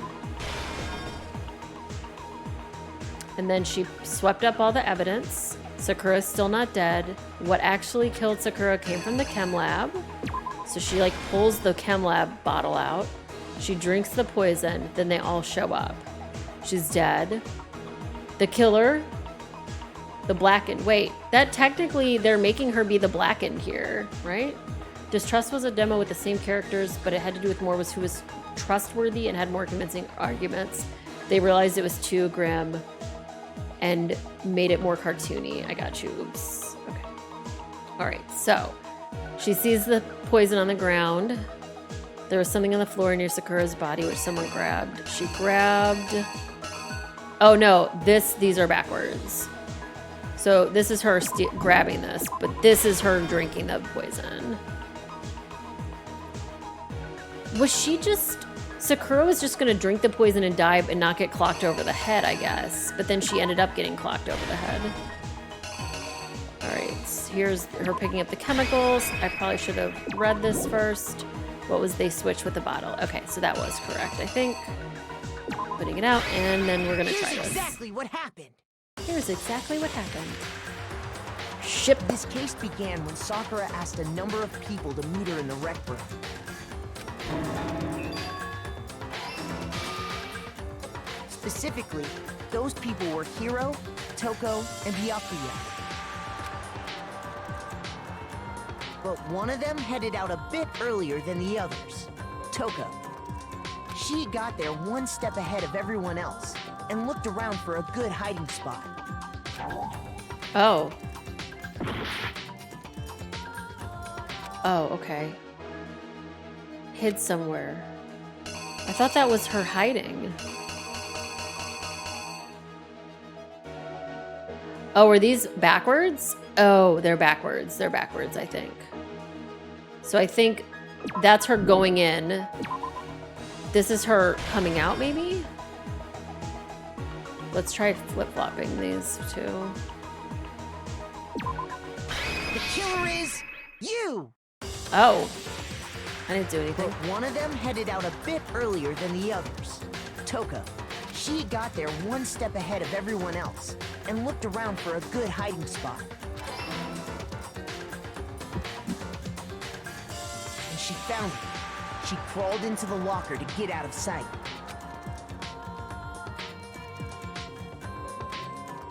And then she swept up all the evidence. Sakura's still not dead. What actually killed Sakura came from the chem lab. So she like pulls the chem lab bottle out. She drinks the poison. Then they all show up. She's dead. The killer The blackened. Wait, that technically they're making her be the blackened here, right? Distrust was a demo with the same characters, but it had to do with more was who was trustworthy and had more convincing arguments. They realized it was too grim and made it more cartoony. I got you. Oops. Okay. All right. So she sees the poison on the ground. There was something on the floor near Sakura's body, which someone grabbed. She grabbed... Oh, no. These are backwards. So this is her grabbing this, but this is her drinking the poison. Was she just... Sakura was just going to drink the poison and die and not get clocked over the head, I guess. But then she ended up getting clocked over the head. All right, so here's her picking up the chemicals. I probably should have read this first. What was they switched with the bottle? Okay, so that was correct, I think. Putting it out, and then we're going to try this. Here's exactly what happened. Here's exactly what happened. Ship. This case began when Sakura asked a number of people to meet her in the rec room. Specifically, those people were Hiro, Toko, and Byakuya. But one of them headed out a bit earlier than the others, Toko. She got there one step ahead of everyone else and looked around for a good hiding spot. Oh. Oh, okay. Hid somewhere. I thought that was her hiding. Oh, were these backwards? Oh, they're backwards. They're backwards, I think. So I think that's her going in. This is her coming out, maybe? Let's try flip-flopping these two. The killer is you! Oh. I didn't do anything. But one of them headed out a bit earlier than the others, Toko. She got there one step ahead of everyone else and looked around for a good hiding spot. And she found it. She crawled into the locker to get out of sight.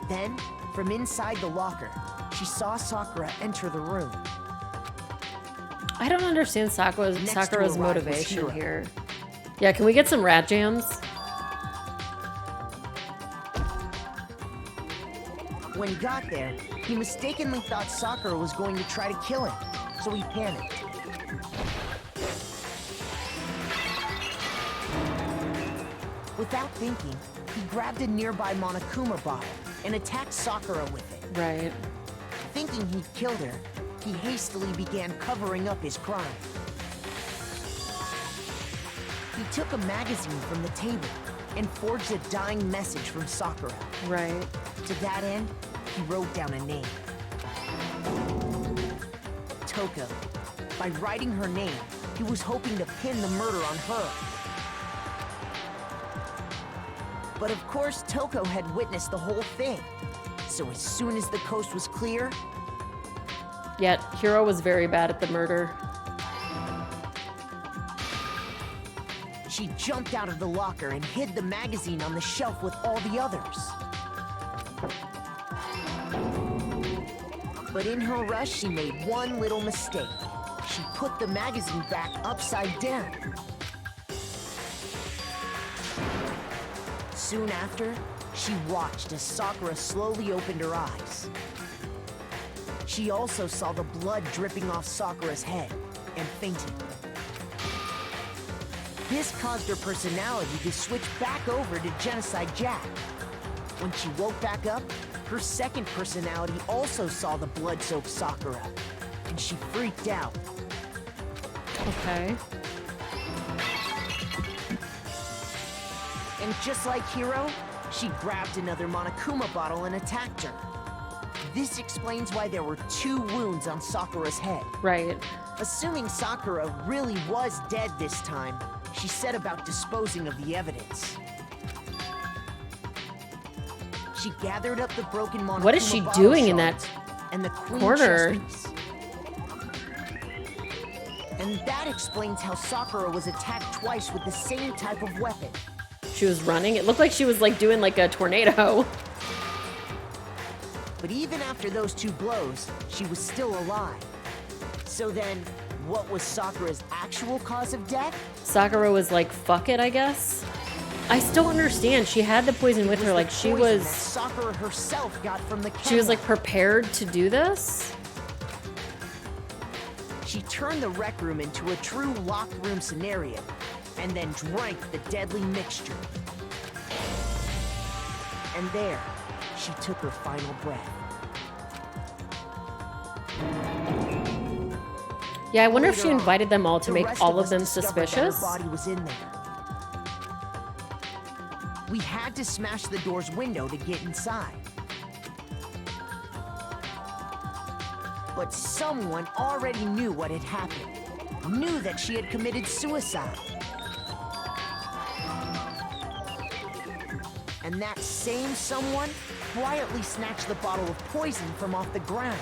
Then, from inside the locker, she saw Sakura enter the room. I don't understand Sakura's arrive motivation was here. Yeah, can we get some rat jams? When he got there, he mistakenly thought Sakura was going to try to kill him, so he panicked. Without thinking, he grabbed a nearby Monokuma bottle and attacked Sakura with it. Right. Thinking he'd killed her, he hastily began covering up his crime. He took a magazine from the table and forged a dying message from Sakura. Right. To that end, he wrote down a name. Toko. By writing her name, he was hoping to pin the murder on her. But of course, Toko had witnessed the whole thing. So as soon as the coast was clear... Yet, Hiro was very bad at the murder. She jumped out of the locker and hid the magazine on the shelf with all the others. But in her rush, she made one little mistake. She put the magazine back upside down. Soon after, she watched as Sakura slowly opened her eyes. She also saw the blood dripping off Sakura's head and fainted. This caused her personality to switch back over to Genocide Jack. When she woke back up, her second personality also saw the blood-soaked Sakura, and she freaked out. Okay. And just like Hiro, she grabbed another Monokuma bottle and attacked her. This explains why there were 2 wounds on Sakura's head. Right. Assuming Sakura really was dead this time, she set about disposing of the evidence. She gathered up the broken Monokuma What is she bottle doing in shards that and the queen corner? chess piece. And that explains how Sakura was attacked twice with the same type of weapon. She was running. It looked like she was like doing like a tornado. But even after those 2 blows, she was still alive. So then, what was Sakura's actual cause of death? Sakura was like, fuck it, I guess. I still don't understand. She had the poison with her, like she was... that Sakura herself got from the She was like prepared to do this? She turned the rec room into a true locked room scenario, and then drank the deadly mixture. And there, she took her final breath. Yeah, I wonder if she Later on, invited them all to the make rest all of us them discovered that her suspicious. body was in there. We had to smash the door's window to get inside. But someone already knew what had happened. Knew that she had committed suicide. And that same someone quietly snatched the bottle of poison from off the ground.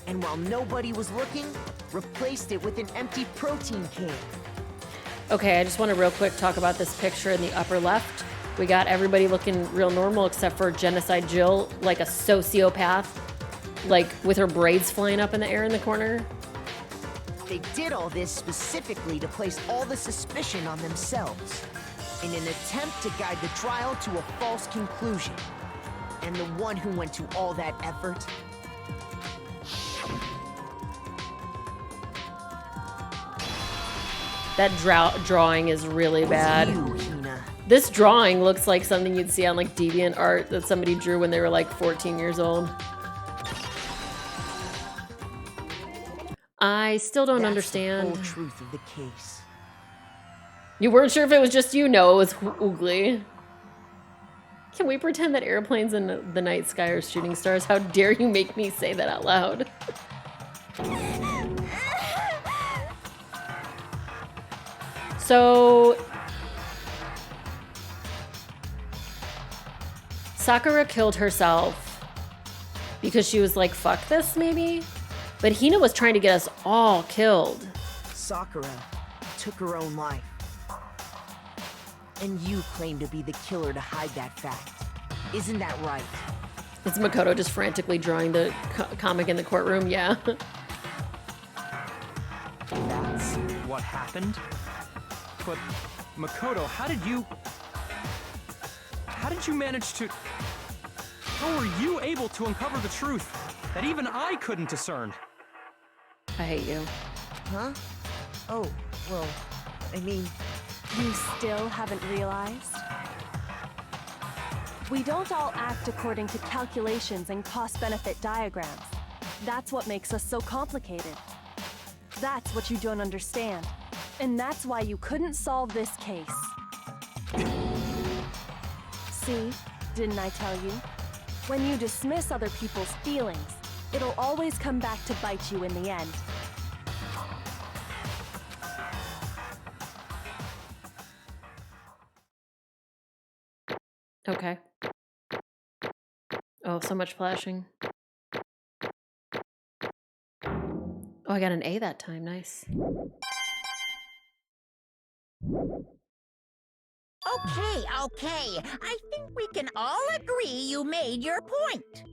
And while nobody was looking, replaced it with an empty protein can. Okay, I just want to real quick talk about this picture in the upper left. We got everybody looking real normal except for Genocide Jill, like a sociopath, like with her braids flying up in the air in the corner. They did all this specifically to place all the suspicion on themselves, in an attempt to guide the trial to a false conclusion. And the one who went to all that effort... That drawing is really bad. You, Hina. This drawing looks like something you'd see on like DeviantArt that somebody drew when they were like 14 years old. I still don't understand. That's the full truth of the case. You weren't sure if it was just you? No, it was Oogly. Can we pretend that airplanes in the night sky are shooting stars? How dare you make me say that out loud? So... Sakura killed herself because she was like, fuck this, maybe? But Hina was trying to get us all killed. Sakura took her own life. And you claim to be the killer to hide that fact. Isn't that right? It's Makoto just frantically drawing the comic in the courtroom, yeah. That's What happened? But, Makoto, how did you manage to... How were you able to uncover the truth that even I couldn't discern? I hate you. Huh? Oh, well, I mean... You still haven't realized? We don't all act according to calculations and cost-benefit diagrams. That's what makes us so complicated. That's what you don't understand. And that's why you couldn't solve this case. See? Didn't I tell you? When you dismiss other people's feelings, it'll always come back to bite you in the end. Okay. Oh, so much flashing. Oh, I got an A that time. Nice. Okay. I think we can all agree you made your point.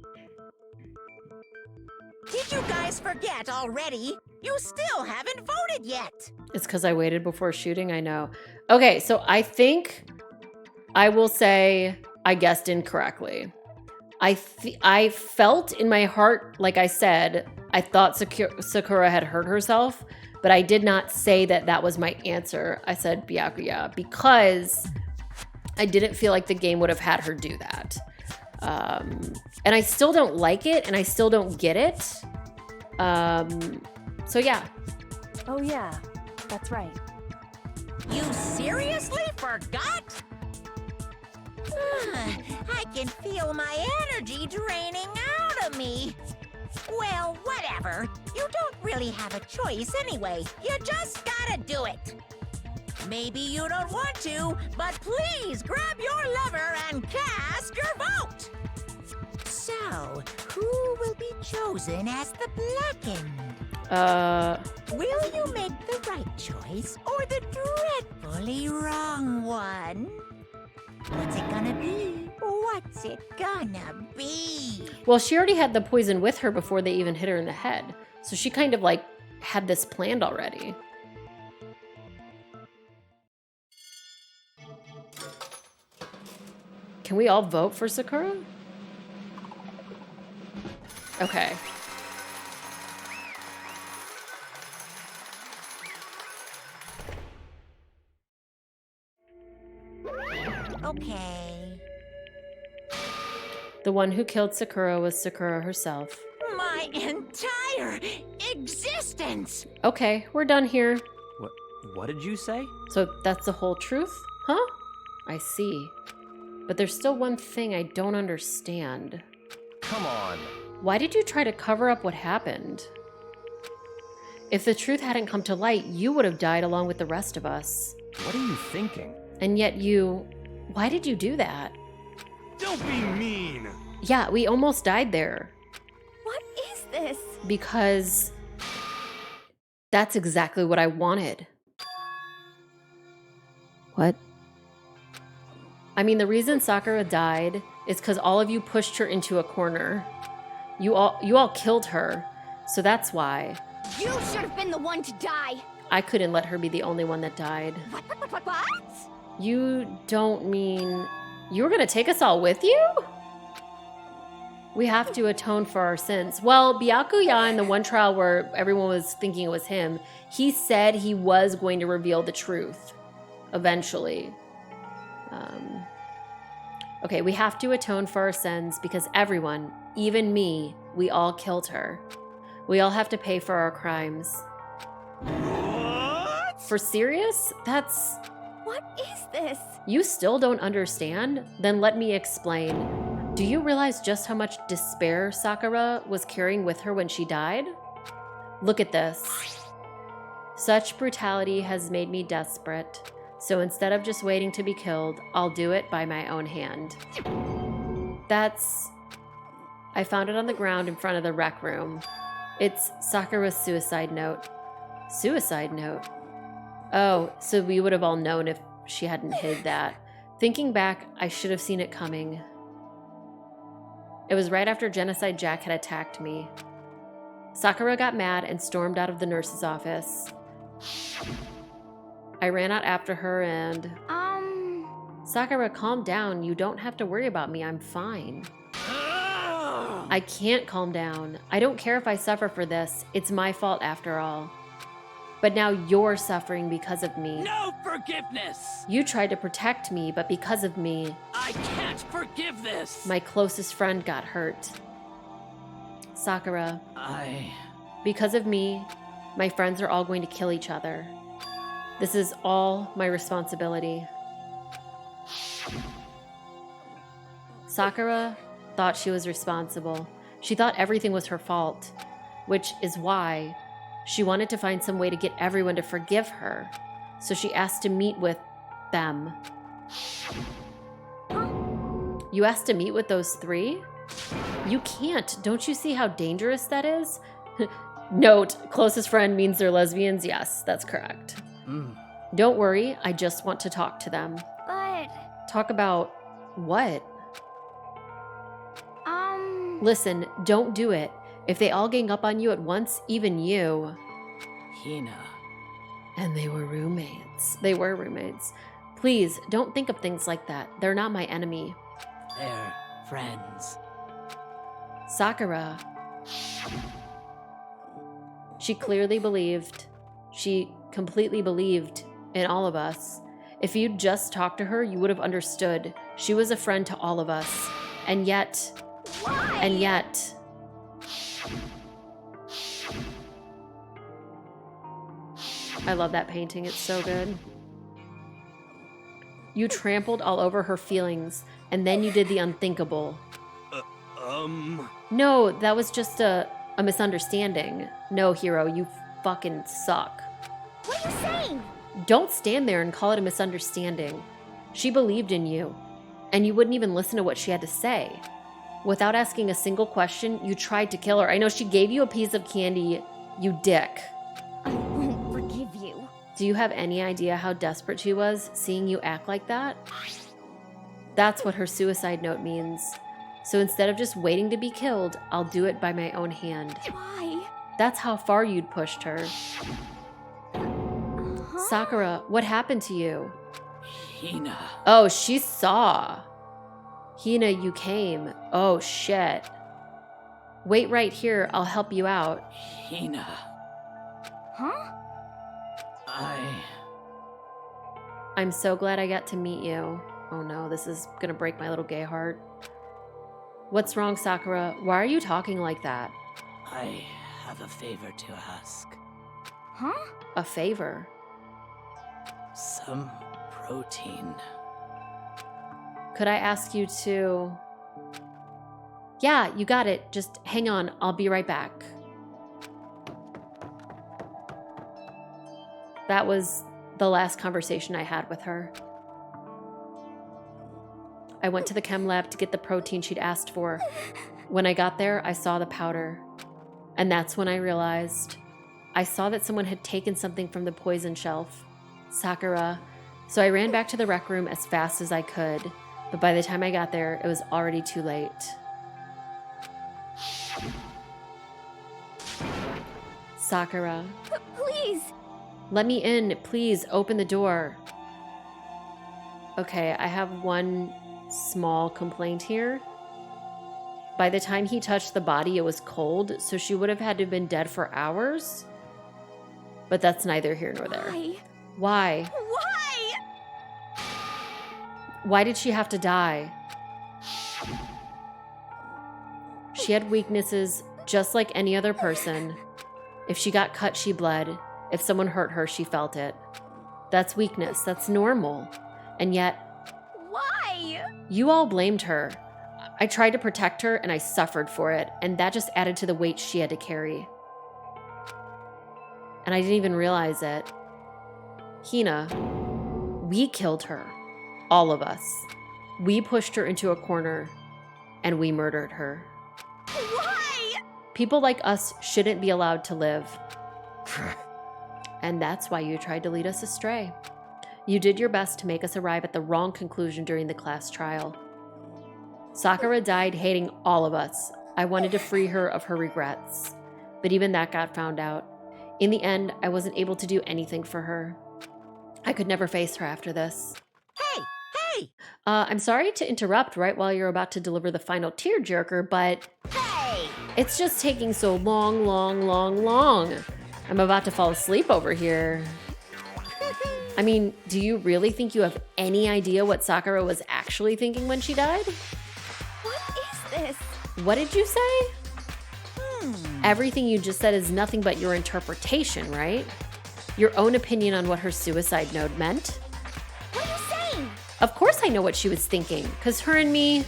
Did you guys forget already? You still haven't voted yet. It's because I waited before shooting, I know. Okay, so I think I will say I guessed incorrectly. I felt in my heart, like I said, I thought Sakura had hurt herself, but I did not say that that was my answer. I said Byakuya because I didn't feel like the game would have had her do that. And I still don't like it, and I still don't get it. So yeah. Oh yeah, that's right. You seriously forgot? I can feel my energy draining out of me. Well, whatever. You don't really have a choice anyway. You just gotta do it. Maybe you don't want to, but please grab your lever and cast your vote. So, who will be chosen as the blackened? Will you make the right choice or the dreadfully wrong one? What's it gonna be? What's it gonna be? Well, she already had the poison with her before they even hit her in the head. So she kind of like had this planned already. Can we all vote for Sakura? Okay. Okay. The one who killed Sakura was Sakura herself. My entire existence! Okay, we're done here. What did you say? So that's the whole truth? Huh? I see. But there's still one thing I don't understand. Come on. Why did you try to cover up what happened? If the truth hadn't come to light, you would have died along with the rest of us. What are you thinking? And yet you... Why did you do that? Don't be mean! Yeah, we almost died there. What is this? Because... that's exactly what I wanted. What? I mean, the reason Sakura died is because all of you pushed her into a corner. You all killed her, so that's why. You should have been the one to die. I couldn't let her be the only one that died. What? You don't mean you were gonna take us all with you? We have to atone for our sins. Well, Byakuya in the one trial where everyone was thinking it was him, he said he was going to reveal the truth eventually. Okay, we have to atone for our sins because everyone, even me, we all killed her. We all have to pay for our crimes. What? For serious? That's... What is this? You still don't understand? Then let me explain. Do you realize just how much despair Sakura was carrying with her when she died? Look at this. Such brutality has made me desperate. So instead of just waiting to be killed, I'll do it by my own hand. That's... I found it on the ground in front of the rec room. It's Sakura's suicide note. Suicide note? Oh, so we would have all known if she hadn't hid that. Thinking back, I should have seen it coming. It was right after Genocide Jack had attacked me. Sakura got mad and stormed out of the nurse's office. I ran out after her and... Sakura, calm down. You don't have to worry about me. I'm fine. I can't calm down. I don't care if I suffer for this. It's my fault after all. But now you're suffering because of me. No forgiveness! You tried to protect me, but because of me, I can't forgive this! my closest friend got hurt. Sakura, because of me, my friends are all going to kill each other. This is all my responsibility. Sakura thought she was responsible. She thought everything was her fault, which is why she wanted to find some way to get everyone to forgive her. So she asked to meet with them. You asked to meet with those three? You can't. Don't you see how dangerous that is? Note, closest friend means they're lesbians. Yes, that's correct. Don't worry, I just want to talk to them. But... Talk about what? Listen, don't do it. If they all gang up on you at once, even you. Hina. And they were roommates. They were roommates. Please, don't think of things like that. They're not my enemy. They're friends. Sakura. She clearly believed. She completely believed in all of us. If you'd just talked to her, you would have understood. She was a friend to all of us. And yet... Why? And yet... I love that painting. It's so good. You trampled all over her feelings, and then you did the unthinkable. No, that was just a misunderstanding. No, Hiro, you fucking suck. What are you saying? Don't stand there and call it a misunderstanding. She believed in you, and you wouldn't even listen to what she had to say. Without asking a single question, you tried to kill her. I know she gave you a piece of candy, you dick. I won't forgive you. Do you have any idea how desperate she was, seeing you act like that? That's what her suicide note means. So instead of just waiting to be killed, I'll do it by my own hand. Why? That's how far you'd pushed her. Sakura, what happened to you? Hina. Oh, she saw. Hina, you came. Oh, shit. Wait right here. I'll help you out. Hina. Huh? I'm so glad I got to meet you. Oh no, this is gonna break my little gay heart. What's wrong, Sakura? Why are you talking like that? I have a favor to ask. Huh? A favor? Some protein. Could I ask you to... Yeah, you got it. Just hang on. I'll be right back. That was the last conversation I had with her. I went to the chem lab to get the protein she'd asked for. When I got there, I saw the powder. And that's when I realized I saw that someone had taken something from the poison shelf. Sakura. So I ran back to the rec room as fast as I could. But by the time I got there, it was already too late. Sakura. Please. Let me in. Please open the door. Okay, I have one small complaint here. By the time he touched the body, it was cold, so she would have had to have been dead for hours. But that's neither here nor there. Why? Why? Why? Why did she have to die? She had weaknesses just like any other person. If she got cut, she bled. If someone hurt her, she felt it. That's weakness. That's normal. And yet, Why? you all blamed her. I tried to protect her and I suffered for it, and that just added to the weight she had to carry. And I didn't even realize it. Hina, we killed her. All of us. We pushed her into a corner and we murdered her. Why? People like us shouldn't be allowed to live. And that's why you tried to lead us astray. You did your best to make us arrive at the wrong conclusion during the class trial. Sakura died hating all of us. I wanted to free her of her regrets. But even that got found out. In the end, I wasn't able to do anything for her. I could never face her after this. Hey! I'm sorry to interrupt right while you're about to deliver the final tearjerker, but Hey! it's just taking so long. I'm about to fall asleep over here. I mean, do you really think you have any idea what Sakura was actually thinking when she died? What is this? What did you say? Everything you just said is nothing but your interpretation, right? Your own opinion on what her suicide note meant. What are you saying? Of course I know what she was thinking, because her and me...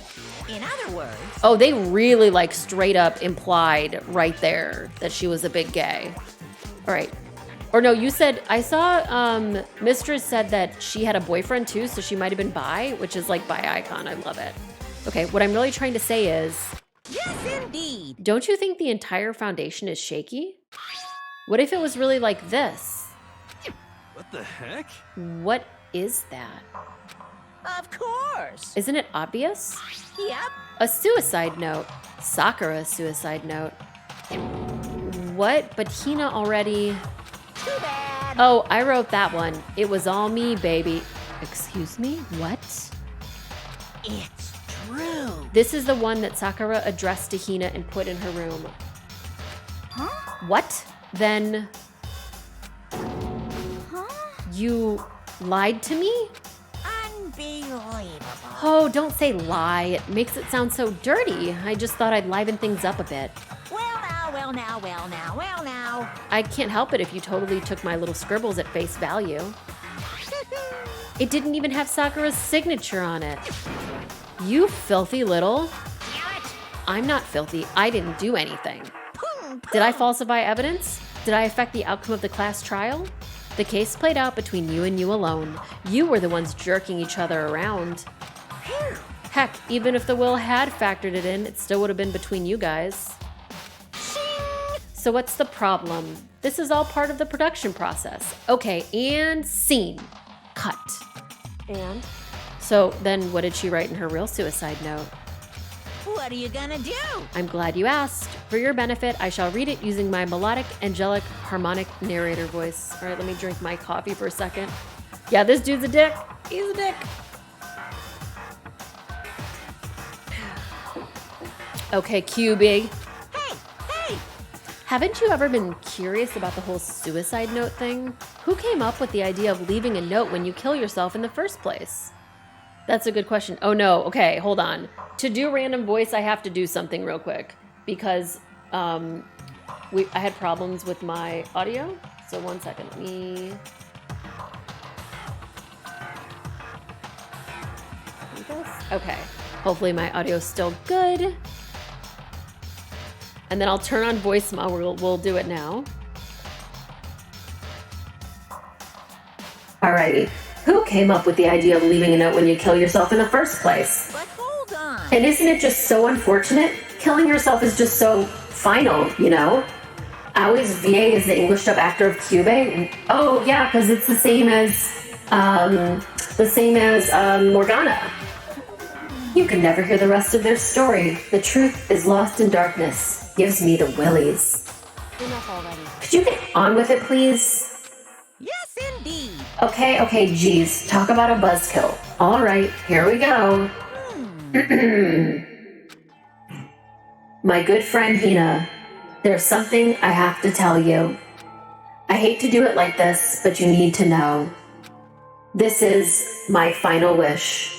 In other words, Oh, they really like straight up implied right there that she was a big gay. All right. Or no, you said, I saw Mistress said that she had a boyfriend too, so she might have been bi, which is like bi icon. I love it. Okay, what I'm really trying to say is... yes, indeed. Don't you think the entire foundation is shaky? What if it was really like this? What the heck? What is that? Of course. Isn't it obvious? Yep. A suicide note. Sakura's suicide note. What? But Hina already... Too bad. Oh, I wrote that one. It was all me, baby. Excuse me? What? It's true. This is the one that Sakura addressed to Hina and put in her room. Huh? What? Then Huh? you lied to me? Unbelievable. Oh, don't say lie. It makes it sound so dirty. I just thought I'd liven things up a bit. Well now. I can't help it if you totally took my little scribbles at face value. It didn't even have Sakura's signature on it. You filthy little... Damn it. I'm not filthy. I didn't do anything. Boom, Did I falsify evidence? Did I affect the outcome of the class trial? The case played out between you and you alone. You were the ones jerking each other around. Phew. Heck, even if the will had factored it in, it still would have been between you guys. So what's the problem? This is all part of the production process. Okay, and scene. Cut. And? So then what did she write in her real suicide note? What are you gonna do? I'm glad you asked. For your benefit, I shall read it using my melodic, angelic, harmonic narrator voice. All right, let me drink my coffee for a second. Yeah, this dude's a dick. He's a dick. Okay, QB. Hey! Haven't you ever been curious about the whole suicide note thing? Who came up with the idea of leaving a note when you kill yourself in the first place? That's a good question. Oh no, okay, hold on. To do random voice, I have to do something real quick because I had problems with my audio. So 1 second, let me... Okay, hopefully my audio's still good. And then I'll turn on voice mod. We'll do it now. Alrighty. Who came up with the idea of leaving a note when you kill yourself in the first place? But hold on. And isn't it just so unfortunate? Killing yourself is just so final, you know? I always VA is the English dub actor of Cube. Oh yeah, because it's the same as Morgana. You can never hear the rest of their story. The truth is lost in darkness. Gives me the willies. Enough already. Could you get on with it, please? Yes, indeed. Okay, geez. Talk about a buzzkill. All right, here we go. My good friend Hina, there's something I have to tell you. I hate to do it like this, but you need to know. This is my final wish.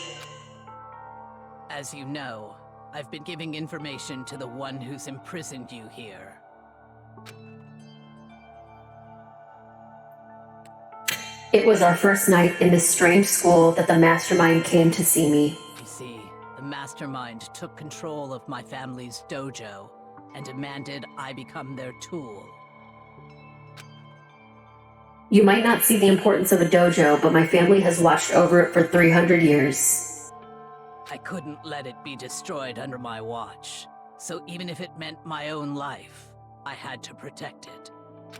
As you know, I've been giving information to the one who's imprisoned you here. It was our first night in this strange school that the mastermind came to see me. You see, the mastermind took control of my family's dojo and demanded I become their tool. You might not see the importance of a dojo, but my family has watched over it for 300 years. I couldn't let it be destroyed under my watch, so even if it meant my own life, I had to protect it.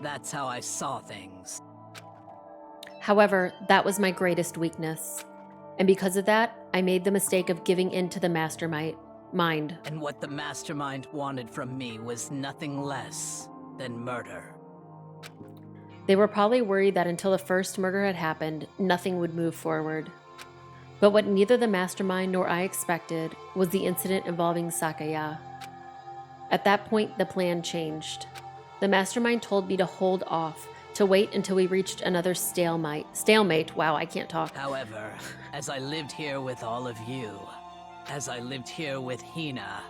That's how I saw things. However, that was my greatest weakness. And because of that, I made the mistake of giving in to the mastermind. And what the mastermind wanted from me was nothing less than murder. They were probably worried that until the first murder had happened, nothing would move forward. But what neither the mastermind nor I expected was the incident involving Sakaya. At that point, the plan changed. The mastermind told me to hold off, to wait until we reached another stalemate. Wow, I can't talk. However, as I lived here with all of you, as I lived here with Hina,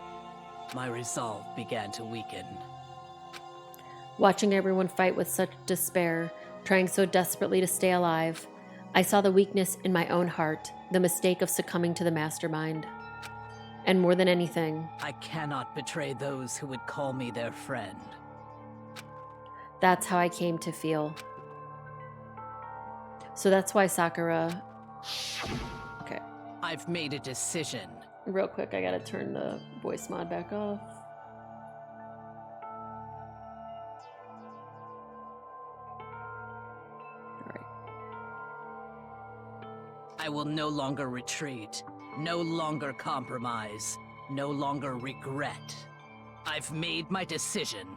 my resolve began to weaken. Watching everyone fight with such despair, trying so desperately to stay alive, I saw the weakness in my own heart, the mistake of succumbing to the mastermind. And more than anything, I cannot betray those who would call me their friend. that's how I came to feel. So that's why Sakura... Okay. I've made a decision. Real quick, I gotta turn the voice mod back off. Alright. I will no longer retreat, no longer compromise, no longer regret. I've made my decision.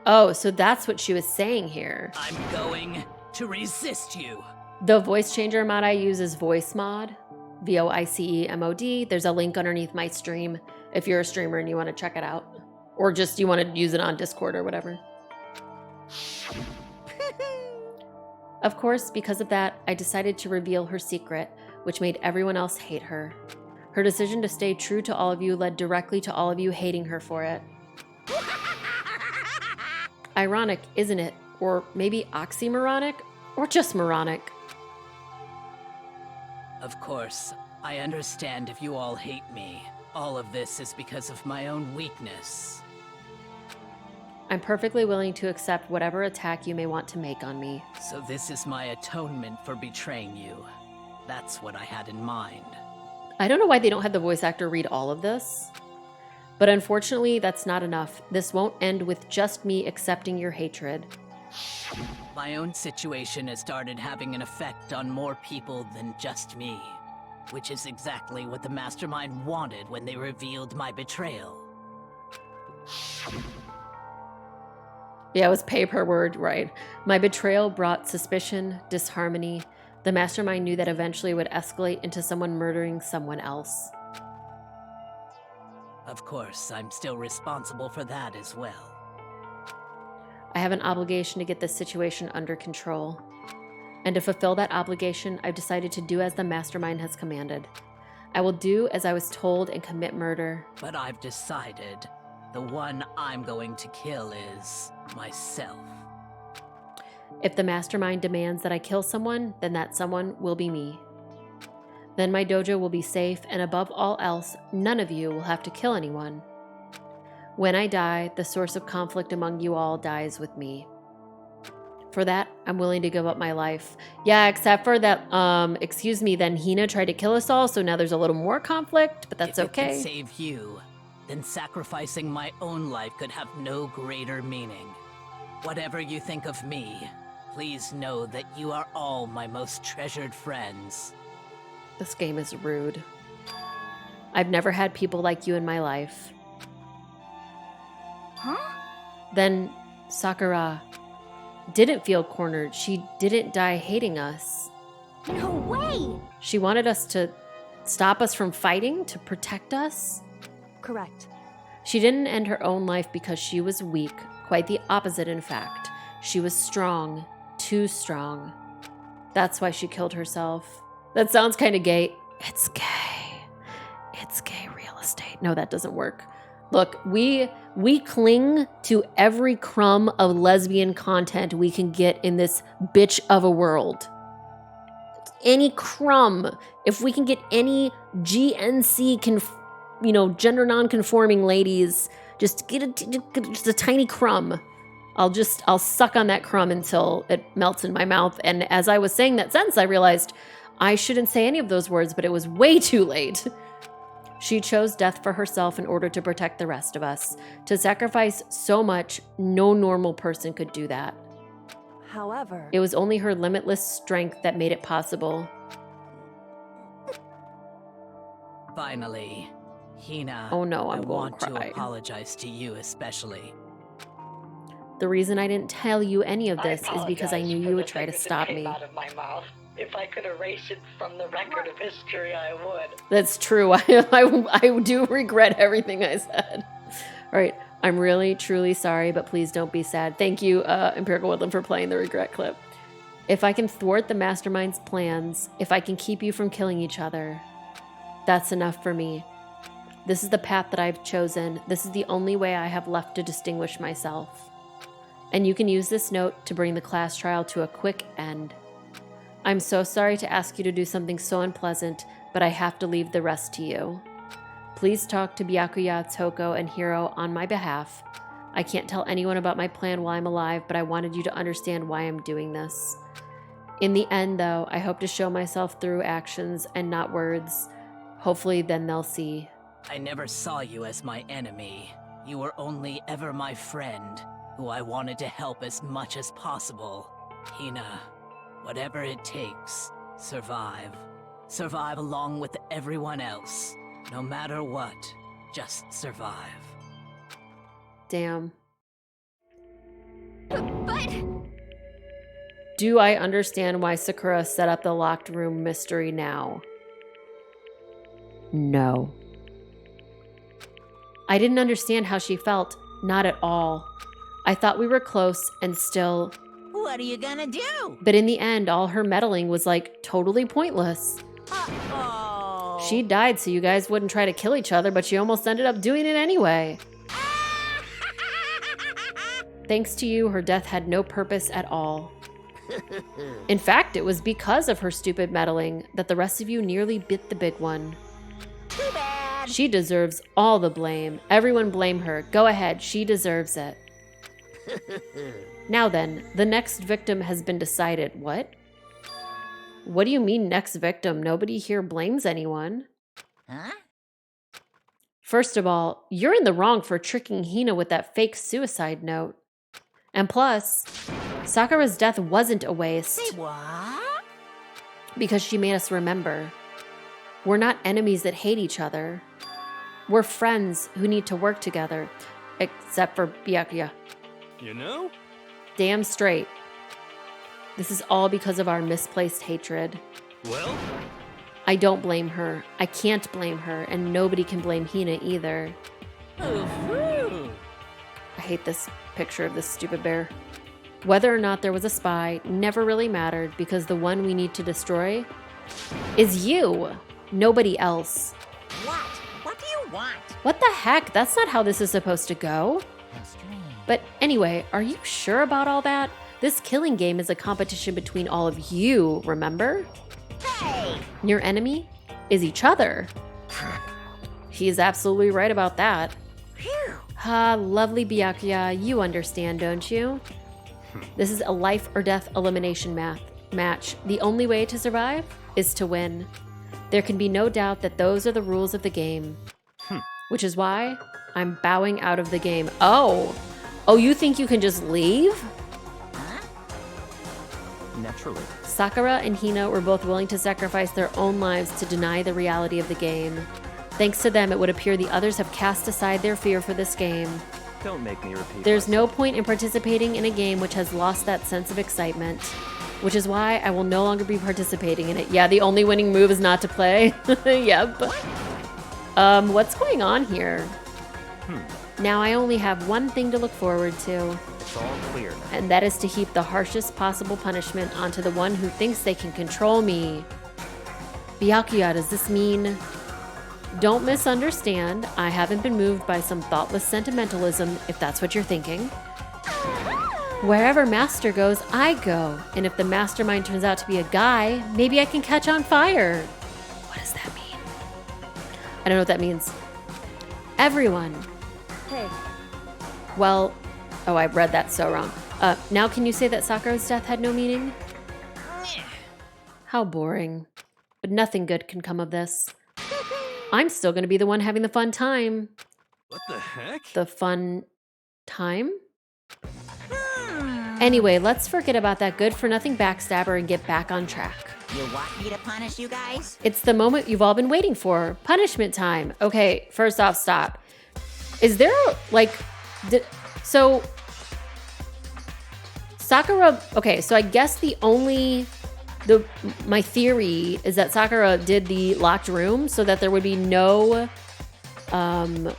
Oh, so that's what she was saying here. I'm going to resist you. The voice changer mod I use is voice mod, VOICEMOD. There's a link underneath my stream if you're a streamer and you want to check it out. Or just you want to use it on Discord or whatever. Of course, because of that, I decided to reveal her secret, which made everyone else hate her. Her decision to stay true to all of you led directly to all of you hating her for it. Ironic, isn't it? Or maybe oxymoronic? Or just moronic? Of course, I understand if you all hate me. All of this is because of my own weakness. I'm perfectly willing to accept whatever attack you may want to make on me. So this is my atonement for betraying you. That's what I had in mind. I don't know why they don't have the voice actor read all of this. But unfortunately, that's not enough. This won't end with just me accepting your hatred. My own situation has started having an effect on more people than just me. which is exactly what the mastermind wanted when they revealed my betrayal. Yeah, it was pay per word, right? My betrayal brought suspicion, disharmony. The mastermind knew that eventually it would escalate into someone murdering someone else. Of course, I'm still responsible for that as well. I have an obligation to get this situation under control. And to fulfill that obligation, I've decided to do as the mastermind has commanded. I will do as I was told and commit murder. But I've decided the one I'm going to kill is myself. If the mastermind demands that I kill someone, then that someone will be me. Then my dojo will be safe, and above all else, none of you will have to kill anyone. When I die, the source of conflict among you all dies with me. For that, I'm willing to give up my life. Yeah, except for that, excuse me, then Hina tried to kill us all, so now there's a little more conflict, but that's okay. If it could save you, then sacrificing my own life could have no greater meaning. Whatever you think of me, please know that you are all my most treasured friends. This game is rude. I've never had people like you in my life. Huh? Then Sakura didn't feel cornered. She didn't die hating us. No way! She wanted us to stop us from fighting, to protect us. Correct. She didn't end her own life because she was weak. Quite the opposite, in fact. She was strong. Too strong. That's why she killed herself. That sounds kind of gay. It's gay. It's gay real estate. No, that doesn't work. Look, we cling to every crumb of lesbian content we can get in this bitch of a world. Any crumb. If we can get any GNC, gender non-conforming ladies, just get just a tiny crumb. I'll suck on that crumb until it melts in my mouth. And as I was saying that sentence, I realized I shouldn't say any of those words, but it was way too late. She chose death for herself in order to protect the rest of us. To sacrifice so much, no normal person could do that. However, It was only her limitless strength that made it possible. Finally, Hina, Oh no, I I'm going want to to cry. apologize to you especially. The reason I didn't tell you any of this is because I knew you would try to stop me. Out of my mouth. If I could erase it from the record of history, I would. That's true. I do regret everything I said. All right. I'm really, truly sorry, but please don't be sad. Thank you, Empirical Woodland, for playing the regret clip. If I can thwart the mastermind's plans, if I can keep you from killing each other, that's enough for me. This is the path that I've chosen. This is the only way I have left to distinguish myself. And you can use this note to bring the class trial to a quick end. I'm so sorry to ask you to do something so unpleasant, but I have to leave the rest to you. Please talk to Byakuya, Toko, and Hiro on my behalf. I can't tell anyone about my plan while I'm alive, but I wanted you to understand why I'm doing this. In the end, though, I hope to show myself through actions and not words. Hopefully, then they'll see. I never saw you as my enemy. You were only ever my friend, who I wanted to help as much as possible. Hina, whatever it takes, survive. Survive along with everyone else. No matter what, just survive. Damn. But Do I understand why Sakura set up the locked room mystery now? No. I didn't understand how she felt. Not at all. I thought we were close and still... What are you gonna do? But in the end, all her meddling was like totally pointless. Uh-oh. She died so you guys wouldn't try to kill each other, but she almost ended up doing it anyway. Thanks to you, her death had no purpose at all. In fact, it was because of her stupid meddling that the rest of you nearly bit the big one. Too bad. She deserves all the blame. Everyone blame her. Go ahead, she deserves it. Now then, the next victim has been decided. What? What do you mean next victim? Nobody here blames anyone. Huh? First of all, you're in the wrong for tricking Hina with that fake suicide note. And plus, Sakura's death wasn't a waste Say what? because she made us remember. We're not enemies that hate each other. We're friends who need to work together. Except for Byakuya. You know? Damn straight. This is all because of our misplaced hatred. Well? I don't blame her. I can't blame her, and nobody can blame Hina either. Ooh. I hate this picture of this stupid bear. Whether or not there was a spy never really mattered because the one we need to destroy is you, nobody else. What? What do you want? What the heck? That's not how this is supposed to go. How strange. But anyway, are you sure about all that? This killing game is a competition between all of you, remember? Hey! Your enemy is each other. He is absolutely right about that. Phew. Ah, lovely Byakuya, you understand, don't you? This is a life or death elimination match. The only way to survive is to win. There can be no doubt that those are the rules of the game. Which is why I'm bowing out of the game. Oh, you think you can just leave? Naturally. Sakura and Hina were both willing to sacrifice their own lives to deny the reality of the game. Thanks to them, it would appear the others have cast aside their fear for this game. Don't make me repeat. There's no point in participating in a game which has lost that sense of excitement, which is why I will no longer be participating in it. Yeah, the only winning move is not to play. Yep. What's going on here? Now I only have one thing to look forward to. It's all clear now. And that is to heap the harshest possible punishment onto the one who thinks they can control me. Byakuya, does this mean... Don't misunderstand, I haven't been moved by some thoughtless sentimentalism, if that's what you're thinking. Wherever Master goes, I go. And if the mastermind turns out to be a guy, maybe I can catch on fire. What does that mean? I don't know what that means. Everyone. Hey, Well, oh, I read that so wrong. Now can you say that Sakura's death had no meaning? How boring. But nothing good can come of this. I'm still going to be the one having the fun time. What the heck? The fun time? Anyway, let's forget about that good-for-nothing backstabber and get back on track. You want me to punish you guys? It's the moment you've all been waiting for. Punishment time. Okay, first off, stop. Is there, like... So... Sakura... Okay, so I guess the only... My theory is that Sakura did the locked room so that there would be no... what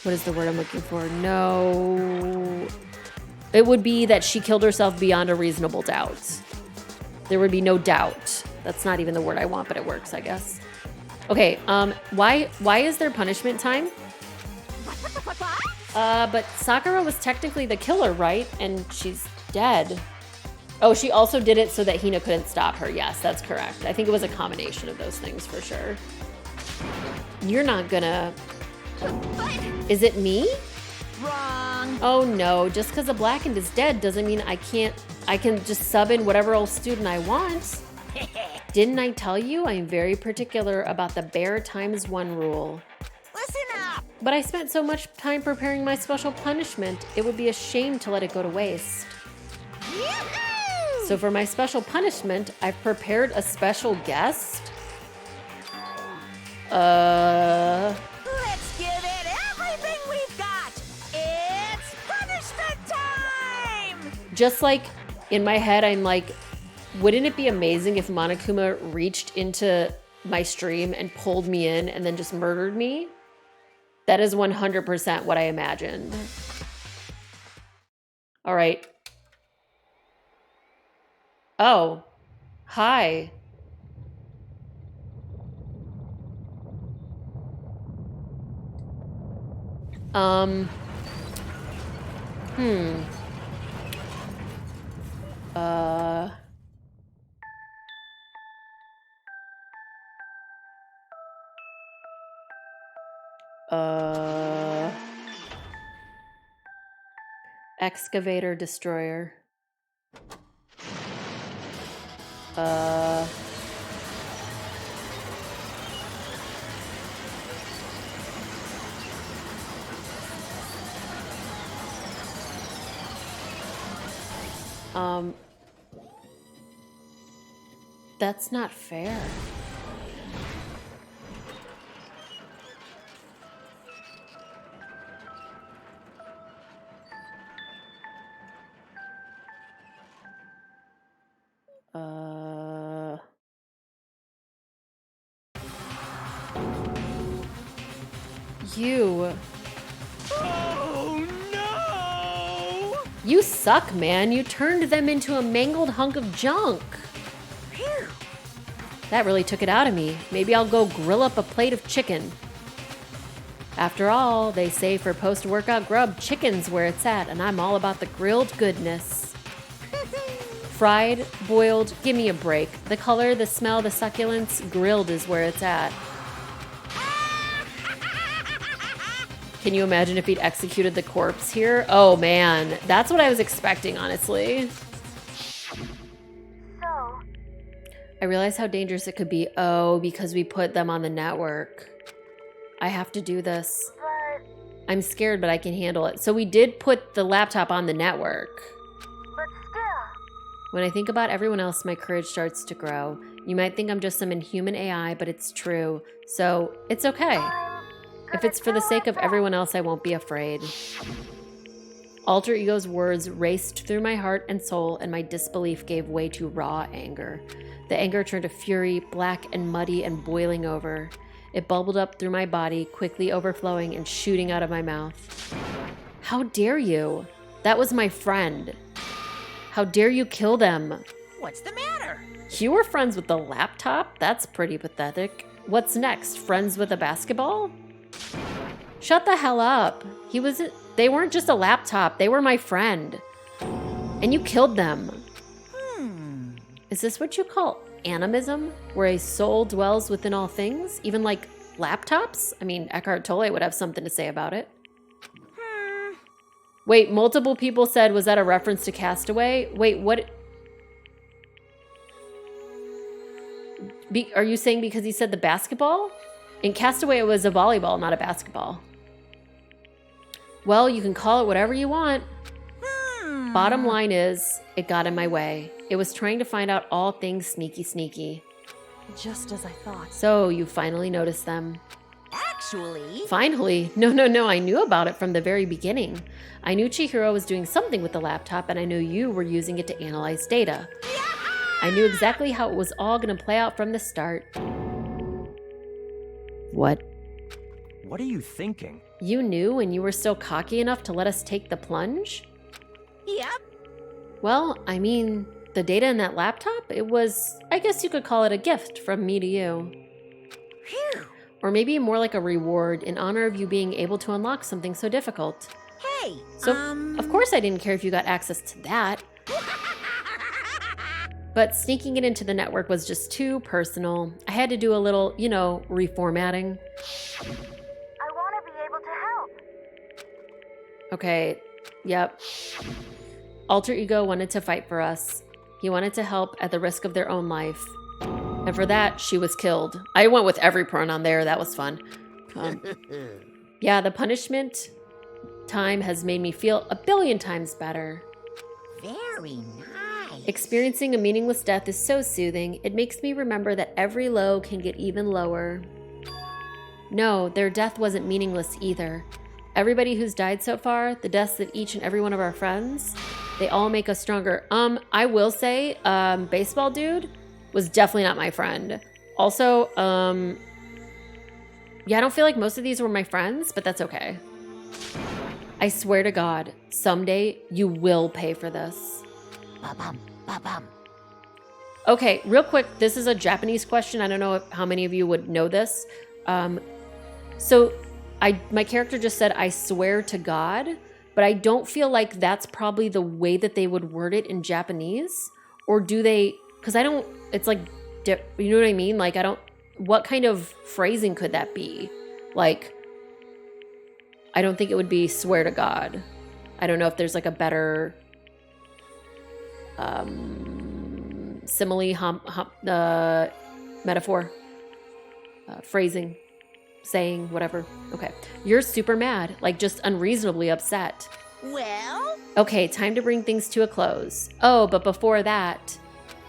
is the word I'm looking for? No... It would be that she killed herself beyond a reasonable doubt. There would be no doubt. That's not even the word I want, but it works, I guess. Okay, why is there punishment time? But Sakura was technically the killer, right? And she's dead. Oh, she also did it so that Hina couldn't stop her. Yes, that's correct. I think it was a combination of those things for sure. You're not gonna... Is it me? Wrong. Oh no, just because a blackened is dead doesn't mean I can just sub in whatever old student I want. Didn't I tell you I'm very particular about the bear times one rule? Listen up. But I spent so much time preparing my special punishment, it would be a shame to let it go to waste. Yoo-hoo! So for my special punishment, I've prepared a special guest. Let's give it everything we've got. It's punishment time. Just like in my head, I'm like, wouldn't it be amazing if Monokuma reached into my stream and pulled me in and then just murdered me? That is 100% what I imagined. All right. Oh, hi. Excavator destroyer. That's not fair. you. Oh no! You suck, man. You turned them into a mangled hunk of junk. Phew. That really took it out of me. Maybe I'll go grill up a plate of chicken. After all, they say for post-workout grub, chicken's where it's at, and I'm all about the grilled goodness. Fried, boiled, give me a break. The color, the smell, the succulence, grilled is where it's at. Can you imagine if he'd executed the corpse here? Oh man, that's what I was expecting, honestly. So, I realize how dangerous it could be. Oh, because we put them on the network. I have to do this. but I'm scared, but I can handle it. So we did put the laptop on the network. still. When I think about everyone else, my courage starts to grow. You might think I'm just some inhuman AI, but it's true. So it's okay. If it's for the sake of everyone else, I won't be afraid. Alter Ego's words raced through my heart and soul, and my disbelief gave way to raw anger. The anger turned to fury, black and muddy and boiling over. It bubbled up through my body, quickly overflowing and shooting out of my mouth. How dare you? That was my friend. How dare you kill them? What's the matter? You were friends with the laptop? That's pretty pathetic. What's next? Friends with a basketball? Shut the hell up. They weren't just a laptop. They were my friend. And you killed them. Is this what you call animism? Where a soul dwells within all things? Even like laptops? I mean, Eckhart Tolle would have something to say about it. Wait, multiple people said, was that a reference to Castaway? Wait, what? Are you saying because he said the basketball? In Castaway, it was a volleyball, not a basketball. Well, you can call it whatever you want. Bottom line is, it got in my way. It was trying to find out all things sneaky. Just as I thought. So, you finally noticed them. Actually, Finally? No, I knew about it from the very beginning. I knew Chihiro was doing something with the laptop, and I knew you were using it to analyze data. I knew exactly how it was all going to play out from the start. What? What are you thinking? You knew and you were still cocky enough to let us take the plunge? yep. Well, I mean, the data in that laptop, it was, I guess you could call it a gift from me to you. Phew. Or maybe more like a reward in honor of you being able to unlock something so difficult. Hey, So, of course I didn't care if you got access to that. But sneaking it into the network was just too personal. I had to do a little, reformatting. I want to be able to help. Okay, yep. Alter Ego wanted to fight for us. He wanted to help at the risk of their own life. And for that, she was killed. I went with every pronoun there. That was fun. Yeah, the punishment time has made me feel a billion times better. very nice. Experiencing a meaningless death is so soothing. It makes me remember that every low can get even lower. No, their death wasn't meaningless either. Everybody who's died so far, the deaths of each and every one of our friends, they all make us stronger. I will say, baseball dude was definitely not my friend. Also, yeah, I don't feel like most of these were my friends, but that's okay. I swear to God, someday you will pay for this. Ba-bum, ba-bum. Okay, real quick, this is a Japanese question. I don't know how many of you would know this. So my character just said, I swear to God, but I don't feel like that's probably the way that they would word it in Japanese. Or do they, because I don't, it's like, you know what I mean? Like, what kind of phrasing could that be? Like, I don't think it would be swear to God. I don't know if there's like a better simile, metaphor, phrasing, saying, whatever. Okay. You're super mad, like just unreasonably upset. Well, Okay, time to bring things to a close. Oh, but before that,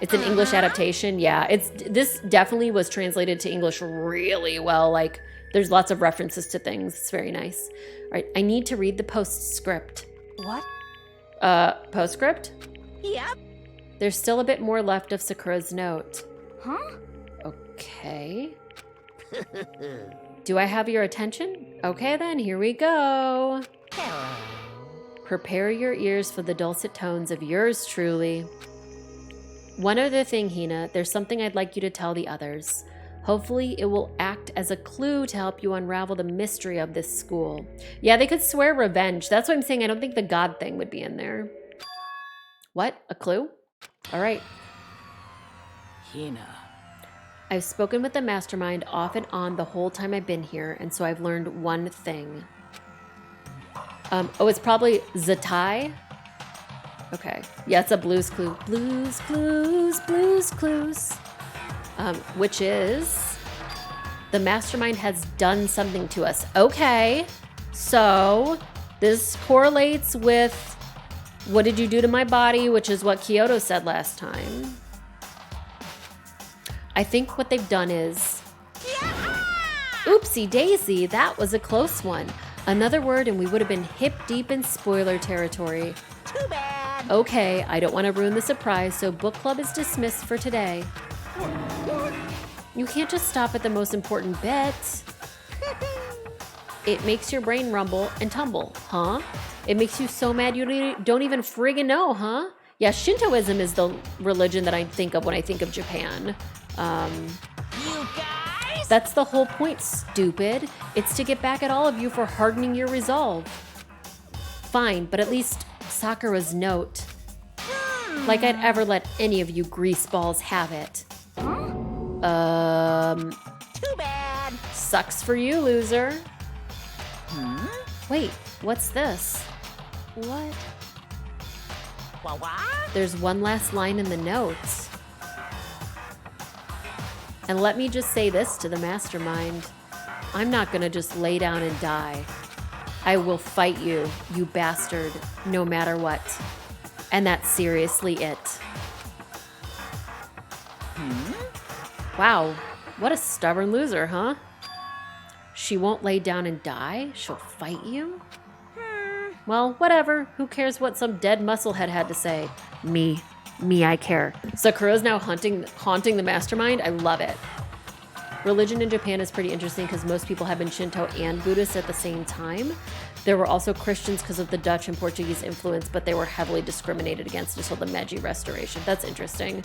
it's an English adaptation. Yeah, this definitely was translated to English really well. Like, there's lots of references to things. It's very nice. All right, I need to read the postscript. What? Postscript? yep. There's still a bit more left of Sakura's note. Huh? Okay. Do I have your attention? Okay then, here we go. Prepare your ears for the dulcet tones of yours truly. One other thing, Hina, there's something I'd like you to tell the others. Hopefully it will act as a clue to help you unravel the mystery of this school. Yeah, they could swear revenge. That's what I'm saying. I don't think the God thing would be in there. What? A clue? All right. Hina. I've spoken with the mastermind off and on the whole time I've been here, and so I've learned one thing. Oh, it's probably Zatai. Okay. Yeah, it's a Blue's Clue. Blues Clues, Blues Clues. Which is the mastermind has done something to us. Okay. So this correlates with what did you do to my body, which is what Kyoto said last time. I think what they've done is... Oopsie daisy, that was a close one. Another word and we would have been hip deep in spoiler territory. Too bad. Okay, I don't want to ruin the surprise, so book club is dismissed for today. You can't just stop at the most important bit. It makes your brain rumble and tumble, huh? It makes you so mad you don't even friggin' know, huh? Yeah, Shintoism is the religion that I think of when I think of Japan. You guys? That's the whole point, stupid. It's to get back at all of you for hardening your resolve. Fine, but at least Sakura's note. Like I'd ever let any of you greaseballs have it. Too bad. Sucks for you, loser. Wait, what's this? What? What? There's one last line in the notes. And let me just say this to the mastermind. I'm not gonna just lay down and die. I will fight you, you bastard, no matter what. And that's seriously it. Wow, what a stubborn loser, huh? She won't lay down and die? She'll fight you? Well, whatever. Who cares what some dead musclehead had to say? Me, I care. Sakura's now haunting the mastermind. I love it. Religion in Japan is pretty interesting because most people have been Shinto and Buddhist at the same time. There were also Christians because of the Dutch and Portuguese influence, but they were heavily discriminated against until the Meiji Restoration. That's interesting.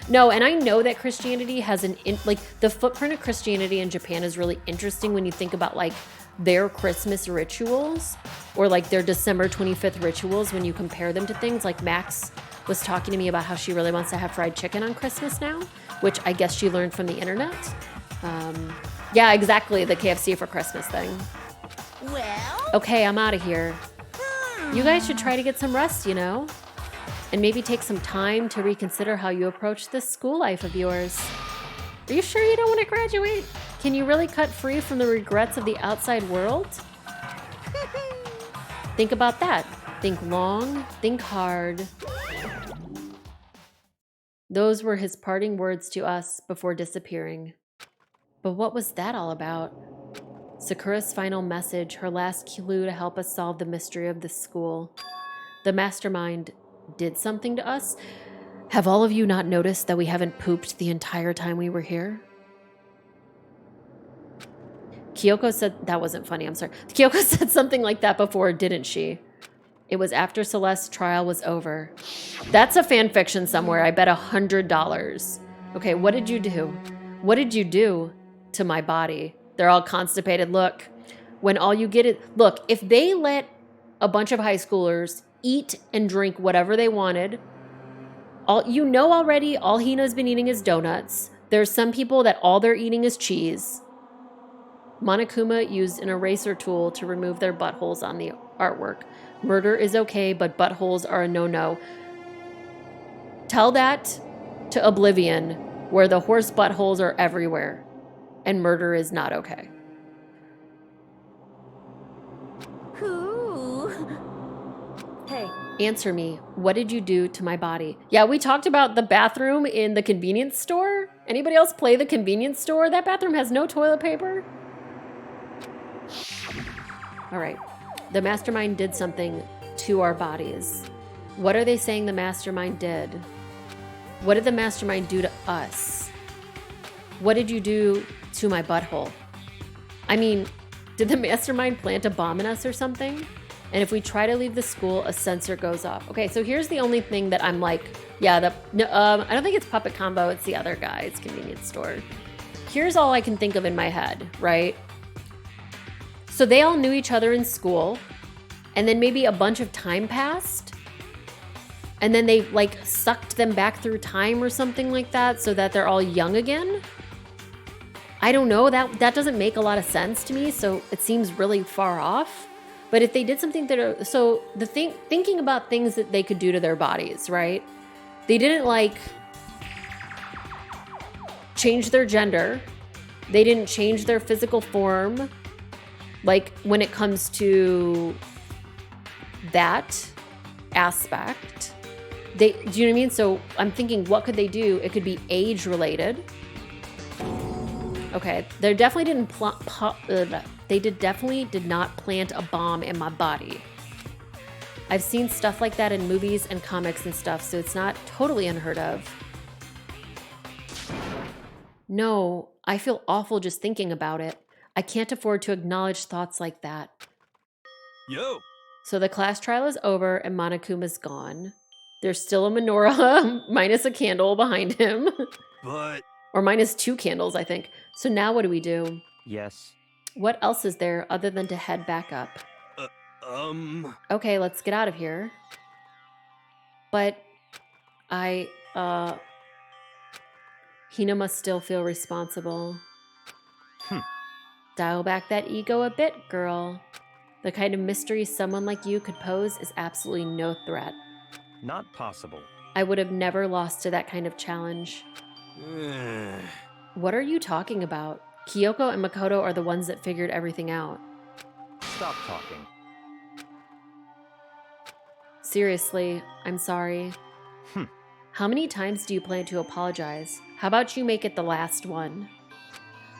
No, and I know that Christianity has the footprint of Christianity in Japan is really interesting when you think about like their Christmas rituals or like their December 25th rituals when you compare them to things like Max was talking to me about how she really wants to have fried chicken on Christmas now, which I guess she learned from the internet. Yeah, exactly, the KFC for Christmas thing. Well? Okay, I'm out of here. You guys should try to get some rest, you know? And maybe take some time to reconsider how you approach this school life of yours. Are you sure you don't want to graduate? Can you really cut free from the regrets of the outside world? Think about that. Think long, think hard. Those were his parting words to us before disappearing. But what was that all about? Sakura's final message, her last clue to help us solve the mystery of this school. The mastermind did something to us? Have all of you not noticed that we haven't pooped the entire time we were here? Kyoko said, that wasn't funny, I'm sorry. Kyoko said something like that before, didn't she? It was after Celeste's trial was over. That's a fan fiction somewhere, I bet $100. Okay, what did you do? What did you do to my body? They're all constipated. Look, when all you get is... Look, if they let a bunch of high schoolers eat and drink whatever they wanted, already all Hina's been eating is donuts. There's some people that all they're eating is cheese. Monokuma used an eraser tool to remove their buttholes on the artwork. Murder is okay, but buttholes are a no-no. Tell that to Oblivion, where the horse buttholes are everywhere, and murder is not okay. Ooh. Hey, Answer me. What did you do to my body? Yeah, we talked about the bathroom in the convenience store. Anybody else play the convenience store? That bathroom has no toilet paper. All right. The mastermind did something to our bodies. What are they saying the mastermind did? What did the mastermind do to us? What did you do to my butthole? I mean, did the mastermind plant a bomb in us or something? And if we try to leave the school, a sensor goes off. Okay, so here's the only thing that I'm like, yeah, I don't think it's Puppet Combo, it's the other guy, it's convenience store. Here's all I can think of in my head, right? So they all knew each other in school, and then maybe a bunch of time passed, and then they like sucked them back through time or something like that so that they're all young again. I don't know, that doesn't make a lot of sense to me, so it seems really far off. But if they did something that so the thinking about things that they could do to their bodies, right? They didn't like change their gender. They didn't change their physical form. Like when it comes to that aspect, do you know what I mean? So I'm thinking, what could they do? It could be age related. Okay, they definitely did not plant a bomb in my body. I've seen stuff like that in movies and comics and stuff, so it's not totally unheard of. No, I feel awful just thinking about it. I can't afford to acknowledge thoughts like that. Yo! So the class trial is over and Monokuma's gone. There's still a menorah minus a candle behind him. But... Or minus 2 candles, I think. So now what do we do? Yes. What else is there other than to head back up? Okay, let's get out of here. But Hina must still feel responsible. Dial back that ego a bit, girl. The kind of mystery someone like you could pose is absolutely no threat. Not possible. I would have never lost to that kind of challenge. What are you talking about? Kyoko and Makoto are the ones that figured everything out. Stop talking. Seriously, I'm sorry. How many times do you plan to apologize? How about you make it the last one?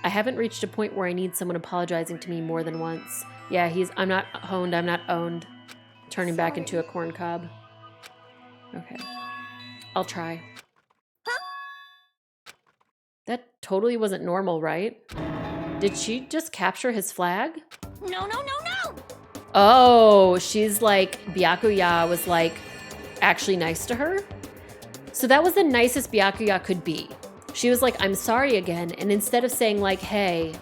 I haven't reached a point where I need someone apologizing to me more than once. Yeah, I'm not honed, I'm not owned. Turning back into a corn cob. Okay. I'll try. That totally wasn't normal, right? Did she just capture his flag? No, no, no, no! Oh, she's like, Byakuya was like actually nice to her? So that was the nicest Byakuya could be. She was like, I'm sorry again. And instead of saying like, hey,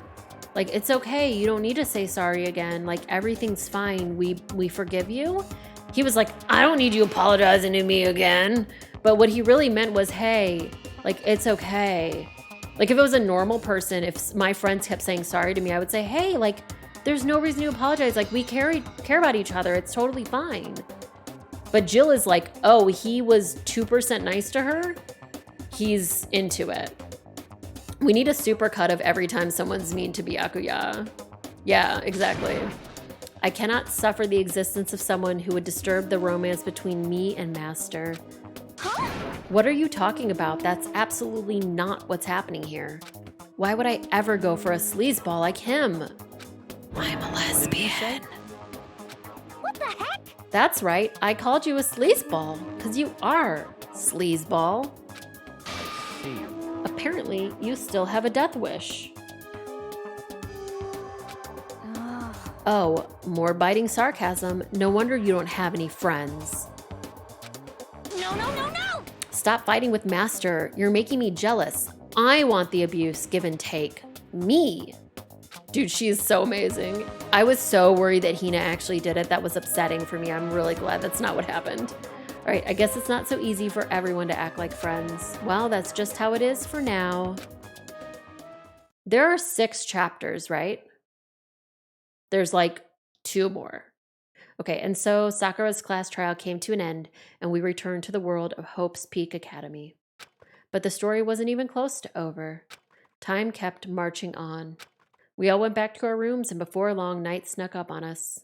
like, it's okay. You don't need to say sorry again. Like, everything's fine. We forgive you. He was like, I don't need you apologizing to me again. But what he really meant was, hey, like, it's okay. Like, if it was a normal person, if my friends kept saying sorry to me, I would say, hey, like, there's no reason to apologize. Like, we care about each other. It's totally fine. But Jill is like, oh, he was 2% nice to her. He's into it. We need a supercut of every time someone's mean to Byakuya. Yeah, exactly. I cannot suffer the existence of someone who would disturb the romance between me and Master. Huh? What are you talking about? That's absolutely not what's happening here. Why would I ever go for a sleazeball like him? I'm a lesbian. What the heck? That's right. I called you a sleazeball, because you are sleazeball. I see. Apparently, you still have a death wish. Oh, more biting sarcasm. No wonder you don't have any friends. No, no, no, no! Stop fighting with Master. You're making me jealous. I want the abuse, give and take. Me. Dude, she's so amazing. I was so worried that Hina actually did it. That was upsetting for me. I'm really glad that's not what happened. All right, I guess it's not so easy for everyone to act like friends. Well, that's just how it is for now. There are 6 chapters, right? There's like 2 more. Okay, and so Sakura's class trial came to an end, and we returned to the world of Hope's Peak Academy. But the story wasn't even close to over. Time kept marching on. We all went back to our rooms, and before long, night snuck up on us.